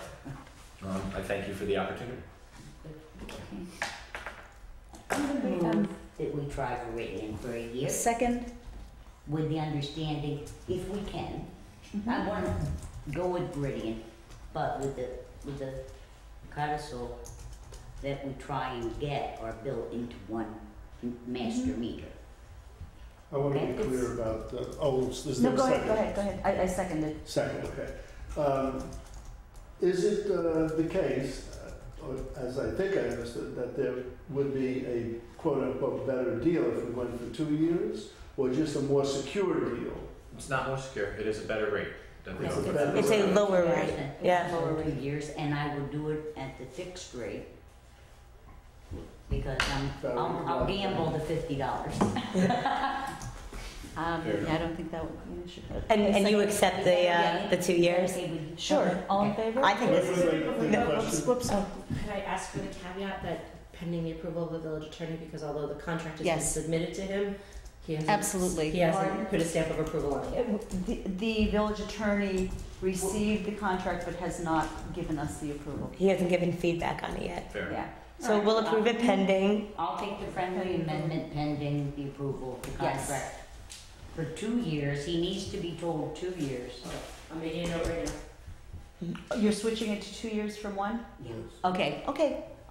I thank you for the opportunity. I'm going to move that we try Viridian for a year. Second. With the understanding, if we can, I want to go with Viridian, but with the codicil that we try and get our bill into one master meter. I want to be Okay. clear about, there's No, no go second. ahead. I seconded. Second, okay. Is it the case, or as I think I understood, that there would be a quote-unquote better deal if we went for 2 years, or just a more secure deal? It's not more secure, it is a better rate. It's a lower rate, yeah. For 2 years, and I will do it at the fixed rate. Because I'll gamble the $50. I don't think that would be an issue. And you accept the 2 years? Okay with you? Sure, all in favor? I think this is. Whoops. Could I ask for the caveat that pending the approval of the village attorney, because although the contract has been Yes. submitted to him, he hasn't. Absolutely. He hasn't put a stamp of approval on it. The village attorney received the contract but has not given us the approval. He hasn't given feedback on it yet. Fair. Yeah. So we'll approve it pending. I'll take the friendly amendment pending the approval of the Yes. contract. For 2 years, he needs to be told 2 years. I'm making a note right now. You're switching it to 2 years from 1? Yes. Okay.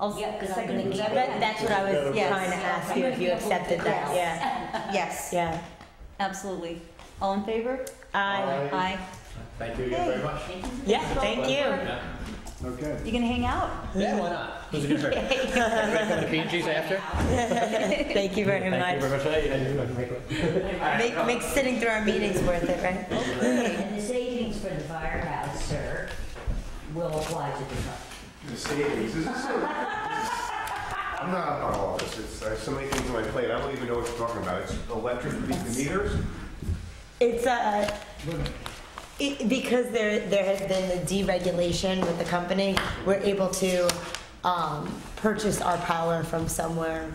I'll Yeah, 'cause I'm second gonna it. keep it. That's what I was Yes. trying to ask you, if you accepted that, yeah. Yes, Yeah. absolutely. All in favor? Aye. Aye. Thank you again very much. Thank you. Yeah, thank you. Yeah. Okay. You gonna hang out? Yeah, why not? Who's it gonna hurt? Ready for the P&Gs after? Thank you very much. Thank Make sitting through our meetings worth it, right? And the savings for the firehouse, sir, will apply to the truck. The savings, is this I'm not up on all this, I have so many things on my plate, I don't even know what you're talking about. It's electric meters? It's because there has been the deregulation with the company, we're able to purchase our power from somewhere,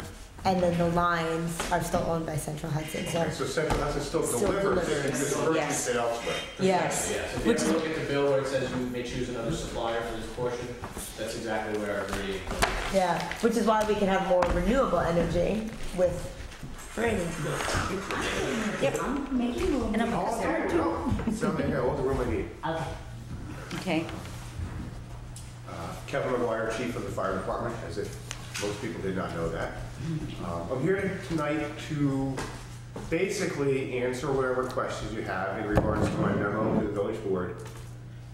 and then the lines are still owned by Central Hudson. So So Central Hudson still Still delivers, delivers, they just purchase yes. it elsewhere. yes, Yes, if you which ever is look at the bill where it says you may choose another supplier for this portion, that's exactly where our reading. yeah, which is why we can have more renewable energy with free. Yep. I'm making room. And I'm Oh, there you go. So I got all the room I need. Okay. Okay. Kevin McGuire, Chief of the Fire Department, as if most people did not know that. I'm here tonight to basically answer whatever questions you have in regards to my memo to the village board,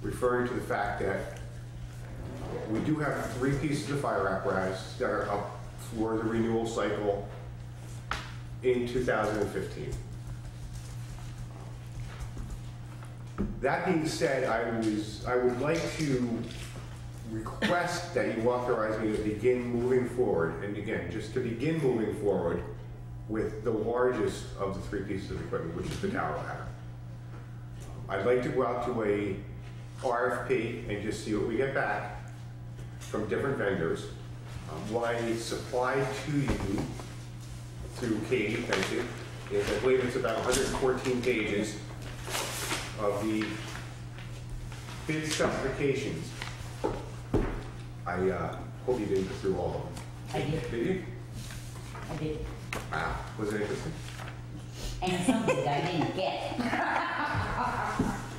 referring to the fact that we do have 3 pieces of fire apparatus that are up for the renewal cycle in 2015. That being said, I would like to request that you authorize me to begin moving forward, and again, just to begin moving forward with the largest of the 3 pieces of equipment, which is the tower ladder. I'd like to go out to a RFP and just see what we get back from different vendors. What I supply to you, through Katie, thank you, is I believe it's about 114 pages of the bid specifications. I hope you didn't go through all of them. I did. Did you? I did. Wow, was it interesting? And something I didn't get.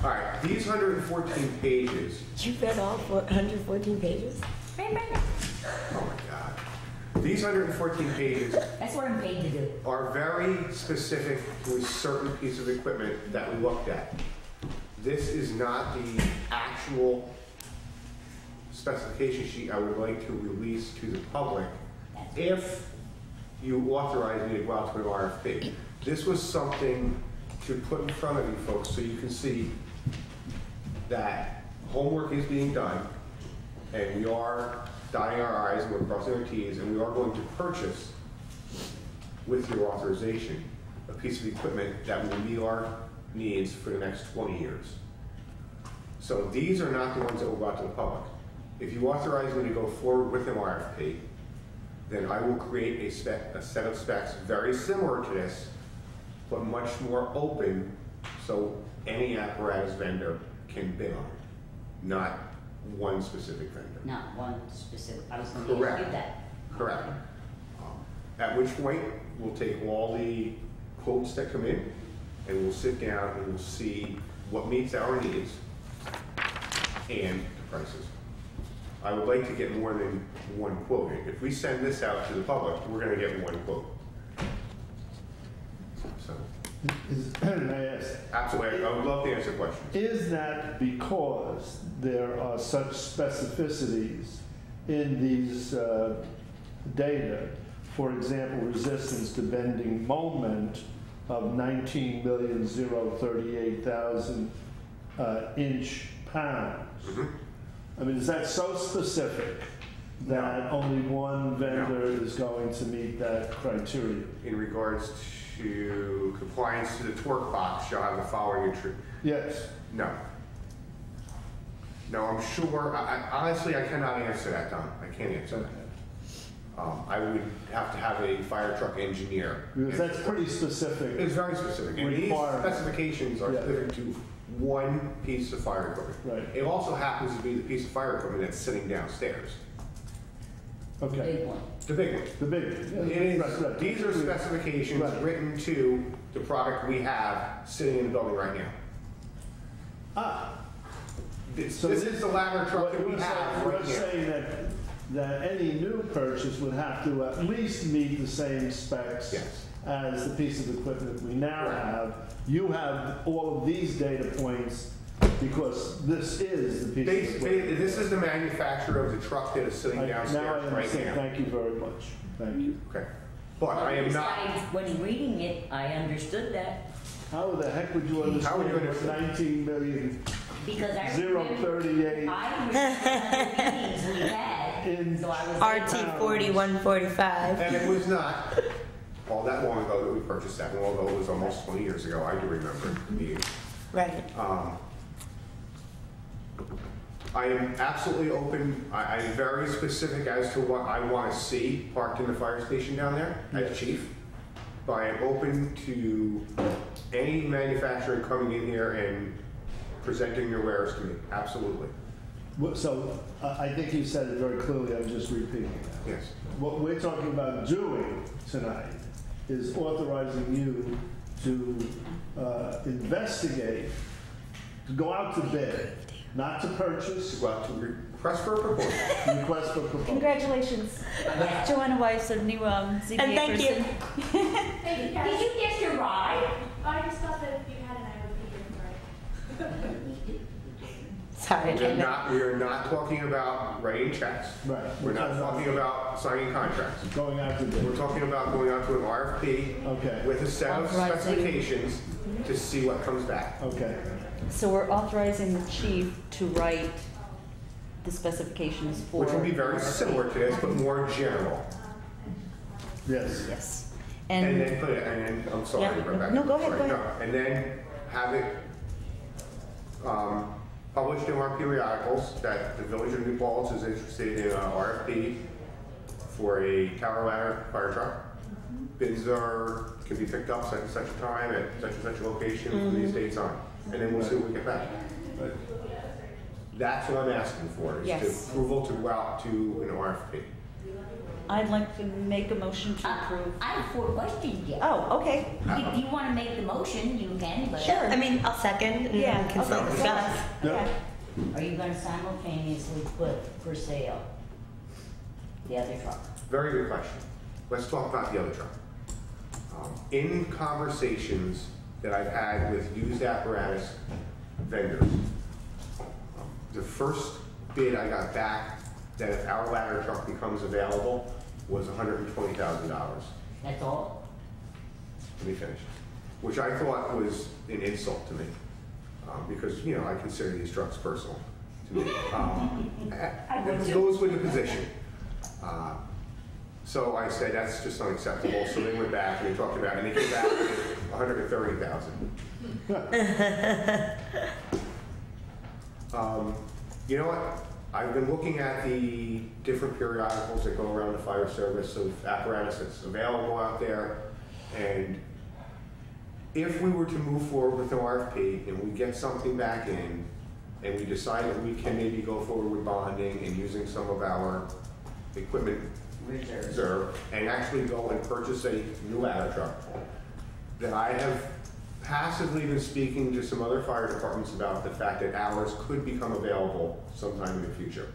All right, these 114 pages, You read all 114 pages? oh my God. These 114 pages That's what I'm paid to do. are very specific to a certain piece of equipment that we looked at. This is not the actual specification sheet I would like to release to the public if you authorize me to go out to an RFP. This was something to put in front of you folks so you can see that homework is being done and we are dotting our I's and we're crossing our T's and we are going to purchase, with your authorization, a piece of equipment that will meet our needs for the next 20 years. So these are not the ones that will go out to the public. If you authorize me to go forward with an RFP, then I will create a set of specs very similar to this, but much more open, so any apparatus vendor can bid on it, not one specific vendor. Not one specific, I was going to ask Correct. you that. Correct. At which point, we'll take all the quotes that come in, and we'll sit down and we'll see what meets our needs and the prices. I would like to get more than one quote. If we send this out to the public, we're gonna get one quote. So, May I ask, absolutely, I would love to answer questions. is that because there are such specificities in these data, for example, resistance to bending moment of 19,038,000 inch panels. Mhm. I mean, is that so specific that only one vendor is going to meet that criteria? In regards to compliance to the torque box, shall have the following Yes. No. No, I'm sure, honestly, I cannot answer that, Don. I can't answer that. I would have to have a fire truck engineer. Because that's pretty specific. It's very specific. And these Requirement. specifications are Yeah. specific to one piece of fire equipment. Right. It also happens to be the piece of fire equipment that's sitting downstairs. Okay. Big one. The big one. The big, It is, right, right. these are specifications Right. written to the product we have sitting in the building right now. Ah, This So is the ladder truck what that we you're have saying, right you're here. saying that any new purchase would have to at least meet the same specs Yes. as the piece of equipment we now Right. have. You have all of these data points because this is the piece of equipment. This is the manufacturer of the truck that is sitting Now I downstairs right understand. now. Thank you very much. Thank you. Okay. But I am not, Besides, when reading it, I understood that, How the heck would you How would understand you what understand? 19 million because I 038 I remember the meetings we had, in so I was. RT 4145. and it was not all that long ago that we purchased that, and although it was almost 20 years ago, I do remember the meeting. Right. I am absolutely open, I'm very specific as to what I want to see parked in the fire station down there as chief. But I am open to any manufacturer coming in here and presenting their wares to me, absolutely. So I think you said it very clearly. I'm just repeating it. Yes. What we're talking about doing tonight is authorizing you to investigate, to go out to bid, not to purchase, Go out to request for a proposal. request for proposal. Congratulations. Joanna Weiss, a new ZBA And thank you. person. Did you get your ride? I just thought that if you had it, I would be here for it. Sorry. We are not talking about writing checks. Right. We're not talking about signing contracts. Going out to We're bid. talking about going out to an RFP Okay. with a set of Authorizing. specifications to see what comes back. Okay. So we're authorizing the chief to write the specifications for. Which will be very similar to this, but more general. Yes. Yes. And then put it, and then, I'm sorry, Yeah. Rebecca. No, go ahead, Sorry, go no. And then have it published in our periodicals that the Village of New Paltz is interested in an RFP for a tower ladder fire truck. Bids can be picked up such and such a time at such and such a location from these dates on. And then we'll see what we get back. Right. That's what I'm asking for, is Yes. to approval to go out to an RFP. I'd like to make a motion to approve. I have 4 questions yet. Oh, okay. If you want to make the motion, you can, but. Sure. I mean, I'll second and Yeah, then we can still okay. discuss. Yeah. Are you going to simultaneously put for sale the other truck? Very good question. Let's talk about the other truck. In conversations that I've had with used apparatus vendors, the first bid I got back that if our ladder truck becomes available was $120,000. That's all? Let me finish. Which I thought was an insult to me, because, you know, I consider these trucks personal to me. It goes with the position. So I said, that's just unacceptable. So they went back and they talked about it, and they came back with $130,000. You know what? I've been looking at the different periodicals that go around the fire service of apparatus that's available out there, and if we were to move forward with an RFP and we get something back in, and we decide that we can maybe go forward with bonding and using some of our equipment reserve and actually go and purchase a new ladder truck, that I have passively been speaking to some other fire departments about the fact that ours could become available sometime in the future.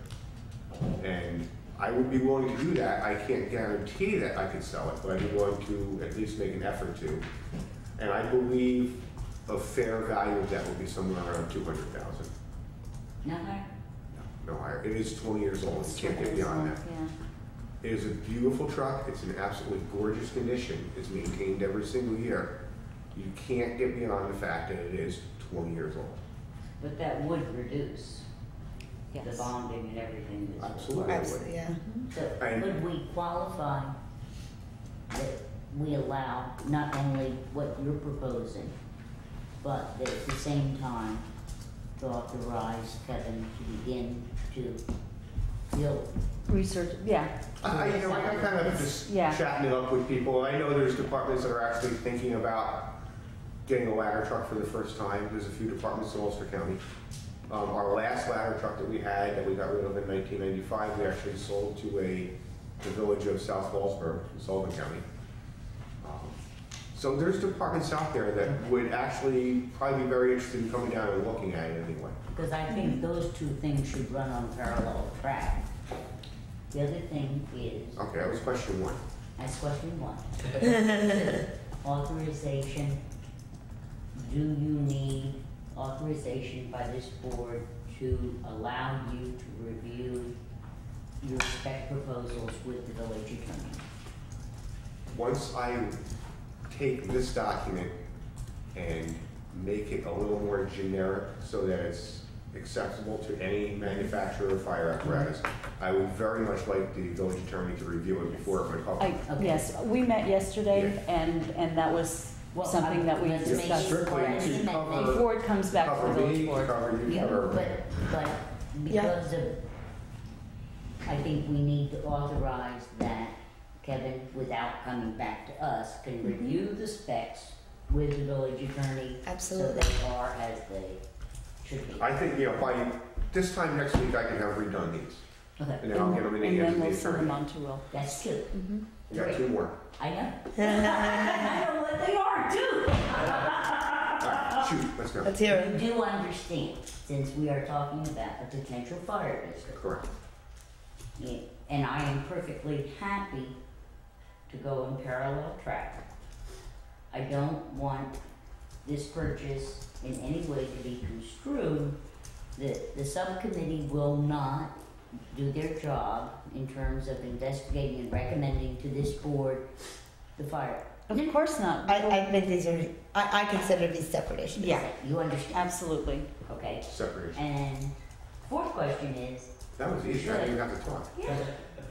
And I would be willing to do that. I can't guarantee that I could sell it, but I'd be willing to at least make an effort to. And I believe a fair value of that would be somewhere around $200,000. No higher? No higher. It is 20 years old. You can't get beyond that. Yeah. It is a beautiful truck. It's in absolutely gorgeous condition. It's maintained every single year. You can't get beyond the fact that it is 20 years old. But that would reduce the Yes. bonding and everything that's Absolutely. Absolutely, yeah. So And- could we qualify that we allow not only what you're proposing, but that at the same time to authorize Kevin to begin to build? Research, yeah, I kind of just Yeah. chatting it up with people. I know there's departments that are actually thinking about getting a ladder truck for the first time. There's a few departments in Ulster County. Our last ladder truck that we had, that we got rid of in 1995, we actually sold to the village of South Fallsburg in Sullivan County. So there's departments out there that would actually probably be very interested in coming down and looking at it anyway. Because I think those two things should run on parallel track. The other thing is, Okay, that was question one. that's question one. Authorization, do you need authorization by this board to allow you to review your spec proposals with the village attorney? Once I take this document and make it a little more generic so that it's acceptable to any manufacturer of fire apparatus, I would very much like the village attorney to review it before it went public. Okay. yes, we met yesterday, and that was Well, something that we let's make discussed. sure Strictly let's to amend cover- it. Before it comes back to Cover the village me, board. cover you, Yeah, cover but because of, I think we need to authorize that Kevin, without coming back to us, can review the specs with the village attorney. Absolutely. So they are as they should be. I think, by this time next week, I can have redone these. Okay, And then I'll get them in the And hands then of we'll the send them attorney. on to Will. that's two. Yeah, Great. 2 more. I know. I know what they are too. All right, shoot, let's go. Let's hear You it. do understand, since we are talking about a potential fire district, Correct. yeah, and I am perfectly happy to go in parallel track. I don't want this purchase in any way to be construed that the subcommittee will not do their job in terms of investigating and recommending to this board the fire. Of course not. I think these are, I consider these separate issues. Yeah, You understand? absolutely. Okay. Separation. And fourth question is, That was easy, I didn't even have to talk.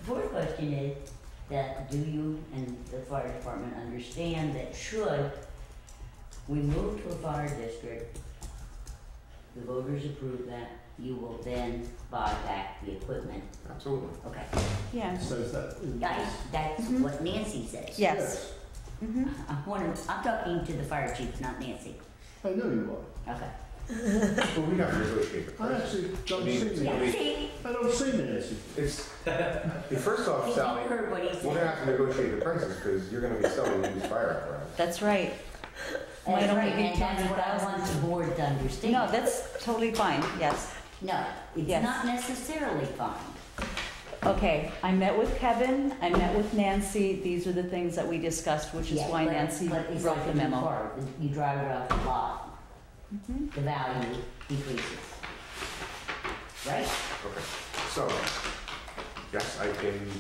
fourth question is that do you and the fire department understand that should we move to a fire district, the voters approve that, you will then buy back the equipment? Absolutely. Okay. Yeah. Says that in That's Mhm. what Nancy says. Yes. Mm-hmm. I'm talking to the fire chief, not Nancy. I know you Okay. Well, we have to negotiate the are. I price. actually don't I mean, see I that. mean, See, I don't see Nancy. It's, first off, you Sally, heard what he we're gonna said. have to negotiate the prices because you're gonna be selling used fire apparatus. That's right. Might That's only right, be and that's what I 20,000. want the board to understand. No, that's totally fine, yes. No, it's Yes. not necessarily fine. Okay, I met with Kevin, I met with Nancy, these are the things that we discussed, which is Yeah, why but- Nancy but it's wrote like the a new memo. car. You drive it out the lot, Mhm. the value decreases. Right? Okay, so, yes, I can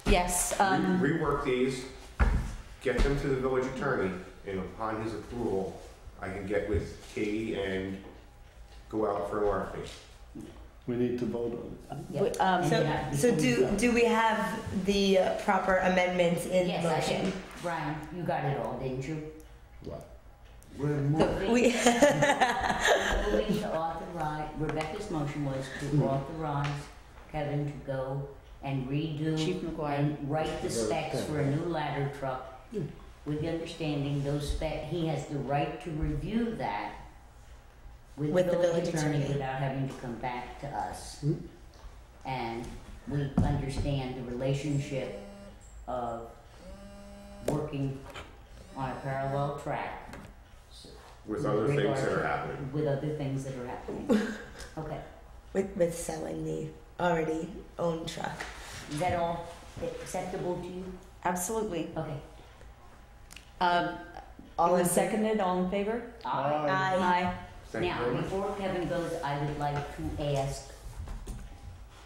Yes, rework these, get them to the village attorney, and upon his approval, I can get with Katie and go out for an RFP. We need to vote on it. Yeah. w- And So, then so before you go. do we have the proper amendments in the Yes, I motion? did. Brian, you got it all, didn't you? What? We're The- moving, we- moving to authorize, Rebecca's motion was to authorize Kevin to go and redo Chief McGuire. and write the specs for a new ladder truck with the understanding those he has the right to review that with the village attorney without having to come back to us. And we understand the relationship of working on a parallel track. With other things that are regard to- happening. With other things that are happening. Okay, With selling the already owned truck. is that all acceptable to you? absolutely. Okay. It All in was seconded, all in favor? Aye. Aye. Thank you Now, very much. before Kevin goes, I would like to ask,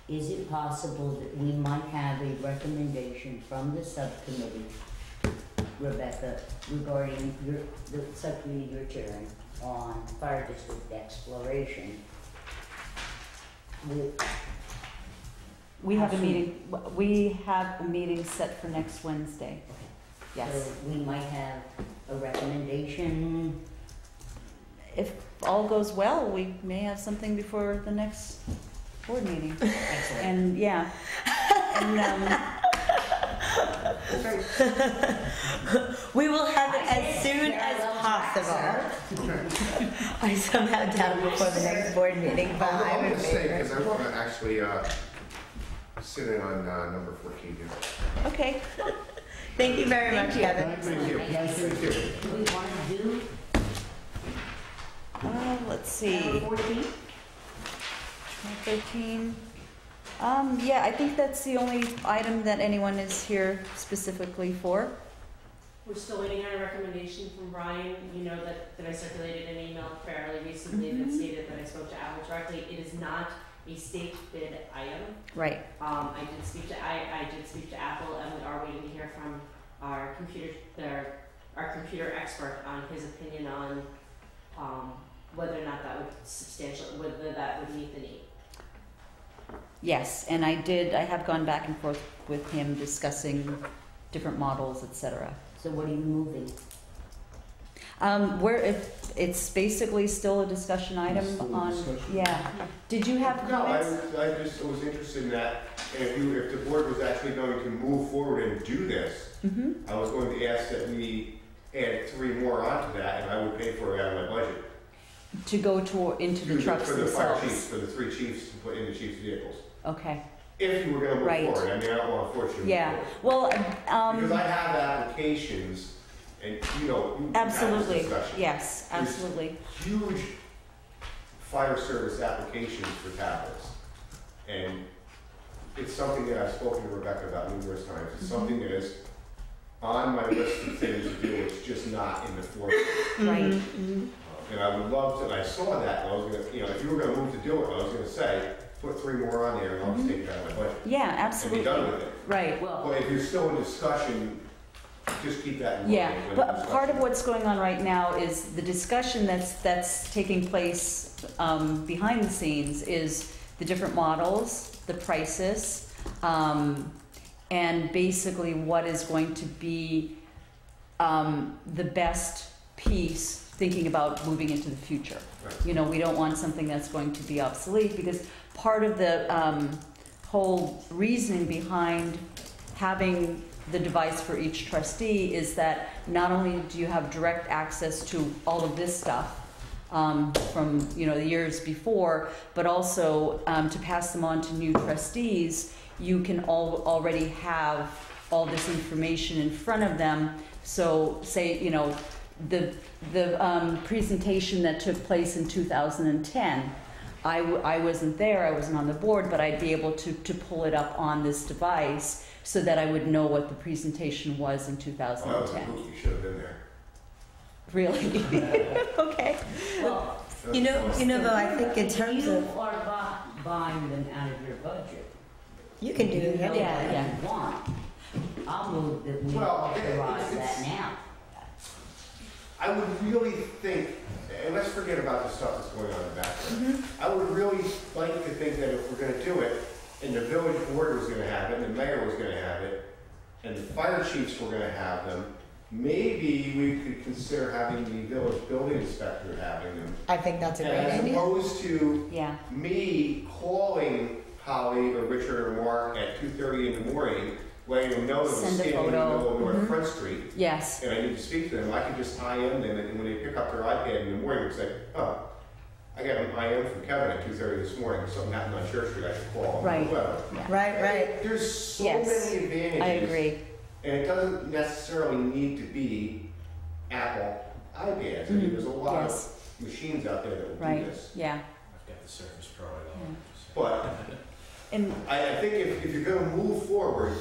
is it possible that we might have a recommendation from the subcommittee Rebecca, regarding the subcommittee you're chairing on fire district exploration. We have a meeting set for next Wednesday. Yes. So we might have a recommendation. If all goes well, we may have something before the next board meeting. Excellent. And yeah. And We will have it as soon as possible. I somehow doubt before the next board meeting, but I'm I going would to stay favor. because I want to actually sit in on number 14 here. okay. Thank you very much, Kevin. Thank you. Thank you. Do we want to do Let's see. number 14? 13. Yeah, I think that's the only item that anyone is here specifically for. We're still waiting on a recommendation from Brian. You know that I circulated an email fairly recently that stated that I spoke to Apple directly. It is not a state bid item. Right. I did speak to Apple, and we are waiting to hear from our computer expert on his opinion on whether or not that would meet the need. Yes, and I have gone back and forth with him discussing different models, etc. So what are you moving? It's basically still a discussion item on, yeah. Did you have No, I comments? was interested in that. And if the board was actually going to move forward and do this, Mm-hmm. I was going to ask that we add 3 more onto that, and I would pay for it out of my budget. To go into the trucks For the fire chiefs, themselves? for the 3 chiefs to put in the chiefs' vehicles. Okay, If you were going to move Right. forward, I mean, I don't want to force you to yeah. move forward. Well, Because I have applications, and you had this absolutely, discussion. yes, There's absolutely. Huge fire service applications for tablets. And it's something that I've spoken to Rebecca about numerous times. It's something that is on my list of things to do. It's just not in the forefront. Right. And I would love to, and I saw that, and I was going to, if you were going to move to do it, I was going to say, put 3 more on there, and I'll just take it out of my budget. Yeah, And be absolutely. done with it. Right. Well, But if you're still in discussion, just keep that in mind. Yeah, when but discussing. part of what's going on right now is the discussion that's taking place behind the scenes is the different models, the prices, and basically what is going to be the best piece thinking about moving into the future. Right. You know, we don't want something that's going to be obsolete because part of the whole reasoning behind having the device for each trustee is that not only do you have direct access to all of this stuff from the years before, but also to pass them on to new trustees, you can already have all this information in front of them. So say the presentation that took place in 2010. I wasn't there, I wasn't on the board, but I'd be able to pull it up on this device so that I would know what the presentation was in Oh, 2010. you should have been there. Really? Okay. well, You know, though, I think in terms you of, are buying them out of your budget. you can do it. You know Yeah, what yeah. you want. I'll move that we Well, authorize it's- that now. I would really think, and let's forget about the stuff that's going on in the background. I would really like to think that if we're going to do it, and the village board was going to have it, and the mayor was going to have it, and the fire chiefs were going to have them, maybe we could consider having the village building inspector having them. I think that's a great As idea. opposed to Yeah. me calling Holly or Richard or Mark at 2:30 in the morning, letting them know that I'm Send a standing in the photo. middle of North Mhm. Front Street, Yes. and I need to speak to them. I can just IM them, and when they pick up their iPad in the morning, it's like, oh, I got an IM from Kevin at 2:30 this morning, something happened on Church Street, I should call him. Right. Whatever. Right. There's so Yes. many advantages. I agree. And it doesn't necessarily need to be Apple iPads. I mean, there's a lot Yes. of machines out there that will do Right. this. Yeah. I've got the Surface Pro at home. But And I think if you're gonna move forward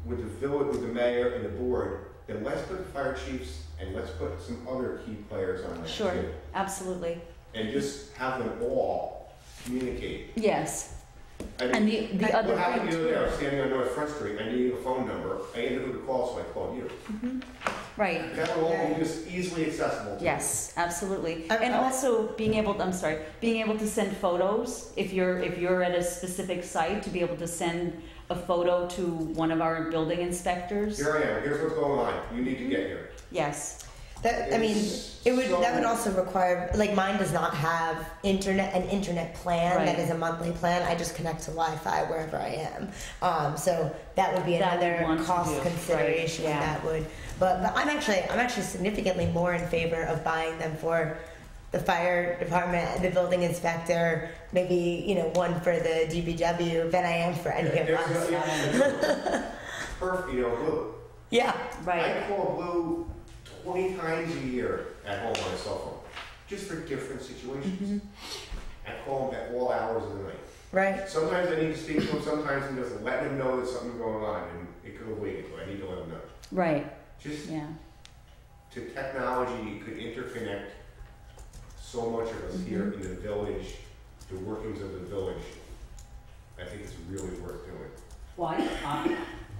with the village, with the mayor and the board, then let's put the fire chiefs and let's put some other key players on that sure, too. absolutely. And just have them all communicate. Yes. I mean, And the other what happened thing the other day, I too, was standing on North Front Street, I needed a phone number, I didn't know who to call, so I called you. right, That would all be just easily accessible to me. yes, absolutely. I'm- And also being able, being able to send photos, if you're at a specific site, to be able to send a photo to one of our building inspectors. Here I am, here's what's going on, you need to get here. Yes, That, I mean, that would also require, like mine does not have an internet plan Right. that is a monthly plan. I just connect to Wi-Fi wherever I am. So that would be That would another want to cost do, consideration right, yeah. that would, but I'm actually significantly more in favor of buying them for the fire department, the building inspector, maybe, one for the DPW than I am for any of us. Perfect, Blue. Yeah. right. I call Blue 20 times a year at home on a cell phone, just for different situations. I call him at all hours of the night. Right. Sometimes I need to speak to him, sometimes he doesn't. Let him know there's something going on, and it could have waited, but I need to let him know. Right, Just yeah. to technology could interconnect so much of us here in the village, the workings of the village. I think it's really worth doing. Well,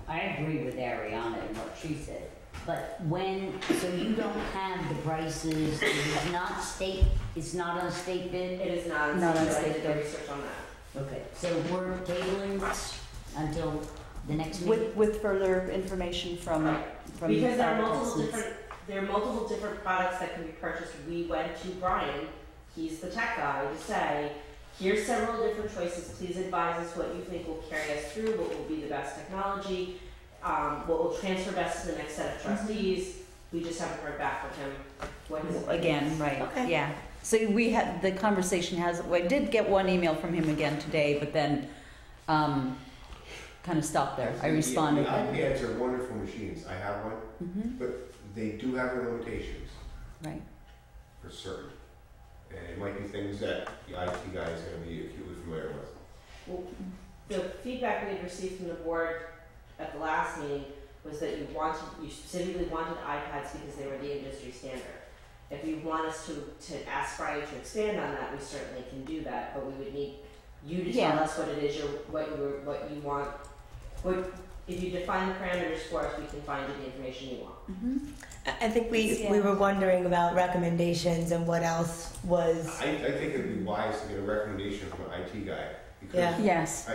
I agree with Ariana and what she said, but so you don't have the prices, it's not on a state bid? It is not. Not on I state did the bid. research on that. Okay, so we're tabling this until the next meeting? With further information from Because there are our multiple different products that can be purchased. We went to Brian, he's the tech guy, to say, here's several different choices. Please advise us what you think will carry us through, what will be the best technology, what will transfer best to the next set of trustees. We just haven't heard back from him. What his opinion Again, is. right, Okay. yeah. So we had, the conversation I did get one email from him again today, but then kind of stopped there. I responded. The iPads are wonderful machines. I have one, Mhm. but they do have their limitations Right, for certain. And it might be things that the IT guy is going to be acutely familiar with. Well, the feedback we had received from the board at the last meeting was that you specifically wanted iPads because they were the industry standard. If you want us to ask Brian to expand on that, we certainly can do that, but we would need you to tell Yeah. us what it is what you want. If you define the parameters for us, we can find you the information you want. I think we were wondering about recommendations and what else was. I think it'd be wise to get a recommendation from an IT guy because Yeah. yes,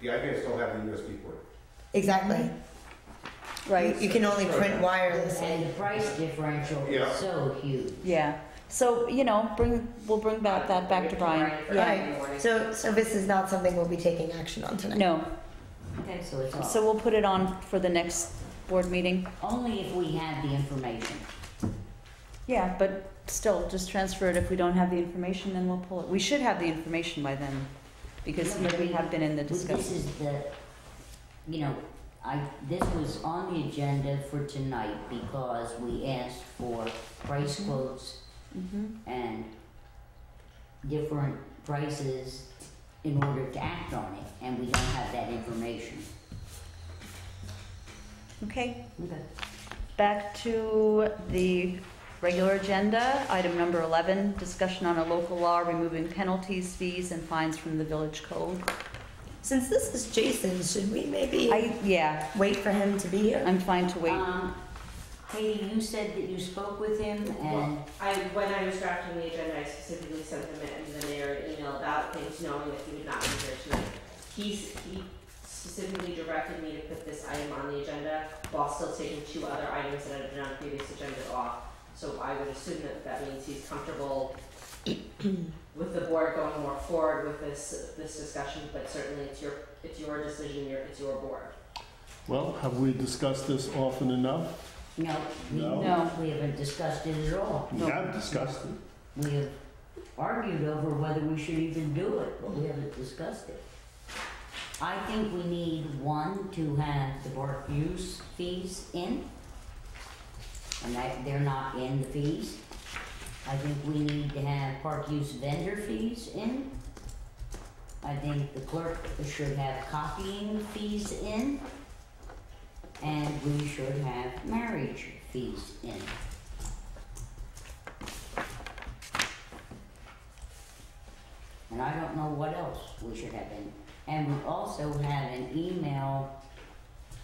the iPads don't have the USB port. Exactly. right, You can only print And wirelessly. the price differential Yeah. is so huge. yeah. So, we'll bring that back to Brian. For Yeah. in the morning. So this is not something we'll be taking action on tonight. No, Okay, so it's off. so we'll put it on for the next board meeting. Only if we have the information. Yeah, but still, just transfer it. If we don't have the information, then we'll pull it. We should have the information by then, because we have been in the This discussion. is this was on the agenda for tonight because we asked for price quotes Mhm. and different prices in order to act on it, and we don't have that information. Okay, Okay. back to the regular agenda. Item number 11, discussion on a local law removing penalties, fees, and fines from the village code. Since this is Jason, should we maybe Yeah, wait for him to be here? I'm fine to wait. Katie, you said that you spoke with him and When I was drafting the agenda, I specifically sent him the mayor an email about things, knowing that he would not be here tonight. He specifically directed me to put this item on the agenda while still taking two other items that had been on previous agenda off. So I would assume that means he's comfortable with the board going more forward with this discussion, but certainly it's your decision, it's your board. Well, have we discussed this often enough? no, No. we haven't discussed it at all. We have discussed it. We have argued over whether we should even do it, but we haven't discussed it. I think we need one to have the park use fees in, and that they're not in the fees. I think we need to have park use vendor fees in. I think the clerk should have copying fees in, and we should have marriage fees in. And I don't know what else we we should have been. And we also had an email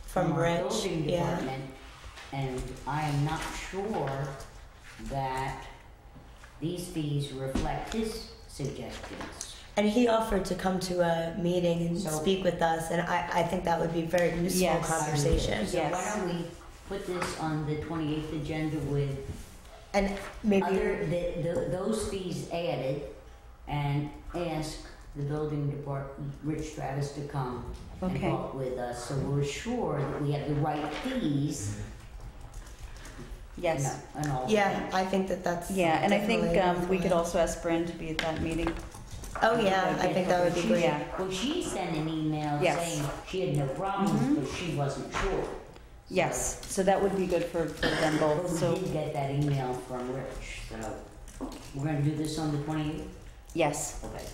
From our Rich, building yeah. department, and I am not sure that these fees reflect his suggestions. And he offered to come to a meeting and So- speak with us, and I think that would be very useful Yes. conversation. So why don't we put this on the 28th agenda with And maybe those fees added, and ask the building department, Rich Travis, to come and Okay. talk with us, so we're sure that we have the right fees. Yes. And all. yeah, I think that's Yeah, and I think definitely we could worthwhile. also ask Bren to be at that meeting. Oh yeah, I think that would be great. Yeah. Well, she sent an email Yes. saying she had no problems, Mhm. but she wasn't sure. Yes, so that would be good for them But both, we so, did get that email from Rich, so we're gonna do this on the 28th? yes. Okay.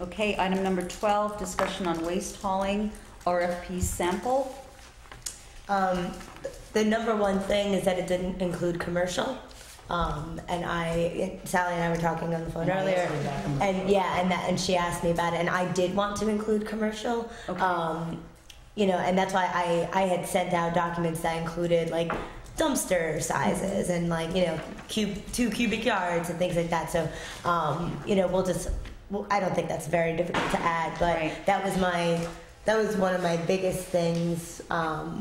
Okay, item number 12, discussion on waste hauling, RFP sample. The number one thing is that it didn't include commercial. And Sally and I were talking on the phone And I earlier, asked her about commercial. and yeah, and she asked me about it, and I did want to include commercial. Okay. You know, and that's why I had sent out documents that included like dumpster sizes and like, you know, 2 cubic yards and things like that. So, you know, I don't think that's very difficult to add, but Right. that was one of my biggest things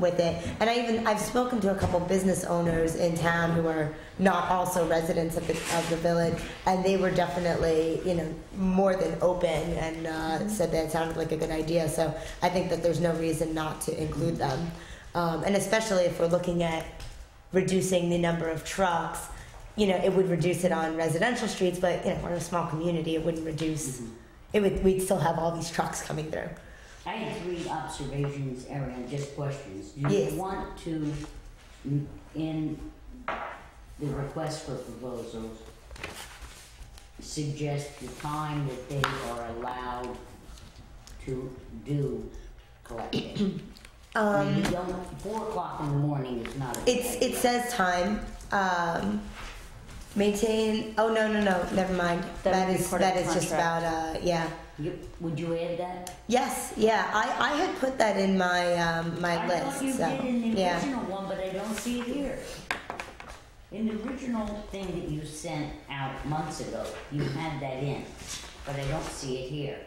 with it. And I've spoken to a couple business owners in town who are not also residents of the village, and they were definitely, you know, more than open and said that it sounded like a good idea. So I think that there's no reason not to include them, and especially if we're looking at reducing the number of trucks. You know, it would reduce it on residential streets, but you know, we're in a small community. It wouldn't reduce. We'd still have all these trucks coming through. I had 3 observations, Ariane, just questions. Do Yes. you want to, in the request for proposals, suggest the time that they are allowed to do collecting? I mean, you don't, 4 o'clock in the morning is not a good It idea. says time. Maintain. Oh no, never mind. That would be part of that the is just contract. about yeah. Would you add that? Yes, yeah. I had put that in my my I list. thought you So did in the yeah. original one, but I don't see it here. In the original thing that you sent out months ago, you had that in, but I don't see it here.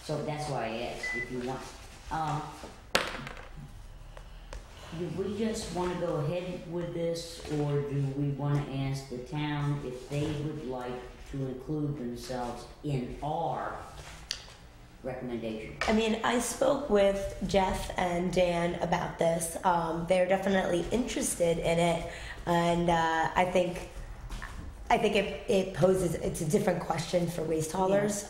So that's why I asked if you want. Do we just want to go ahead with this, or do we want to ask the town if they would like to include themselves in our recommendation? I mean, I spoke with Jeff and Dan about this. They're definitely interested in it, and I think it poses it's a different question for waste haulers.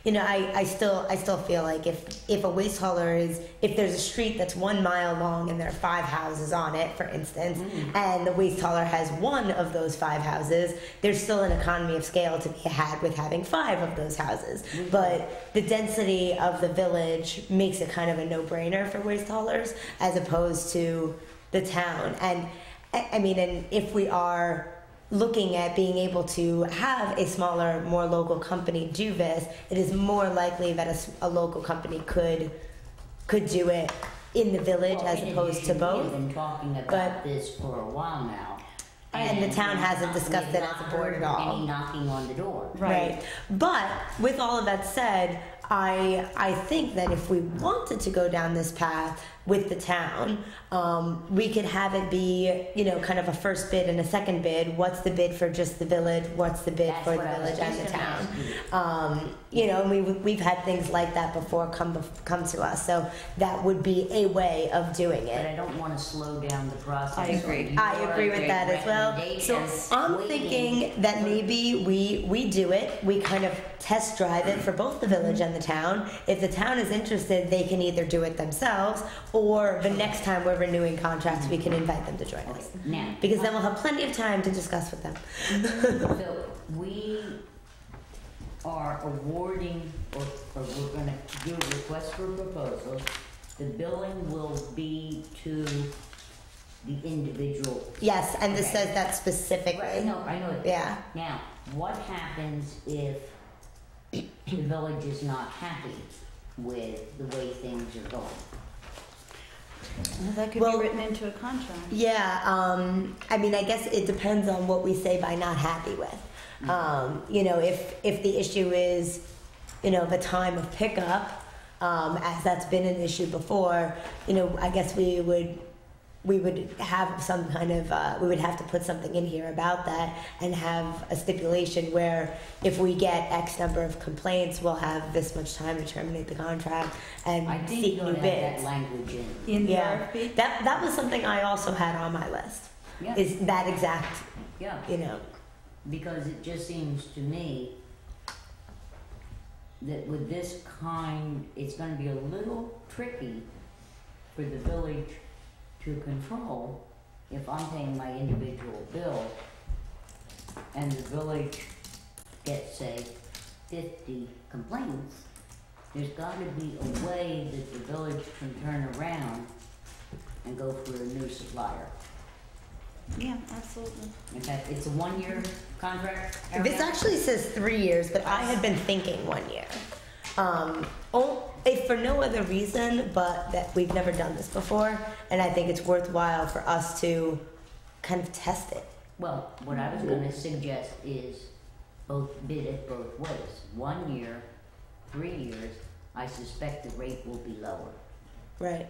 You know, I still feel like if a waste hauler if there's a street that's 1 mile long and there are 5 houses on it, for instance, and the waste hauler has 1 of those 5 houses, there's still an economy of scale to be had with having 5 of those houses. But the density of the village makes it kind of a no-brainer for waste haulers as opposed to the town. And I mean, and if we are looking at being able to have a smaller, more local company do this, it is more likely that a local company could do it in the village as opposed to both. We've been talking about this for a while now. And the town hasn't discussed it as a board at all. Any knocking on the door. Right. But with all of that said, I think that if we wanted to go down this path with the town, we could have it be, you know, kind of a first bid and a second bid. What's the bid for just the village? What's the bid That's for the what I was village and just the gonna town? ask you. You know, and we've had things like that before come to us. So that would be a way of doing But it. I don't want to slow down the process. I agree. Your I agree with that as well. So recommendations, I'm waiting thinking that maybe we do it. We kind of test drive it for both the village and the town. If the town is interested, they can either do it themselves, or the next time we're renewing contracts, we can invite them to join Okay, us. now. Because then we'll have plenty of time to discuss with them. So we are awarding, or we're gonna do a request for proposals. The billing will be to the individual. Yes, and this Okay. says that specifically. I know it. Yeah. Now, what happens if the village is not happy with the way things are going. Well, that could Well- be written into a contract. Yeah, I mean, I guess it depends on what we say by not happy with. You know, if the issue is, you know, the time of pickup, as that's been an issue before, you know, I guess we would have some kind of, we would have to put something in here about that and have a stipulation where if we get X number of complaints, we'll have this much time to terminate the contract and I think seek you new ought to have bids. that language in. In the Yeah, RFP? that was something I also had on my list. Yeah, Is that exact, yeah, you know? because it just seems to me that with this kind, it's gonna be a little tricky for the village to control if I'm paying my individual bill and the village gets, say, 50 complaints. There's gotta be a way that the village can turn around and go for a new supplier. Yeah, absolutely. In fact, it's a 1-year contract. This Ariana? actually says 3 years, but I had been thinking 1 year. If for no other reason, but that we've never done this before, and I think it's worthwhile for us to kind of test it. Well, what I was gonna suggest is both bid it both ways. 1 year, 3 years, I suspect the rate will be lower. Right.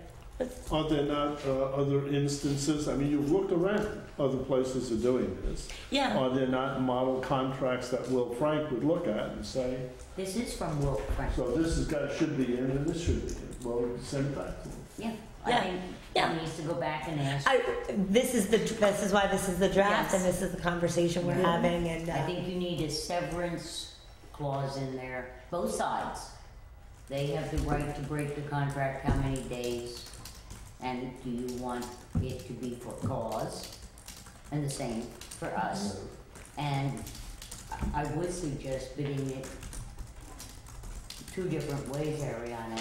Are there not other instances? I mean, you've looked around, other places are doing this. Yeah. Are there not model contracts that Will Frank would look at and say, This is from Will Frank. so this should be in and this should be in? Well, send it back to him. Yeah, Yeah. I think Yeah. he needs to go back and ask. This is why this is the draft, Yes. and this is the conversation we're Yeah. having, and I think you need a severance clause in there, both sides. They have the right to break the contract how many days, and do you want it to be for cause? And the same for us. And I would suggest bidding it 2 different ways, Ariana.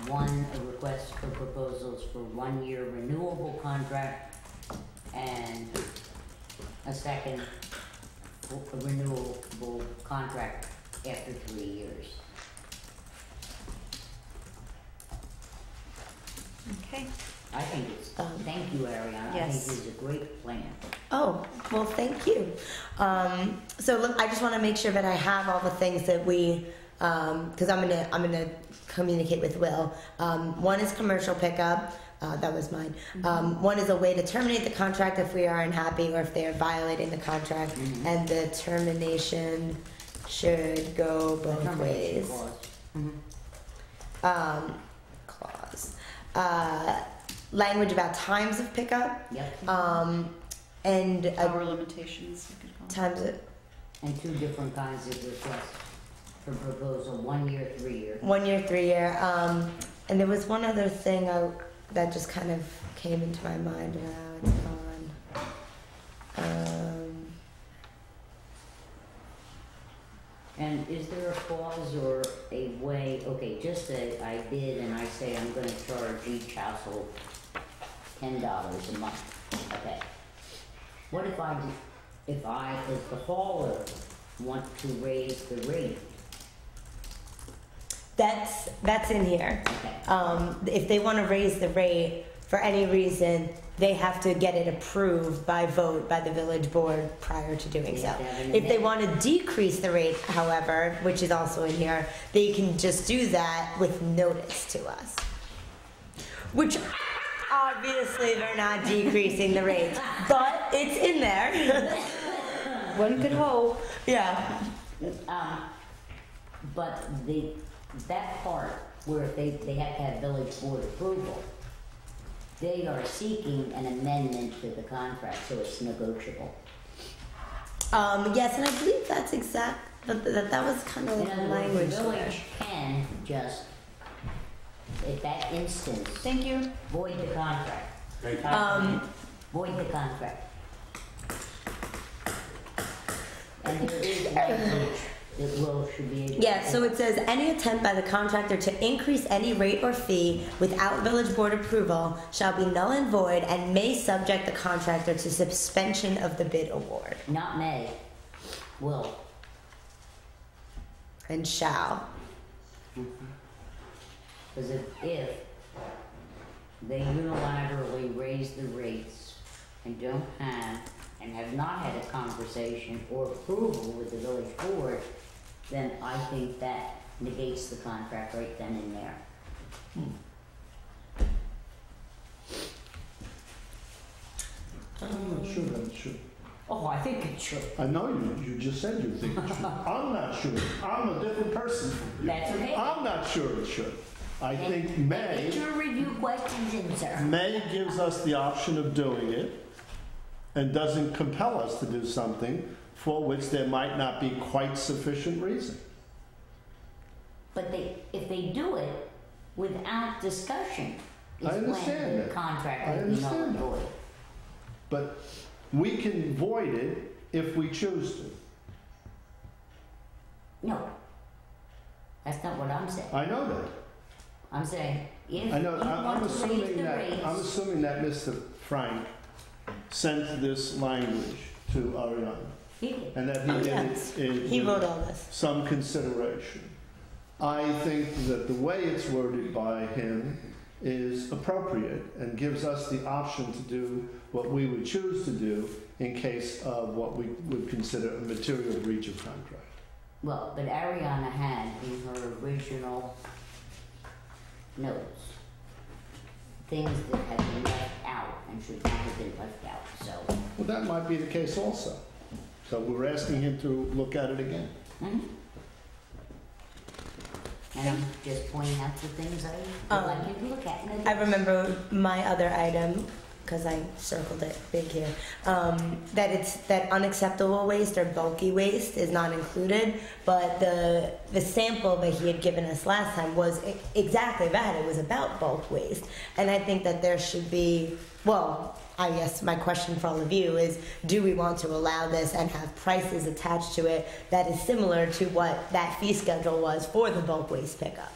One, a request for proposals for 1-year renewable contract, and a second, a renewable contract after 3 years. Okay. I think it's, thank you, Ariana, I Yes. think this is a great plan. Oh, well, thank you. So look, I just want to make sure that I have all the things that we, because I'm gonna communicate with Will. One is commercial pickup. That was mine. One is a way to terminate the contract if we are unhappy or if they are violating the contract, Mhm. and the termination should go both Termination ways. clause. Clause. Language about times of pickup, Yep, and Hour limitations, you could call it. times of and 2 different kinds of requests for proposal, 1 year, 3 year. 1 year, 3 year. And there was one other thing that just kind of came into my mind. Now it's gone. And is there a clause or a way, okay, just say I bid and I say I'm gonna charge each household $10 a month, okay? What if I, as the hauler, want to raise the rate? That's in here. Okay, If they want to raise the rate for any reason, they have to get it approved by vote by the village board prior to doing They so. have to have an If they amendment. want to decrease the rate, however, which is also in here, they can just do that with notice to us. Which obviously they're not decreasing the rate, but it's in there. One could hope. Yeah. but that part where they have to have village board approval, they are seeking an amendment to the contract, so it's negotiable. Yes, and I believe that's exact. But that was kind of In the other words, language the there. village can just, at that instance, Thank you. void the contract. Void the contract. And there is language that Will should be able to. Yeah, so it says any attempt by the contractor to increase any rate or fee without village board approval shall be null and void and may subject the contractor to suspension of the bid award. Not may, will. and shall. Because if they unilaterally raise the rates and don't have, and have not had a conversation or approval with the village board, then I think that negates the contract right then and there. I'm not sure that it should. Oh, I think it should. I know you just said you think it should. I'm not sure. I'm a different person. That's okay. I'm not sure it should. I think Get May, your review questions in, sir. May gives us the option of doing it and doesn't compel us to do something for which there might not be quite sufficient reason. But if they do it without discussion, is I understand when the that. contract I would be null understand and that. void. But we can void it if we choose to. No. That's not what I'm saying. I know that. I'm saying, if I you know, I'm want to raise assuming the that, I'm rates, assuming that Mr. Frank sent this language to Ariana he did. and that he Oh, did yes. it in He with wrote all this. some consideration. I think that the way it's worded by him is appropriate and gives us the option to do what we would choose to do in case of what we would consider a material breach of contract. Well, but Ariana had in her original notes things that had been left out and should not have been left out, so. Well, that might be the case also. So we're asking him to look at it again. Mhm. And I'm just pointing out the things I would like you to look at. I remember my other item, because I circled it big here, that unacceptable waste or bulky waste is not included, but the sample that he had given us last time was exactly that. It was about bulk waste. And I think that there should be, well, I guess my question for all of you is, do we want to allow this and have prices attached to it that is similar to what that fee schedule was for the bulk waste pickup?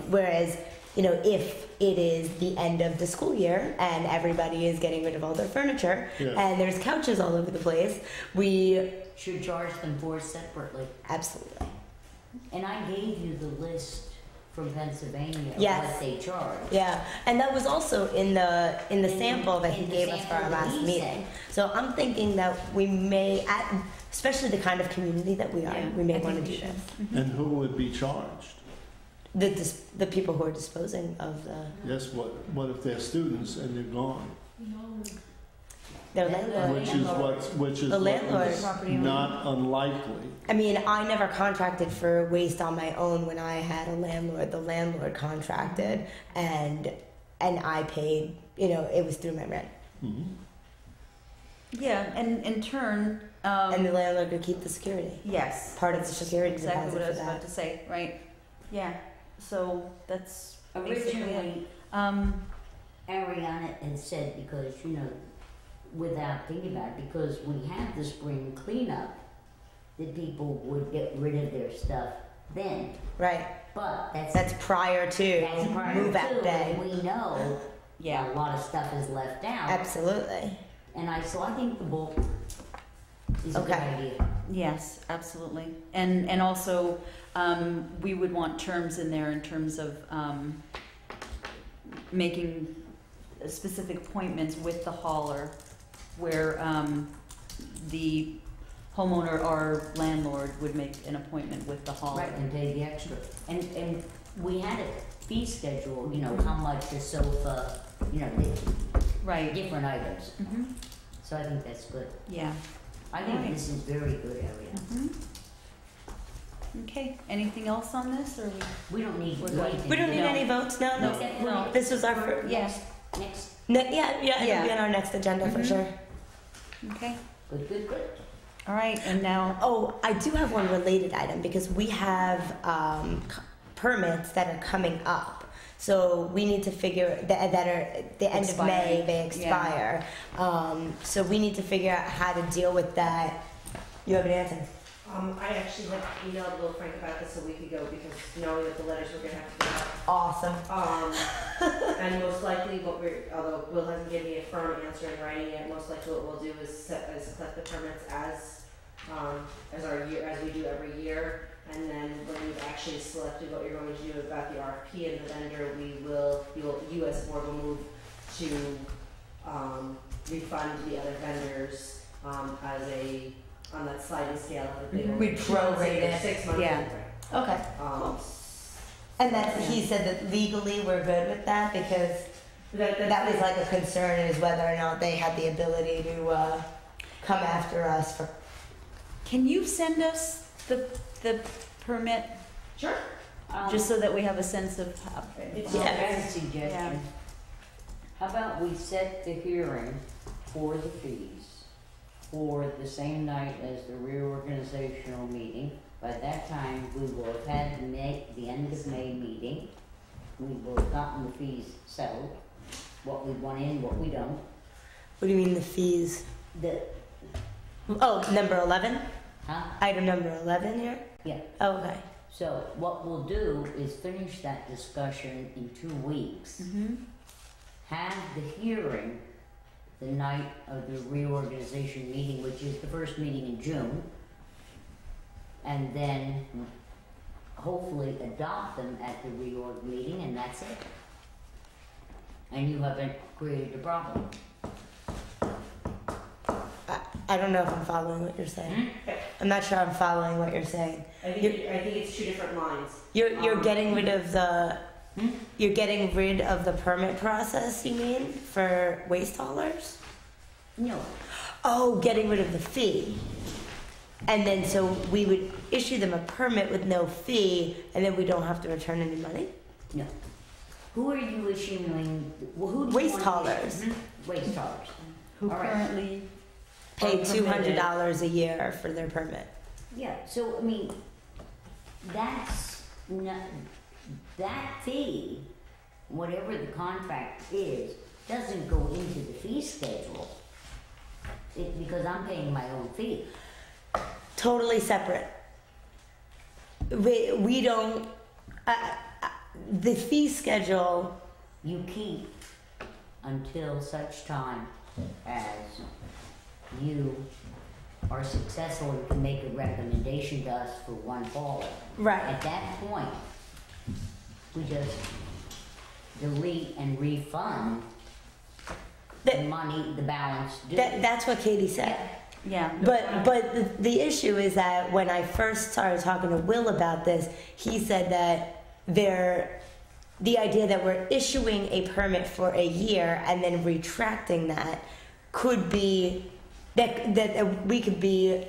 Whereas, you know, if it is the end of the school year and everybody is getting rid of all their furniture and there's couches all over the place, we should charge them for it separately. absolutely. And I gave you the list from Pennsylvania of Yes. what they charge. Yeah, and that was also in the sample that he In the gave us for our sample that last he meeting. said. So I'm thinking that we may, especially the kind of community that we are, Yeah, we may I want to think do we this. And who would be charged? The people who are disposing of Yes, what if they're students and they're gone? their Then the landlord. Which is The what landlord. is Property owner. not unlikely. I mean, I never contracted for waste on my own when I had a landlord. The landlord contracted, and I paid. You know, it was through my rent, Mhm. Yeah, and in turn, and the landlord could keep the security. yes. Part of the security Exactly what I deposit was for about that. to say, right? Yeah, so that's basically it. Originally, Ariana had said, because, you know, without thinking about it, because we had the spring cleanup, that people would get rid of their stuff then. Right. But That's prior to that's prior move out to, day. and we know Yeah. a lot of stuff is left out. Absolutely. And I think the bulk is a good Okay. idea. Yes, absolutely. And also, we would want terms in there in terms of making specific appointments with the hauler where the homeowner or landlord would make an appointment with the hauler. Right, and pay the extra. And we had a fee schedule, you know, how much a sofa, you know, Right. different items. Mm-hmm. So I think that's good. Yeah. I think Right. this is very good area. Mm-hmm. Okay, anything else on this, or We don't need We're to do good. anything. We don't need No. any votes. No, no. Except No. for This was our first. Yes. next. Yeah, Yeah. it'll be on our next agenda for Mhm. sure. Okay, Good. all right, and now, Oh, I do have one related item because we have permits that are coming up. So we need to figure that are the end of May. Expiring. They expire. So we need to figure out how to deal with that. You have an answer? I actually had emailed Will Frank about this a week ago because knowing that the letters were gonna have to go out. Awesome. And most likely although Will hasn't given me a firm answer in writing yet, most likely what we'll do is collect the permits as we do every year. And then when you've actually selected what you're going to do about the RFP and the vendor, the US board will move to refund the other vendors on that sliding scale. That they We prorate it. 6 months. Yeah. Okay. Um, And he said that legally we're good with that because that was like a concern is whether or not they had the ability to come after us for. Can you send us the permit, Sure. just so that we have a sense of how? I have a suggestion. Yeah. How about we set the hearing for the fees for the same night as the reorganizational meeting? By that time, we will have had the end of May meeting. We will have gotten the fees settled, what we want in, what we don't. What do you mean the fees? Number 11? Huh? Item number 11 here? Yeah. Oh, okay. So what we'll do is finish that discussion in 2 weeks. Mm-hmm. Have the hearing the night of the reorganization meeting, which is the first meeting in June, and then hopefully adopt them at the reorg meeting, and that's it. And you haven't created a problem. I don't know if I'm following what you're saying. I'm not sure I'm following what you're saying. I think it's 2 different lines. You're getting rid of the you're getting rid of the permit process, you mean, for waste haulers? No. Oh, getting rid of the fee. And then so we would issue them a permit with no fee and then we don't have to return any money? No. Who are you issuing? Who do you Waste want haulers. to issue? Waste haulers. Who All right. currently Pay are permitted. $200 a year for their permit. Yeah, so I mean, that's not, that fee, whatever the contract is, doesn't go into the fee schedule. Because I'm paying my own fee. Totally separate. We don't. The fee schedule. You keep until such time as you are successful and can make a recommendation to us for one hauler. Right. At that point, we just delete and refund the money, the balance due. That's what Katie said. Yeah. But the issue is that when I first started talking to Will about this, he said that the idea that we're issuing a permit for a year and then retracting that could be that we could be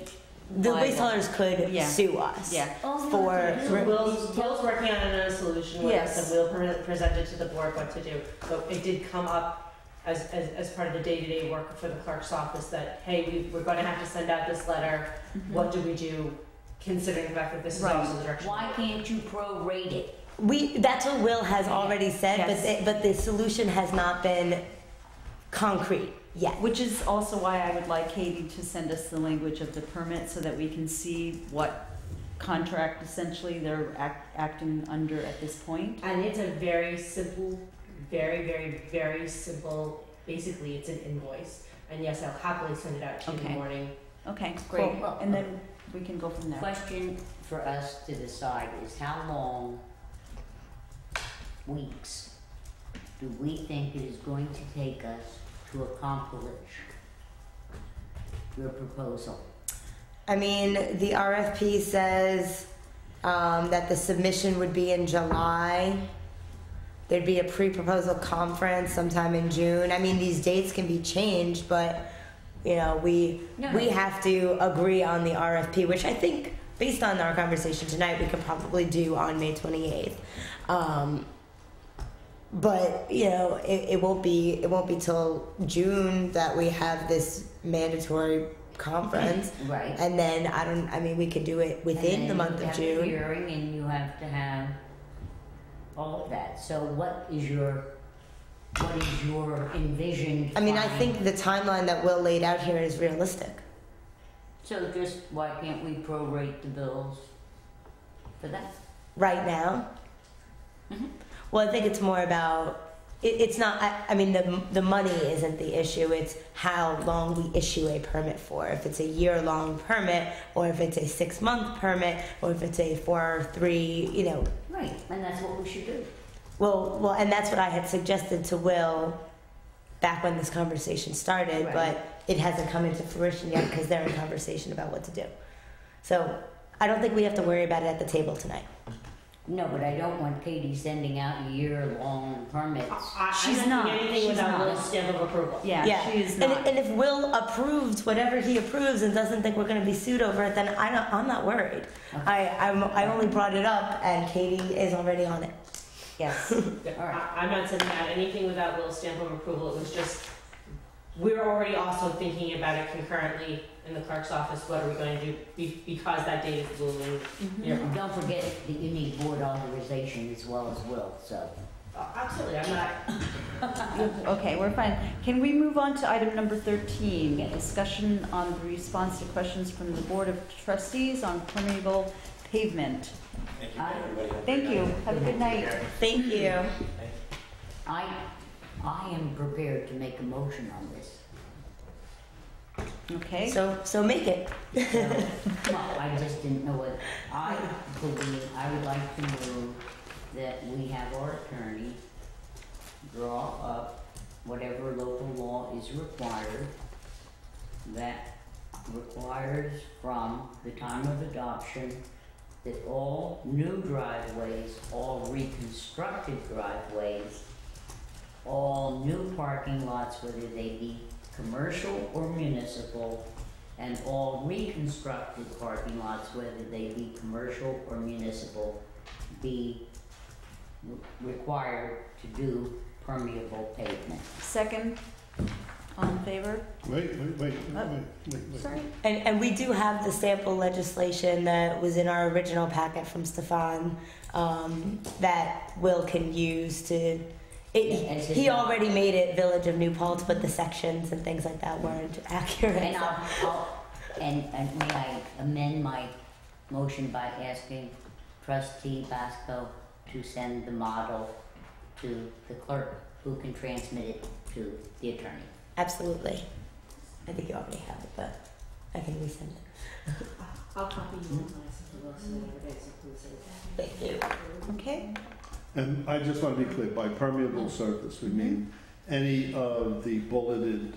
the Liable. waste haulers could Yeah. sue us. Yeah. Will's working on another solution with Yes. us, and Will presented to the board what to do. So it did come up as part of the day-to-day work for the clerk's office that, hey, we're going to have to send out this letter. Mm-hmm. What do we do, considering the fact that this is Right. also the direction? Why can't you prorate it? That's what Will has already said, Yes. but the solution has not been concrete yet. Which is also why I would like Katie to send us the language of the permit so that we can see what contract essentially they're acting under at this point. And it's a very simple, very, very, very simple, basically it's an invoice. And yes, I'll happily send it out to you in the Okay. morning. Okay, great. Cool. And then we can go from there. Question for us to decide is how long, weeks, do we think it is going to take us to accomplish your proposal? I mean, the RFP says that the submission would be in July. There'd be a pre-proposal conference sometime in June. I mean, these dates can be changed, but you know, we have to agree on the RFP, which I think, based on our conversation tonight, we could probably do on May 28th. But you know, it won't be till June that we have this mandatory conference. Right. And then we could do it within the month of And June. then you have the hearing and you have to have all of that. So what is your envisioned? I mean, I time? think the timeline that Will laid out here is realistic. So just why can't we prorate the bills for that? Right now. Mhm. Well, I think it's more about it's not, I mean, the money isn't the issue, it's how long we issue a permit for. If it's a year-long permit, or if it's a 6-month permit, or if it's a 4 or 3, you know. Right, and that's what we should do. Well, and that's what I had suggested to Will back when this conversation started, Right. but it hasn't come into fruition yet because they're in conversation about what to do. So I don't think we have to worry about it at the table tonight. No, but I don't want Katie sending out year-long permits. She's I'm not. doing anything She's without not. Will's stamp of approval. Yeah, she is not. And if Will approves whatever he approves and doesn't think we're going to be sued over it, then I'm not worried. Okay. I only brought it up, and Katie is already on it. Yes. All right. I'm not sending out anything without Will's stamp of approval. It was just, we're already also thinking about it concurrently in the clerk's office. What are we going to do because that date is looming? near. Don't forget that you need board authorization as well as Will, so. Absolutely, I'm not. Okay, we're fine. Can we move on to item number 13, discussion on the response to questions from the Board of Trustees on permeable pavement? Thank you, everybody. Thank you. Have a good night. Thank you. I am prepared to make a motion on this. Okay. So make it. Well, I just didn't know what, I would like to move that we have our attorney draw up whatever local law is required that requires from the time of adoption that all new driveways, all reconstructed driveways, all new parking lots, whether they be commercial or municipal, and all reconstructed parking lots, whether they be commercial or municipal, be required to do permeable pavement. Second, all in favor? Wait. Sorry. And we do have the sample legislation that was in our original packet from Stefan that Will can use to. He already made it Village of New Paltz, but the sections and things like that weren't accurate. And and may I amend my motion by asking Trustee Basco to send the model to the clerk, who can transmit it to the attorney. Absolutely. I think you already have it, but I can resend it. I'll copy you on my Thank you. Okay. And I just want to be clear, by permeable surface, we mean any of the bulleted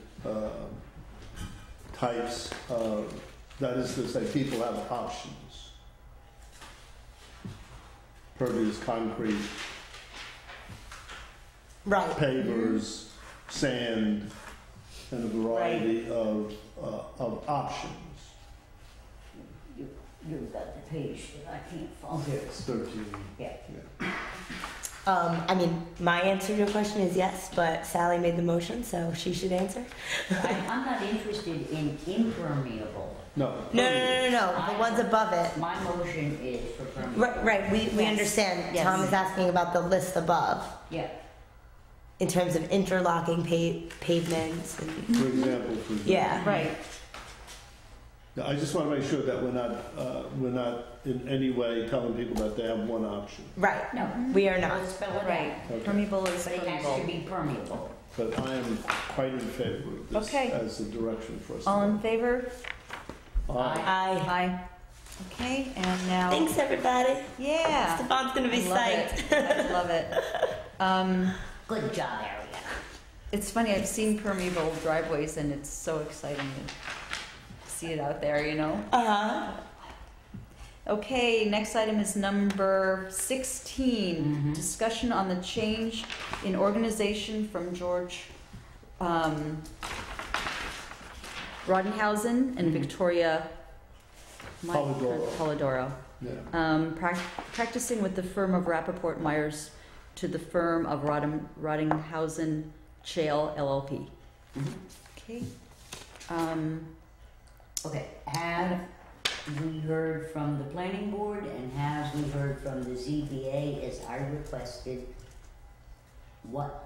types of, that is to say, people have options. Pervious concrete, Right. pavers, sand, and a variety of options. You've got the page that I can't follow. It's 13. Yeah. I mean, my answer to your question is yes, but Sally made the motion, so she should answer. I'm not interested in impermeable. No. No. The ones above it. My motion is for permeable. Right. We Yes. understand. Yes. Tom is asking about the list above Yeah. in terms of interlocking pavements. And, For example. yeah. Right. Now, I just want to make sure that we're not in any way telling people that they have one option. Right. No. We are not. We'll spell it Right. out. Okay. Permeable is But it has to permeable. be permeable. But I am quite in favor of this Okay. as a direction for us. to All in go. favor? Aye. Aye. Aye. Okay, and now. Thanks, everybody. Yeah. Stefan's gonna be I love psyched. it. I love it. Good job, Ariana. It's funny, I've seen permeable driveways and it's so exciting to see it out there, you know? Uh-huh. Okay, next item is number 16. Mhm. Discussion on the change in organization from George Rodenhausen and Mhm. Victoria Polidoro. Polidoro. Yeah. Practicing with the firm of Rappaport Myers to the firm of Roddinghausen Chale LLP. Mhm. Okay. Okay, have we heard from the planning board and have we heard from the ZBA as I requested what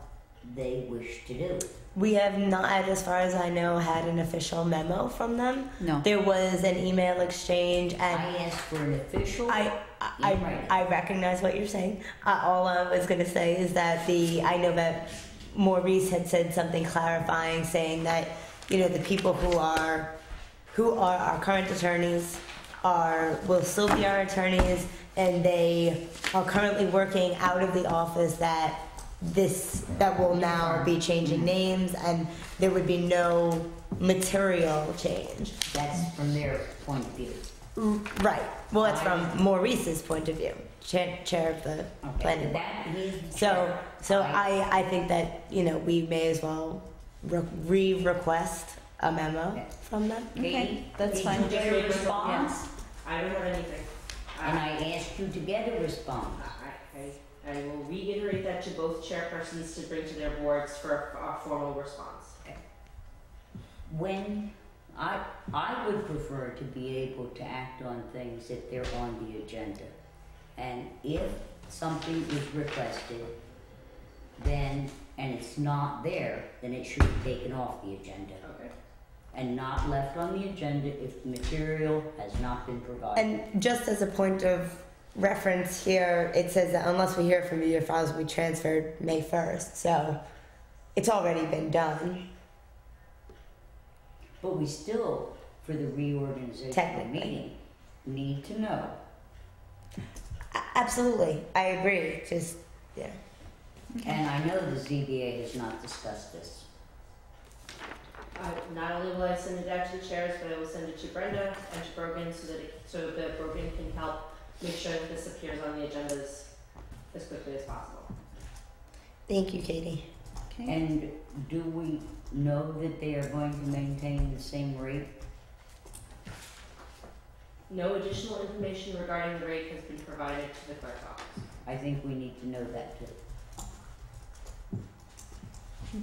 they wish to do? We have not, as far as I know, had an official memo from them. No. There was an email exchange, and I asked for an official. I in writing. recognize what you're saying. All I was going to say is that I know that Maurice had said something clarifying, saying that, you know, the people who are our current attorneys will still be our attorneys, and they are currently working out of the office that will now be changing names, and there would be no material change. That's from their point of view. Right. Well, it's from Maurice's point of view, chair of the planning board. So I think that, you know, we may as well request a memo from them. Okay, that's Did fine. you get a response? I don't have anything. And I asked you to get a response. I will reiterate that to both chairpersons to bring to their boards for a formal response. When I would prefer to be able to act on things if they're on the agenda. And if something is requested, then, and it's not there, then it should be taken off the agenda. Okay. And not left on the agenda if the material has not been provided. And just as a point of reference here, it says that unless we hear from you, your files will be transferred May 1st. So it's already been done. But we still, for the reorganizational meeting, need to know. Absolutely, I agree. Just yeah. And I know the ZBA has not discussed this. Not only will I send it out to the chairs, but I will send it to Brenda and to Brogan so that Brogan can help make sure that this appears on the agendas as quickly as possible. Thank you, Katie. Okay. And do we know that they are going to maintain the same rate? No additional information regarding the rate has been provided to the clerk's office. I think we need to know that too.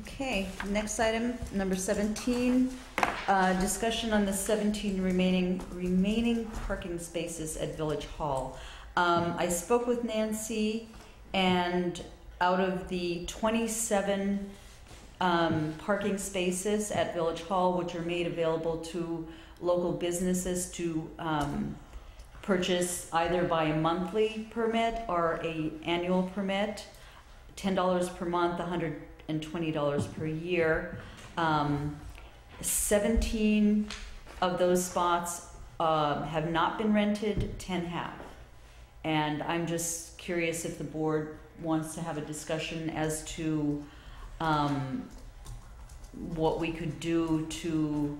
Okay, next item, number 17, discussion on the 17 remaining parking spaces at Village Hall. I spoke with Nancy, and out of the 27 parking spaces at Village Hall, which are made available to local businesses to purchase either by a monthly permit or a annual permit, $10 per month, $120 per year. 17 of those spots have not been rented, 10 have. And I'm just curious if the board wants to have a discussion as to what we could do to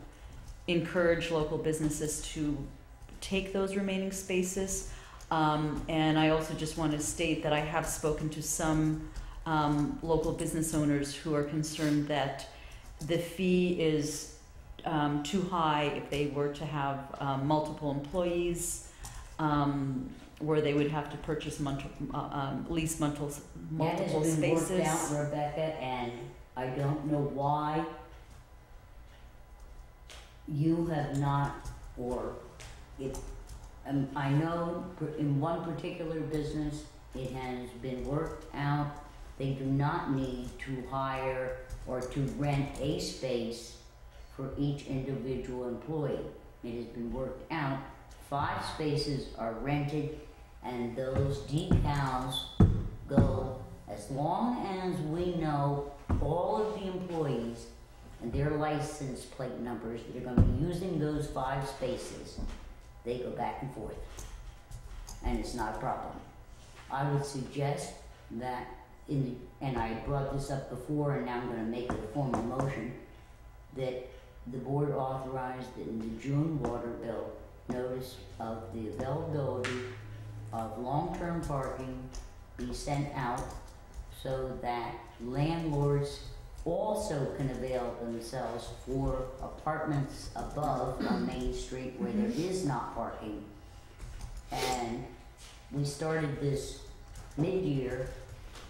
encourage local businesses to take those remaining spaces. And I also just want to state that I have spoken to some local business owners who are concerned that the fee is too high if they were to have multiple employees, where they would have to purchase lease multiple spaces. That has been worked out, Rebecca, and I don't know why you have not, or it. I know in one particular business it has been worked out. They do not need to hire or to rent a space for each individual employee. It has been worked out. 5 spaces are rented, and those decals go as long as we know all of the employees and their license plate numbers that are going to be using those 5 spaces. They go back and forth, and it's not a problem. I would suggest that and I brought this up before, and now I'm going to make it a formal motion, that the board authorized that in the June water bill, notice of the availability of long-term parking be sent out so that landlords also can avail themselves for apartments above on Main Street where there is not parking. And we started this mid-year,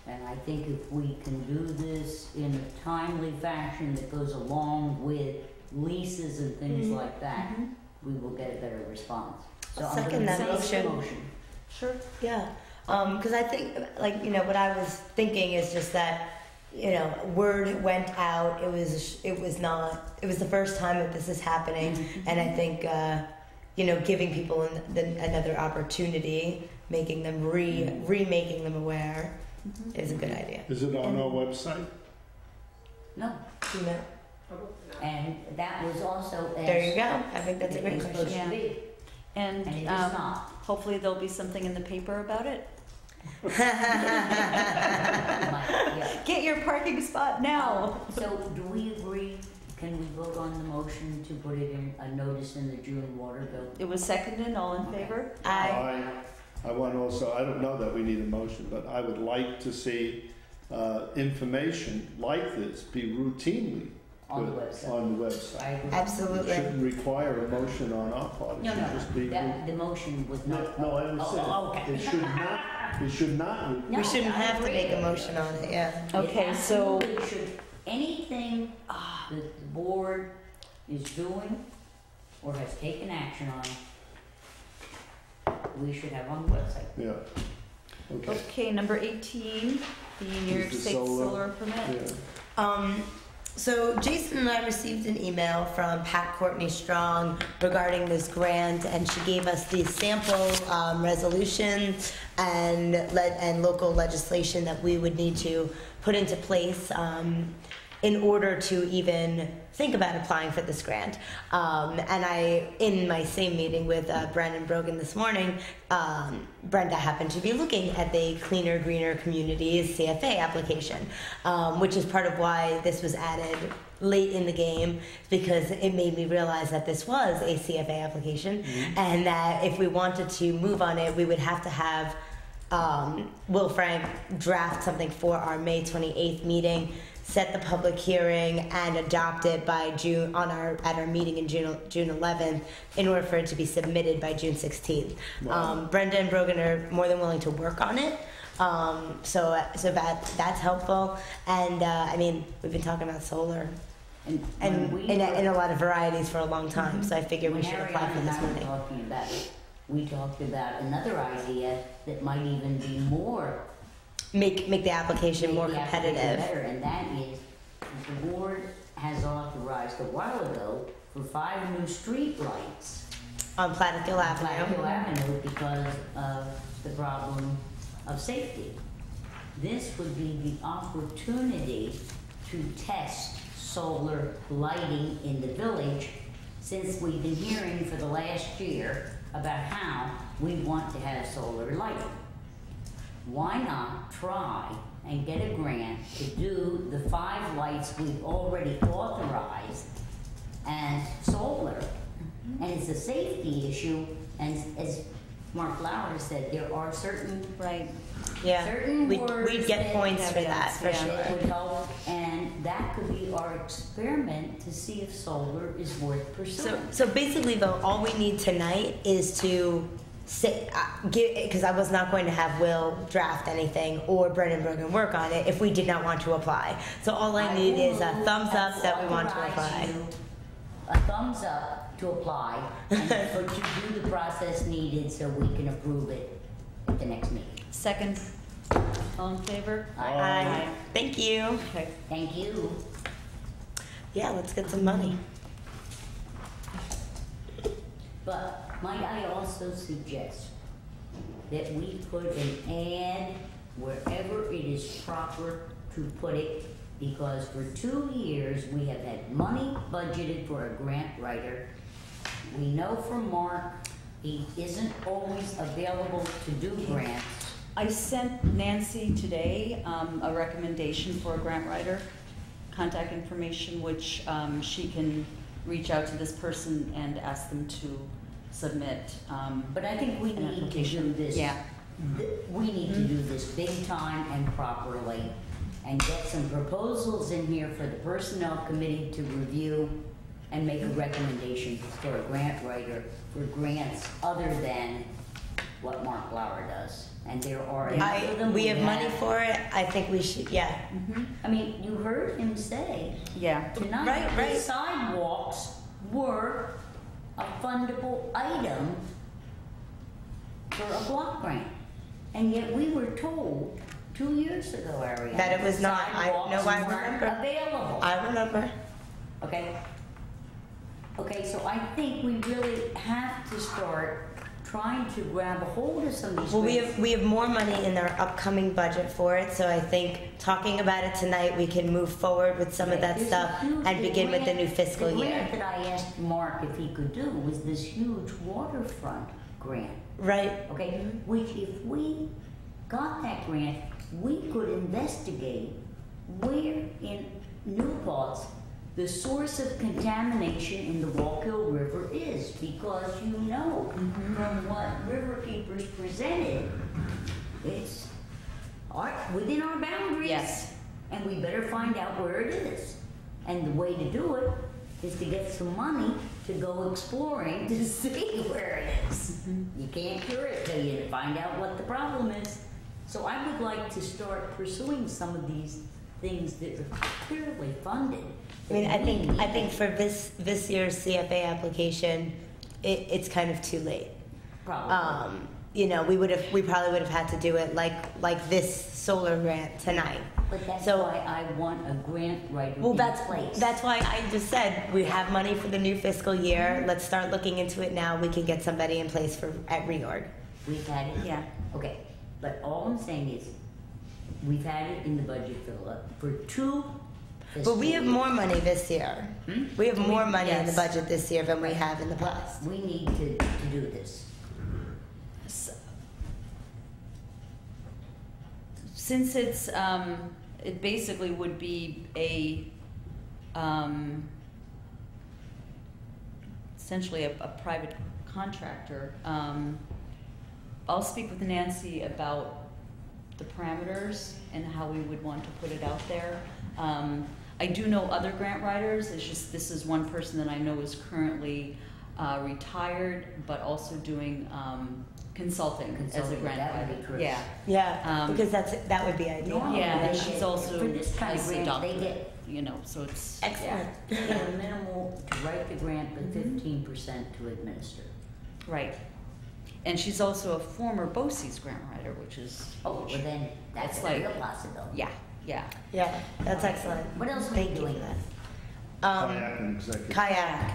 and I think if we can do this in a timely fashion that goes along with leases and things like that, we will get a better response. So I'll second that motion. Sure. Yeah, because I think, like, you know, what I was thinking is just that, you know, word went out. It was the first time that this is happening, and I think, you know, giving people another opportunity, making them remaking them aware, is a good idea. Is it on our website? No. No. And that was also as. There you go. I think that's a it great was supposed question. to be. And And it is not. hopefully there'll be something in the paper about it. Yeah. Get your parking spot now. So do we agree, can we vote on the motion to put it in a notice in the June water bill? It was seconded, all in favor? I want to also, I don't know that we need a motion, but I would like to see information like this be routinely On the put website. on the website. I agree. It Absolutely. shouldn't require a motion on our part. It No, should just be. that, the motion was not. No, I understand. Oh, okay. It should not. No, We shouldn't I have to agree. make a motion on it, yeah. Okay, It so- absolutely should, anything that the board is doing or has taken action on, we should have on the website. Yeah. Okay. Okay, number 18, the New York the State solar- solar permit. Yeah. So Jason and I received an email from Pat Courtney Strong regarding this grant, and she gave us the sample resolution and local legislation that we would need to put into place in order to even think about applying for this grant. And I, in my same meeting with Brandon Brogan this morning, Brenda happened to be looking at the Cleaner Greener Communities CFA application, which is part of why this was added late in the game, because it made me realize that this was a CFA application, and that if we wanted to move on it, we would have to have Will Frank draft something for our May 28th meeting, set the public hearing, and adopt it by June at our meeting in June 11th, in order for it to be submitted by June 16th. Wow. Brenda and Brogan are more than willing to work on it. So that's helpful. And I mean, we've been talking about solar and in a lot of varieties for a long time. So I figured we should apply for this When money. Ariana and I were talking about it, we talked about another idea that might even be more Make the application more make the application competitive. better, and that is, the board has authorized a while ago for 5 new street lights On Plattekill on Platteville Avenue. Avenue because of the problem of safety. This would be the opportunity to test solar lighting in the village, since we've been hearing for the last year about how we want to have solar lighting. Why not try and get a grant to do the 5 lights we've already authorized and solar? And it's a safety issue, and as Mark Lauer said, there are certain Yeah, certain we'd words get that points for that, for that sure. would help, and that could be our experiment to see if solar is worth pursuing. So basically, though, all we need tonight is to say, because I was not going to have Will draft anything or Brendan Brogan work on it if we did not want to apply. So all I need is a thumbs up that we want to authorize apply. you a thumbs up to apply, and for to do the process needed so we can approve it at the next meeting. Second, all in favor? Aye. Thank you. Okay. Thank you. Yeah, let's get some money. But might I also suggest that we put an ad wherever it is proper to put it, because for 2 years we have had money budgeted for a grant writer. We know from Mark, he isn't always available to do grants. I sent Nancy today a recommendation for a grant writer, contact information, which she can reach out to this person and ask them to submit But I think we an need to do application. this. Yeah. We need to do this big time and properly, and get some proposals in here for the personnel committee to review and make a recommendation for a grant writer for grants other than what Mark Lauer does. And there are enough of them. We have money for it. I think we should, yeah. I mean, you heard him say Yeah. tonight Right, right. the sidewalks were a fundable item for a block grant. And yet we were told 2 years ago, Ariana, That it was not. I sidewalks know, I weren't remember. available. I remember. Okay? Okay, so I think we really have to start trying to grab a hold of some of these Well, grants. we have more money in our upcoming budget for it, so I think talking about it tonight, we can move forward with some of that There's stuff a huge- and begin with the new grant- fiscal The year. grant that I asked Mark if he could do was this huge waterfront grant. Right? Okay, which if we got that grant, we could investigate where in New Paltz the source of contamination in the Wallkill River is, because you know from what Riverkeepers presented, it's within our boundaries. Yes. And we better find out where it is. And the way to do it is to get some money to go exploring to see where it is. You can't cure it till you find out what the problem is. So I would like to start pursuing some of these things that are clearly funded. I mean, I think for this year's CFA application, it's kind of too late. Probably. You know, we probably would have had to do it like this solar grant tonight. But that's So- why I want a grant writer Well, in that's place. why I just said we have money for the new fiscal year. Let's start looking into it now. We can get somebody in place at reorg. We've had it. Yeah. Okay, but all I'm saying is, we've had it in the budget for 2 fiscal But we have years. more money this year. Hmm? We have more money in the Yes. budget this year than we have in the past. We need to do this. Since it's, it basically would be a, essentially a private contractor, I'll speak with Nancy about the parameters and how we would want to put it out there. I do know other grant writers, it's just this is one person that I know is currently retired, but also doing consulting as a Consulting, grant that would writer. be great. Yeah. Yeah, Um, because that would be ideal. Normally Yeah, they and she's get- also for this kind of has a grant, they doctorate, get you know, so it's Excellent. they get a minimal to write the grant, but 15% to administer. right. And she's also a former BOCES grant writer, which is Oh, well then that's It's a like- real possibility. yeah, yeah. Yeah, that's excellent. What else are Thank we you doing? for that. Kayak and executive. Kayak.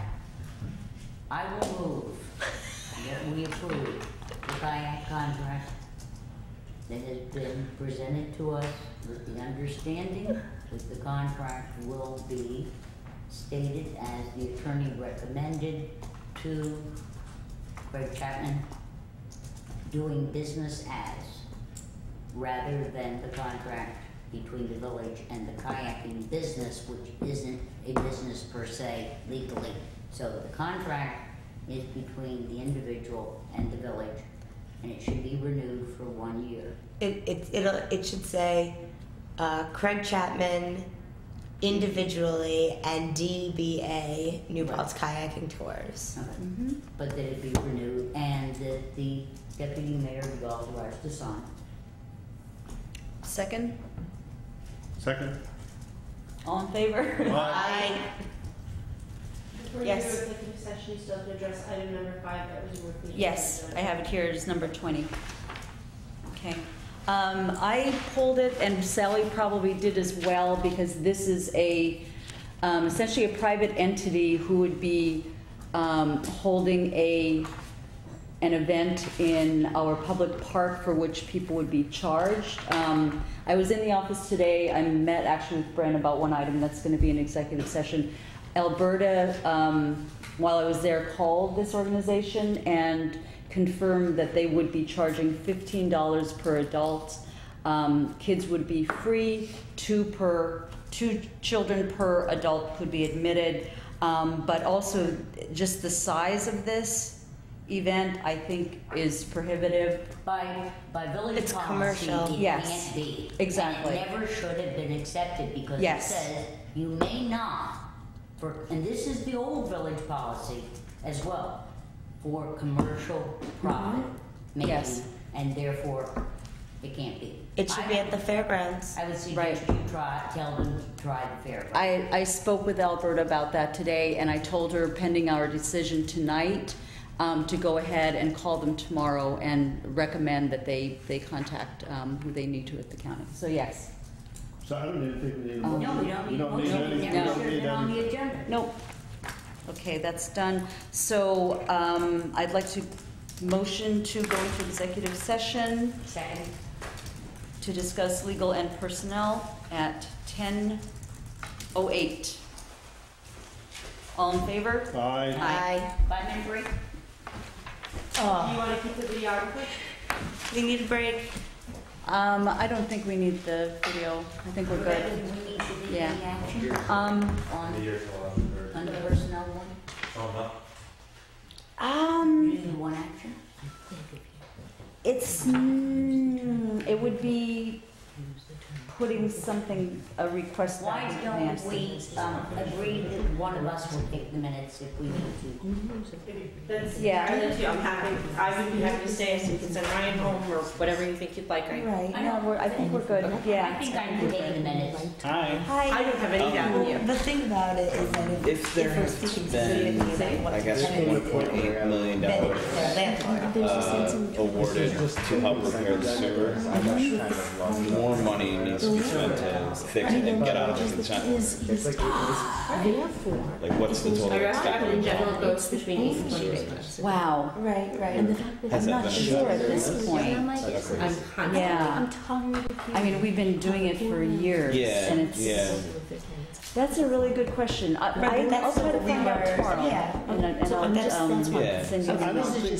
I will move that we approve the kayak contract that has been presented to us with the understanding that the contract will be stated as the attorney recommended to Craig Chapman, doing business as, rather than the contract between the village and the kayaking business, which isn't a business per se legally. So the contract is between the individual and the village, and it should be renewed for 1 year. It should say Craig Chapman individually and DBA New Paltz Kayaking Tours. Okay. Mm-hmm. But that it be renewed and that the deputy mayor be authorized to sign. Second, Second? all in favor? Aye. Before you Yes. go to executive session, you still have to address item number 5 that was worth the. Yes, I have it here, it's number 20. Okay. I pulled it, and Sally probably did as well, because this is essentially a private entity who would be holding an event in our public park for which people would be charged. I was in the office today, I met actually with Bren about one item that's gonna be an executive session. Alberta, while I was there, called this organization and confirmed that they would be charging $15 per adult. Kids would be free, two children per adult could be admitted. But also just the size of this event, I think, is prohibitive. By village It's policy, commercial. it Yes, can't be. exactly. And it never should have been accepted because it Yes. says you may not, and this is the old village policy as well, for commercial profit making, Yes. and therefore it can't be. It should be at the fairgrounds. I would suggest Right. you tell them to try the fairground. I spoke with Alberta about that today, and I told her, pending our decision tonight, to go ahead and call them tomorrow and recommend that they contact who they need to at the county. So yes. So I don't even think we need a No, motion. No, we don't need a any- motion, it we never don't should have need been on any- the agenda. Nope. Okay, that's done. So I'd like to Motion to go into executive session Second. to discuss legal and personnel at 10:08. All in favor? Aye. Aye. 5-minute break? Do you want to keep the videographer? We need a break. I don't think we need the video. I think we're good. Do we need to do Yeah. any action Um, on the personnel one? um, Usually one action? it would be putting something, a request. Why that don't nasty. we agree that one of us will take the minutes if we need to? That's Yeah. I would be happy to stay, so you can send Ryan home or whatever you think you'd like. Right, no, I think we're good, I yeah. think I can take the minutes. I don't have any doubt in you. The thing about it is that If there has been, I guess, $1.8 million awarded to help repair the sewer, more money needs to be spent to fix it and get out of the consent. Like, what's the total Our revenue expected? in general goes between 8 and 20 basis. Wow, right. Has I'm that not been sure at this point. I'm Yeah, I mean, we've been doing it for years, Yeah, and it's, yeah. that's a really good question. I'll try to find out tomorrow. Yeah. And I'll That's send you I an don't email. think